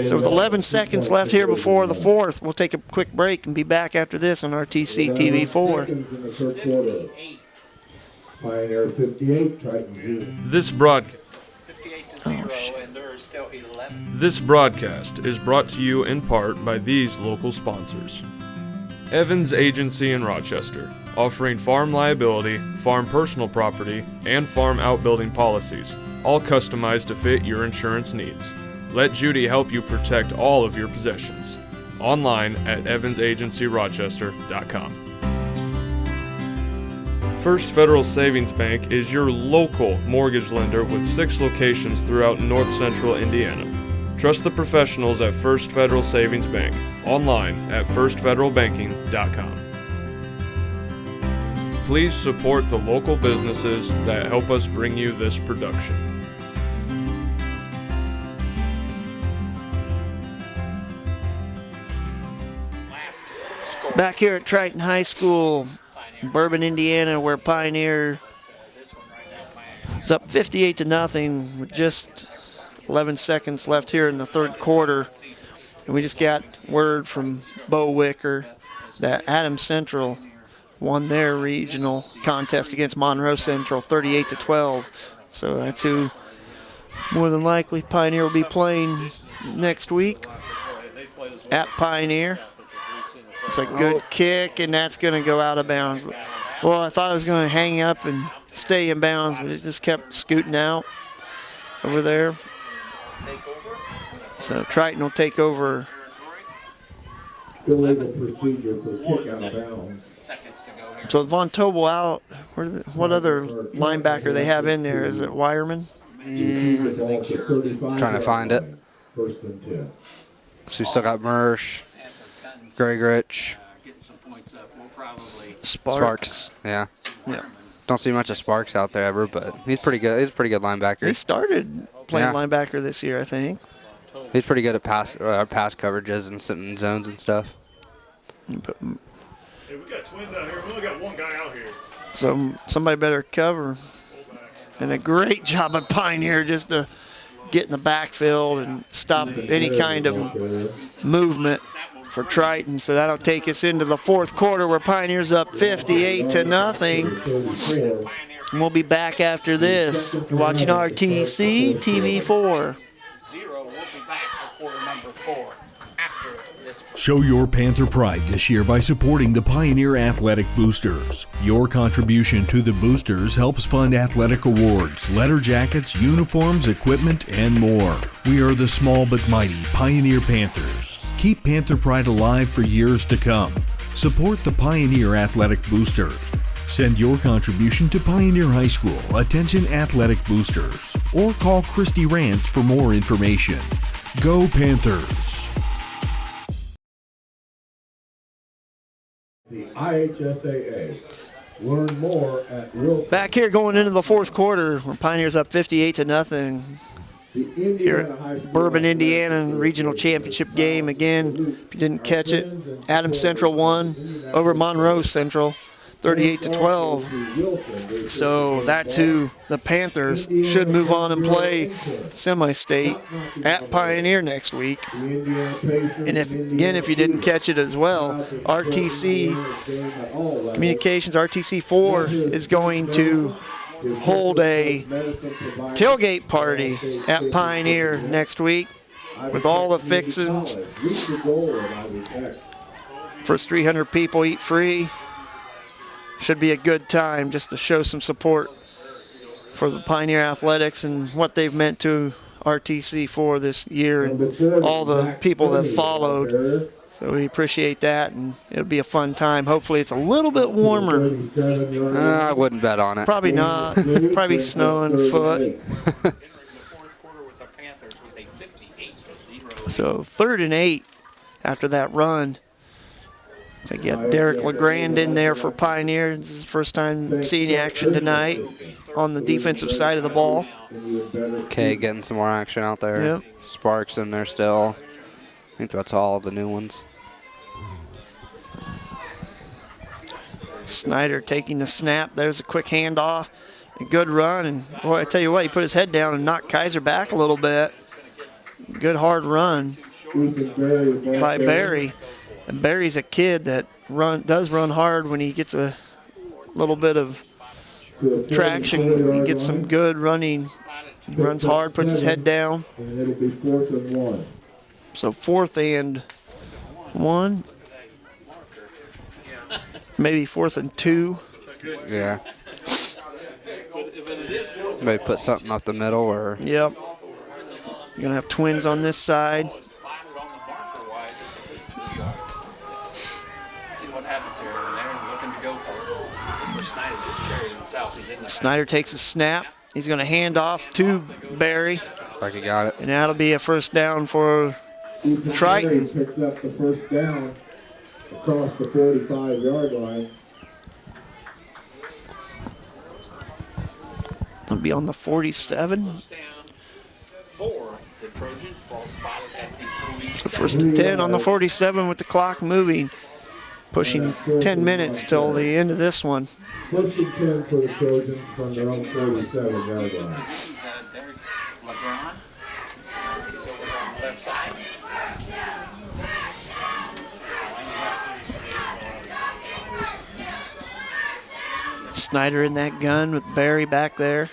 So with 11 seconds left here before the fourth, we'll take a quick break and be back after this on RTC TV4. Pioneer 58, Triton 0. This broadcast. 58 to 0, and there are still 11. This broadcast is brought to you in part by these local sponsors. Evans Agency in Rochester, offering farm liability, farm personal property, and farm outbuilding policies, all customized to fit your insurance needs. Let Judy help you protect all of your possessions. Online at evansagencyrochester.com. First Federal Savings Bank is your local mortgage lender with 6 locations throughout North Central Indiana. Trust the professionals at First Federal Savings Bank. Online at firstfederalbanking.com. Please support the local businesses that help us bring you this production. Back here at Triton High School, Bourbon, Indiana, where Pioneer is up 58-0 with just 11 seconds left here in the third quarter. And we just got word from Bo Wicker that Adams Central won their regional contest against Monroe Central 38-12. So that's who more than likely Pioneer will be playing next week at Pioneer. It's a good kick, and that's going to go out of bounds. Well, I thought it was going to hang up and stay in bounds, but it just kept scooting out over there. So Triton will take over. Illegal procedure for kick out of bounds. So with Von Tobel out, what other linebacker they have in there? Is it Wireman? Trying to find it. First and 10. So you still got Mersch, Gregorich, Sparks. Yeah. Don't see much of Sparks out there ever, but he's pretty good. He's a pretty good linebacker. He started playing linebacker this year, I think. He's pretty good at pass coverages and sitting in zones and stuff. Hey, we got twins out here. We only got one guy out here. So somebody better cover. And a great job at Pioneer just to get in the backfield and stop any kind of movement for Triton. So that'll take us into the fourth quarter where Pioneer's up 58-0. And we'll be back after this. You're watching RTC TV4. Show your Panther pride this year by supporting the Pioneer Athletic Boosters. Your contribution to the Boosters helps fund athletic awards, letter jackets, uniforms, equipment, and more. We are the small but mighty Pioneer Panthers. Keep Panther pride alive for years to come. Support the Pioneer Athletic Boosters. Send your contribution to Pioneer High School, attention Athletic Boosters, or call Christy Rance for more information. Go Panthers! The IHSAA. Learn more at Wilson. Back here going into the fourth quarter where Pioneer's up 58-0. Here at Bourbon, Indiana, regional championship game. Again, if you didn't catch it, Adams Central won over Monroe Central 38-12. So that's who the Panthers should move on and play semi-state at Pioneer next week. And if you didn't catch it as well, RTC Communications, RTC4 is going to hold a tailgate party at Pioneer next week with all the fixings. First 300 people eat free. should be a good time just to show some support for the Pioneer Athletics and what they've meant to RTC for this year and all the people that followed. So we appreciate that, and it'll be a fun time. Hopefully it's a little bit warmer. I wouldn't bet on it. Probably not. Probably snowing a foot. So 3rd and 8 after that run. So you got Derek LeGrand in there for Pioneer. This is the first time seeing action tonight on the defensive side of the ball. Okay, getting some more action out there. Yep. Sparks in there still. I think that's all the new ones. Snyder taking the snap. There's a quick handoff. A good run. And boy, I tell you what, he put his head down and knocked Kaiser back a little bit. Good hard run by Barry. And Barry's a kid that does run hard when he gets a little bit of traction. He gets some good running. He runs hard, puts his head down. And it'll be 4th and 1. So 4th and 1. Maybe 4th and 2. Yeah. Maybe put something up the middle or. Yep. You're going to have twins on this side. Snyder takes a snap. He's going to hand off to Barry. Looks like he got it. And that'll be a first down for Triton. Picks up the first down across the 45-yard line. It'll be on the 47. So first and 10 on the 47 with the clock moving. Pushing 10 minutes till the end of this one. Pushing 10 for the Trojans from their own 47-yard line. Snyder in that gun with Barry back there.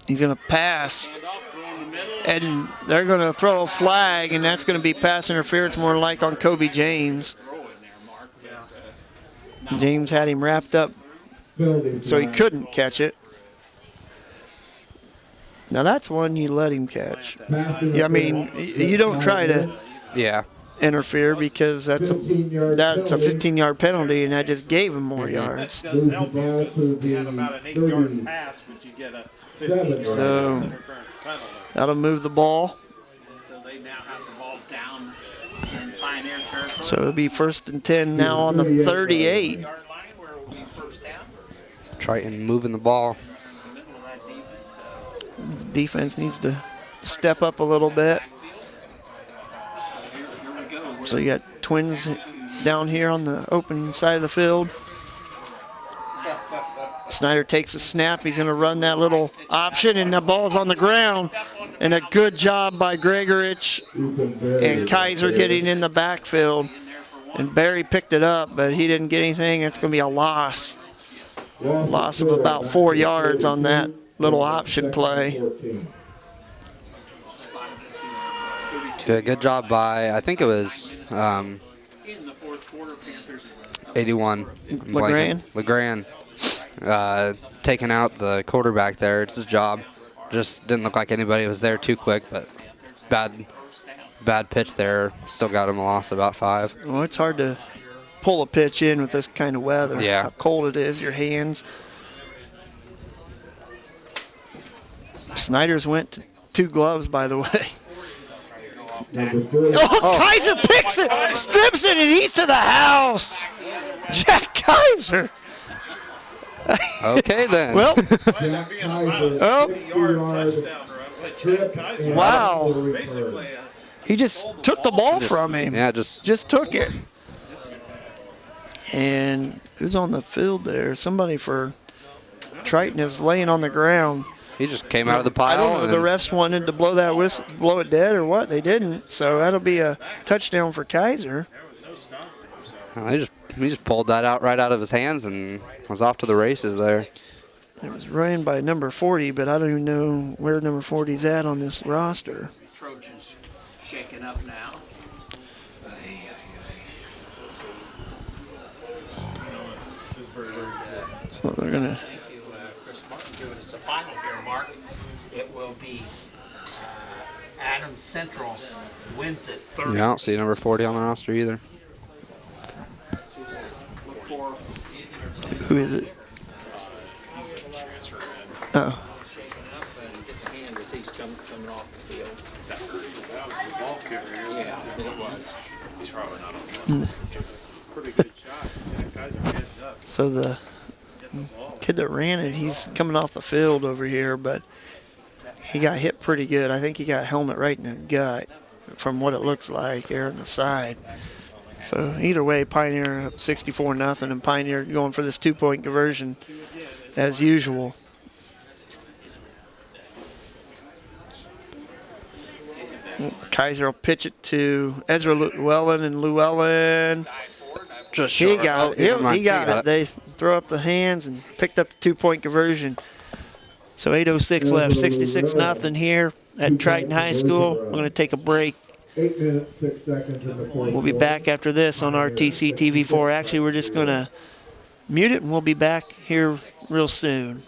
He's going to pass. And they're going to throw a flag, and that's going to be pass interference more like on Kobe James. James had him wrapped up so he couldn't catch it. Now that's one you let him catch. Yeah, I mean, you don't try to interfere because that's a 15-yard penalty, and that just gave him more yards. So that'll move the ball. So it'll be 1st and 10 now on the 38. Triton moving the ball. Defense needs to step up a little bit. So you got twins down here on the open side of the field. Snyder takes a snap. He's going to run that little option, and the ball's on the ground. And a good job by Gregorich and Kaiser getting in the backfield. And Barry picked it up, but he didn't get anything. It's going to be a loss. Loss of about 4 yards on that little option play. Good job by, I think it was 81. LeGrand. Taking out the quarterback there. It's his job. Just didn't look like anybody was there too quick, but bad pitch there. Still got him a loss of about 5. Well, it's hard to pull a pitch in with this kind of weather. Yeah. How cold it is, your hands. Snyder's went to 2 gloves, by the way. Kaiser picks it, strips it, and he's to the house. Jack Kaiser. Okay, then. Well, wow. He just took the ball from him. Yeah, just took it. And who's on the field there? Somebody for Triton is laying on the ground. He just came out of the pile. I don't know if the refs wanted to blow that whistle, blow it dead or what. They didn't. So that'll be a touchdown for Kaiser. He just pulled that out right out of his hands and was off to the races there. It was running by number 40, but I don't even know where number 40 is at on this roster. Trojans shaking up now. Well, they're going to... Thank you, Chris Martin, giving us a final here, Mark. It will be Adams Central wins it 30. Yeah, I don't see number 40 on the roster either. Who is it? Oh. He's coming off the field. Is that the ball carrier? Yeah, it was. He's probably not on this. Pretty good shot. So the kid that ran it, he's coming off the field over here, but he got hit pretty good. I think he got a helmet right in the gut from what it looks like here on the side. So either way, Pioneer up 64-0, and Pioneer going for this 2-point conversion as usual. Kaiser will pitch it to Ezra Llewellyn, and Llewellyn, he got it. He got it. They throw up the hands and picked up the 2-point conversion. So 8:06 left, 66-0 here at Triton High School. We're going to take a break. 8 minutes, 6 seconds in the fourth. We'll be back after this on RTC TV4. Actually, we're just going to mute it, and we'll be back here real soon.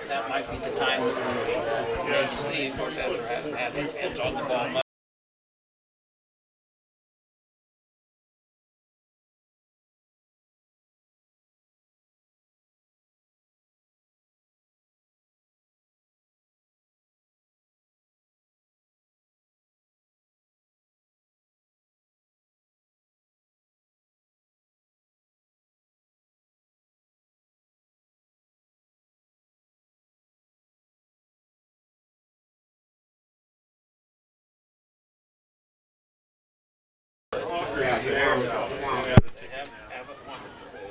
That might be the time that you see, of course, Ezra hasn't had his hands on the ball much.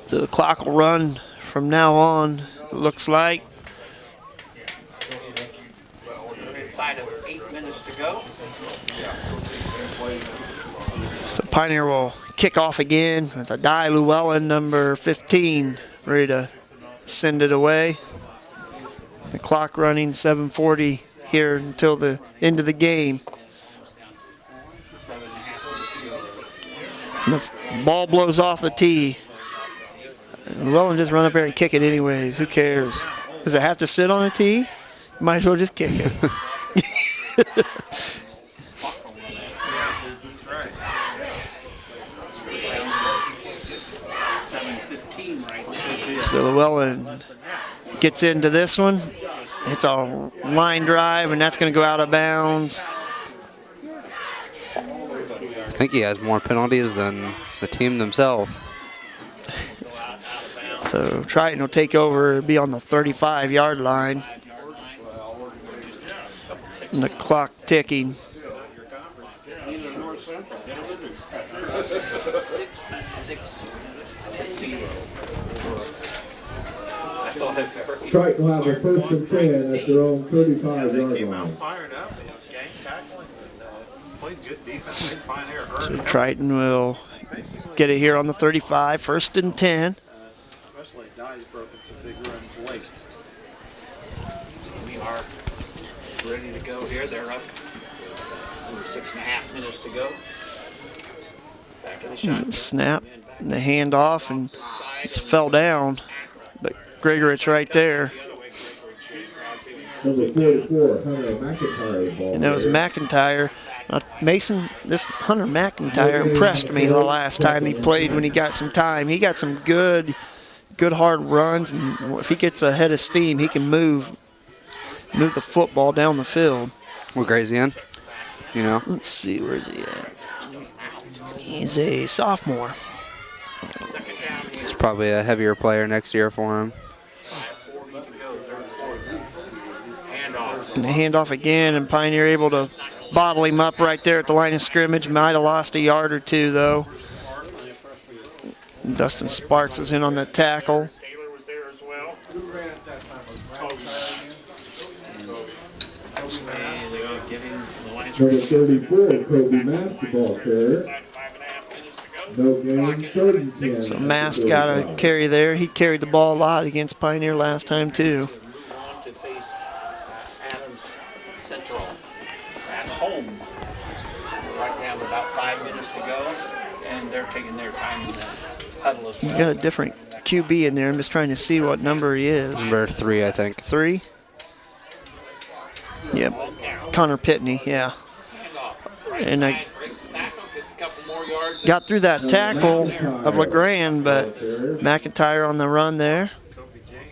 The clock will run from now on, it looks like. Inside of 8 minutes to go. So Pioneer will kick off again with a Die Llewellyn, number 15, ready to send it away. The clock running 7:40 here until the end of the game. And the ball blows off the tee. Llewellyn just run up there and kick it anyways. Who cares? Does it have to sit on a tee? Might as well just kick it. So Llewellyn gets into this one. It's a line drive, and that's going to go out of bounds. I think he has more penalties than the team themselves. So Triton will take over, be on the 35-yard line. And the clock ticking. Triton will have a 1st and 10 at their own 35-yard line. So Triton will get it here on the 35, 1st and 10. Especially Dye's broken some big runs late. We are ready to go here. They're up. 6.5 minutes to go. Back of the shot. Snap, and the handoff, and it fell down. But Gregorich right there. Number 44, Hunter McIntyre ball. And that was McIntyre. Mason, this Hunter McIntyre impressed me the last time he played when he got some time. He got some good hard runs, and if he gets ahead of steam, he can move the football down the field. What grade's he in? You know? Let's see, where's he at? He's a sophomore. He's probably a heavier player next year for him. And the handoff again, and Pioneer able to bottle him up right there at the line of scrimmage. Might have lost a yard or two, though. Dustin Sparks was in on that tackle. Number 34, Kobe Mast, the ball carrier. No game, 30-10. So Mast got a carry there. He carried the ball a lot against Pioneer last time, too. To face Adams Central at home. Right now, about 5 minutes to go, and they're taking their time in that. He's got a different QB in there. I'm just trying to see what number he is. Number 3, I think. 3? Yep. Connor Pitney, yeah. And I got through that tackle of LeGrand, but McIntyre on the run there.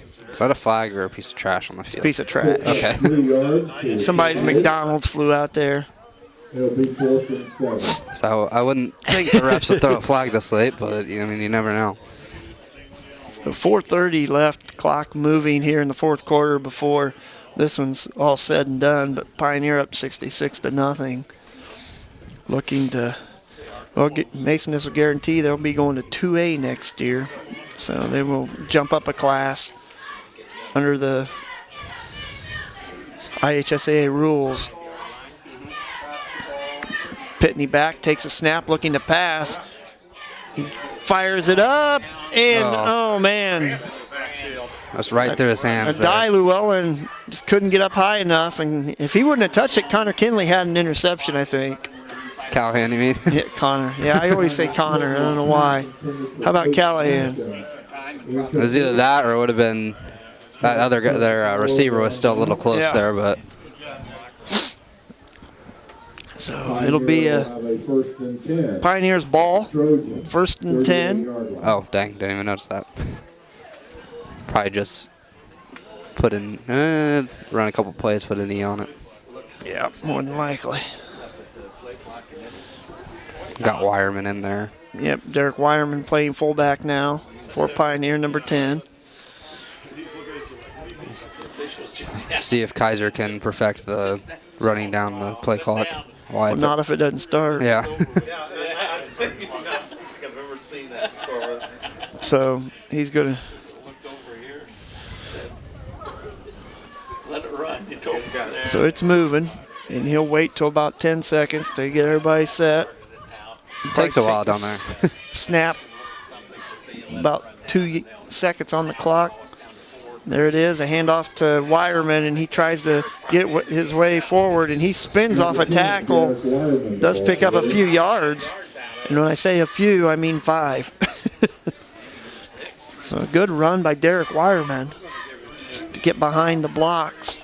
Is that a flag or a piece of trash on the field? Piece of trash. Okay. Somebody's McDonald's flew out there. It'll be 4th and 7. So I wouldn't think the refs would throw a flag this late, but I mean, you never know. So 4:30 left, clock moving here in the fourth quarter before this one's all said and done. But Pioneer up 66-0. Looking to, well, Mason, this will guarantee they'll be going to 2A next year. So they will jump up a class under the IHSAA rules. Pitney back, takes a snap, looking to pass. He fires it up, and oh man. That's right through his hands. Di Llewellyn just couldn't get up high enough, and if he wouldn't have touched it, Connor Kinley had an interception, I think. Callahan, you mean? Yeah, Connor. Yeah, I always say Connor. I don't know why. How about Callahan? It was either that or it would have been that other guy, their receiver was still a little close there, but. So it'll be a Pioneers ball, 1st and 10. Oh, dang, didn't even notice that. Probably just put in, run a couple plays, put an E on it. Yeah, more than likely. Got Wireman in there. Yep, Derek Wireman playing fullback now for Pioneer, number 10. See if Kaiser can perfect the running down the play clock. Well, not if it doesn't start. Yeah. So he's going to. Let it run. You told him. So it's moving, and he'll wait till about 10 seconds to get everybody set. Takes a while down there. Snap. About 2 seconds on the clock. There it is, a handoff to Wireman, and he tries to get his way forward, and he spins off a tackle, does pick up a few yards. And when I say a few, I mean 5. So a good run by Derek Wireman to get behind the blocks.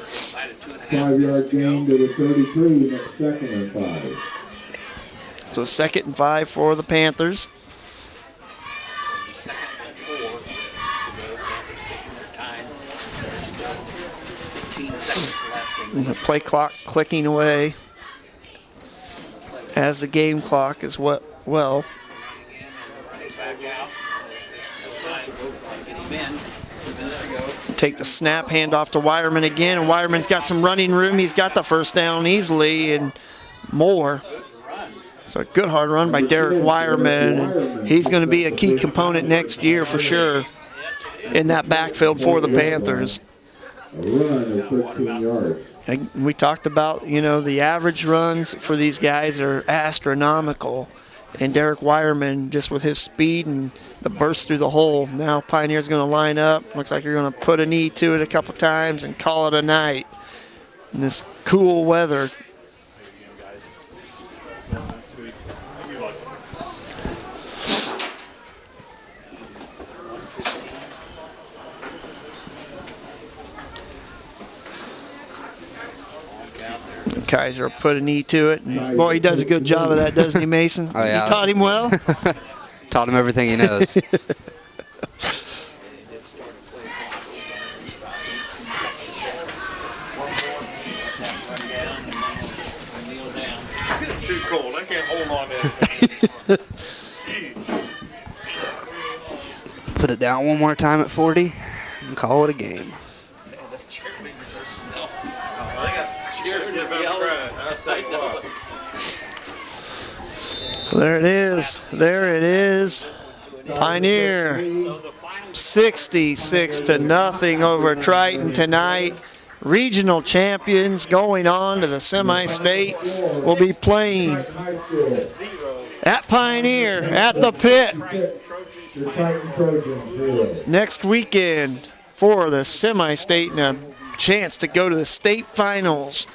5-yard gain to the 33, next 2nd and 5. So 2nd and 5 for the Panthers. And the play clock clicking away as the game clock as well. Take the snap, hand off to Wireman again, and Wireman's got some running room. He's got the first down easily and more. So a good hard run by Derek Wireman, and he's going to be a key component next year for sure in that backfield for the Panthers. A run of 13 yards. We talked about, the average runs for these guys are astronomical. And Derek Wireman, just with his speed and the burst through the hole. Now Pioneer's going to line up. Looks like you're going to put a knee to it a couple times and call it a night in this cool weather. Kaiser put a knee to it, and boy, he does a good job of that, doesn't he, Mason? Oh, yeah. You taught him well? Taught him everything he knows. Too cold. I can't hold on to it. Put it down one more time at 40 and call it a game. So there it is. There it is. Pioneer 66-0 over Triton tonight. Regional champions going on to the semi-state will be playing at Pioneer at the Pit next weekend for the semi-state and a chance to go to the state finals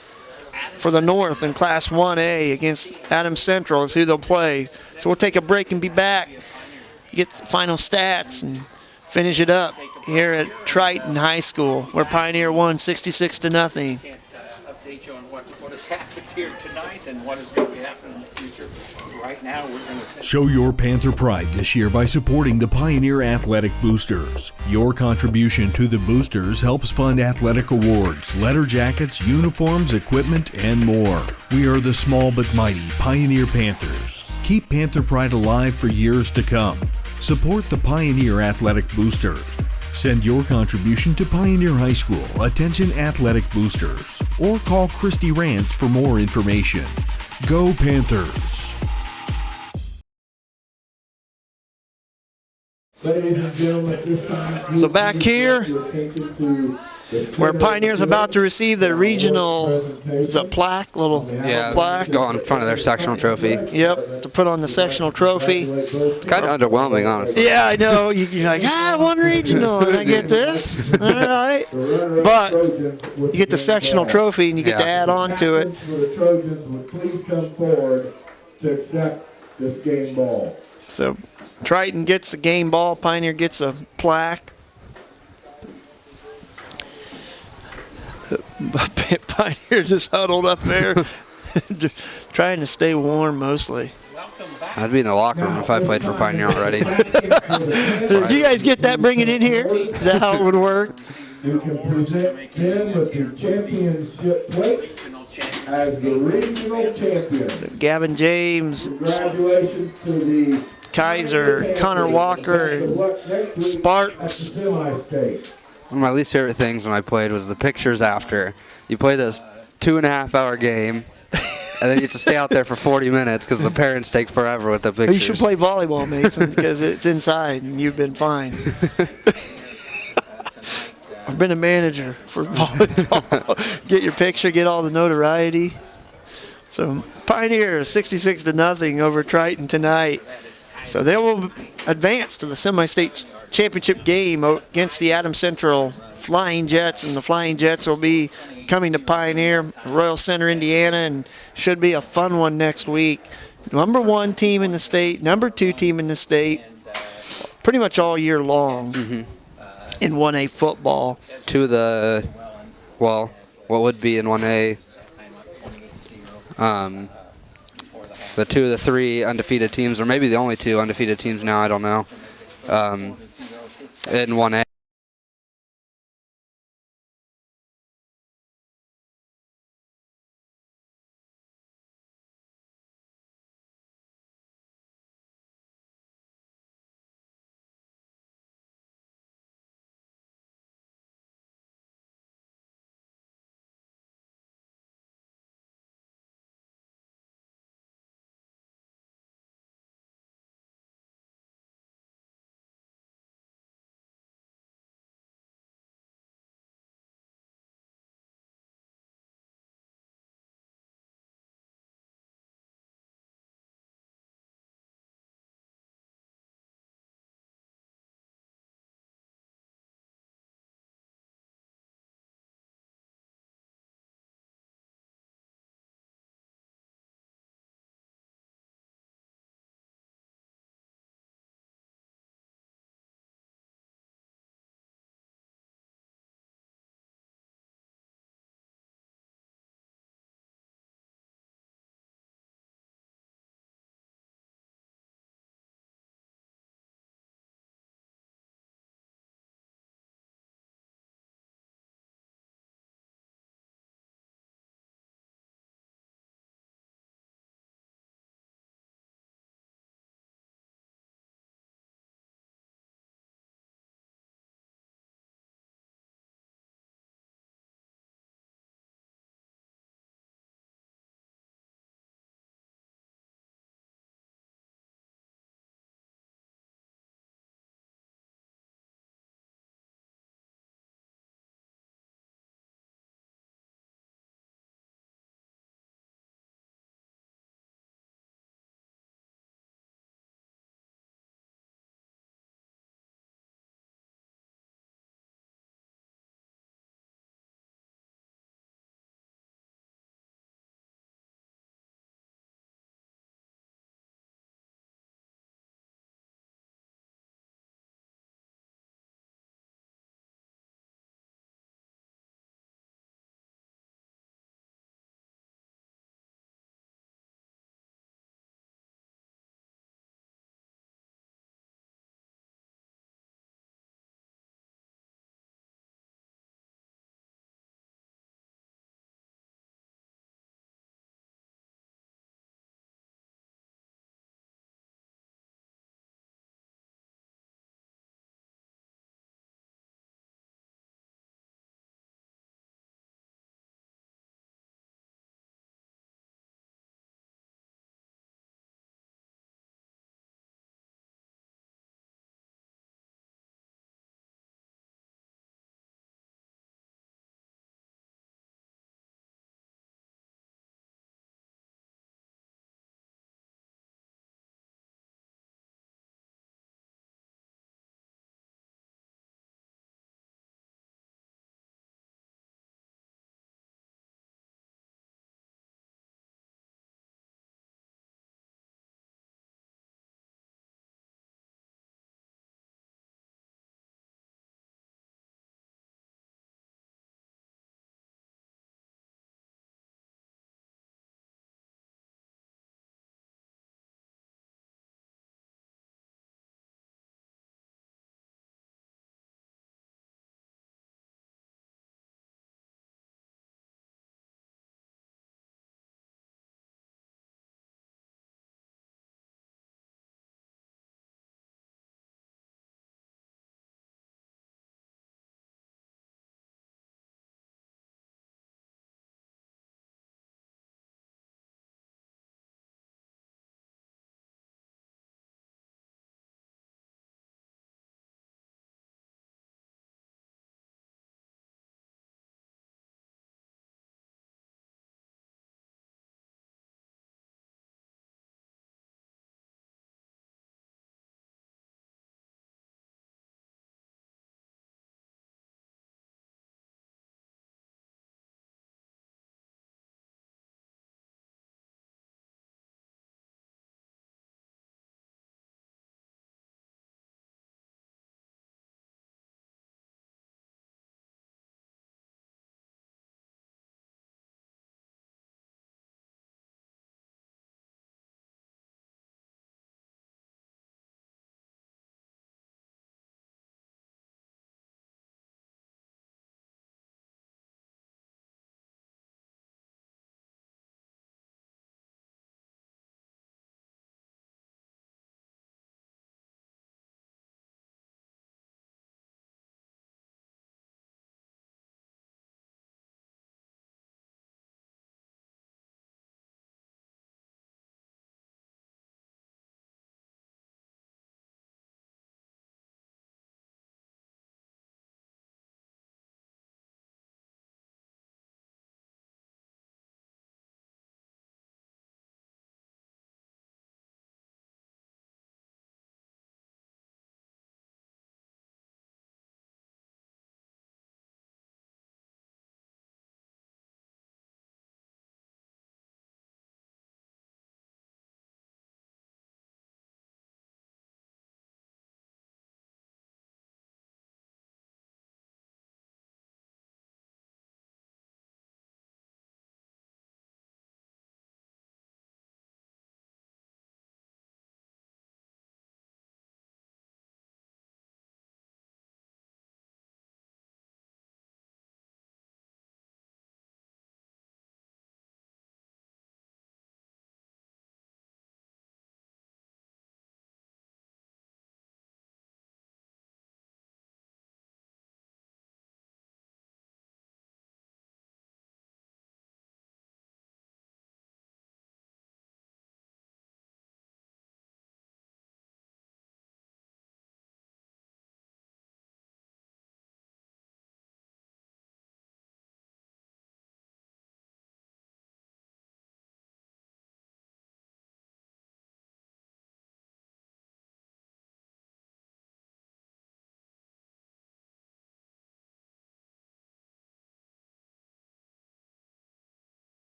for the North in Class 1A against Adams Central is who they'll play. So we'll take a break and be back, get the final stats, and finish it up here at Triton High School, where Pioneer won 66-0. Update you on what has happened here tonight and what is going to happen in the future. Right now, we're going to show your Panther pride this year by supporting the Pioneer Athletic Boosters. Your contribution to the Boosters helps fund athletic awards, letter jackets, uniforms, equipment, and more. We are the small but mighty Pioneer Panthers. Keep Panther pride alive for years to come. Support the Pioneer Athletic Boosters. Send your contribution to Pioneer High School, attention Athletic Boosters, or call Christy Rance for more information. Go Panthers! Ladies and gentlemen, at this time, so back here, where Pioneer's about to receive their regional, is a plaque, little plaque. Go in front of their sectional trophy. Yep, to put on the sectional trophy. It's kind of underwhelming, honestly. Yeah, I know. You're like, I won regional, and I get this. All right. But you get the sectional trophy, and you get to add on to it. The Trojans would please come forward to accept this game ball. So Triton gets the game ball, Pioneer gets a plaque. Pioneer just huddled up there, trying to stay warm mostly. I'd be in the locker room if I played for Pioneer already. So did you guys get that bringing in here? Is that how it would work? You can present them with the championship plate as the regional champion. So Gavin James, Congratulations to the Kaiser, Connor Walker, and Sparks. One of my least favorite things when I played was the pictures after. You play this 2.5-hour game, and then you have to stay out there for 40 minutes because the parents take forever with the pictures. You should play volleyball, Mason, because it's inside and you've been fine. I've been a manager for volleyball. Get your picture, get all the notoriety. So Pioneer 66-0 over Triton tonight. So they will advance to the semi-state championship game against the Adams Central Flying Jets, and the Flying Jets will be coming to Pioneer, Royal Center, Indiana, and should be a fun one next week. Number 1 team in the state, number 2 team in the state, pretty much all year long in 1A football. What would be in 1A, the 2 of the 3 undefeated teams, or maybe the only 2 undefeated teams now, I don't know, in 1A.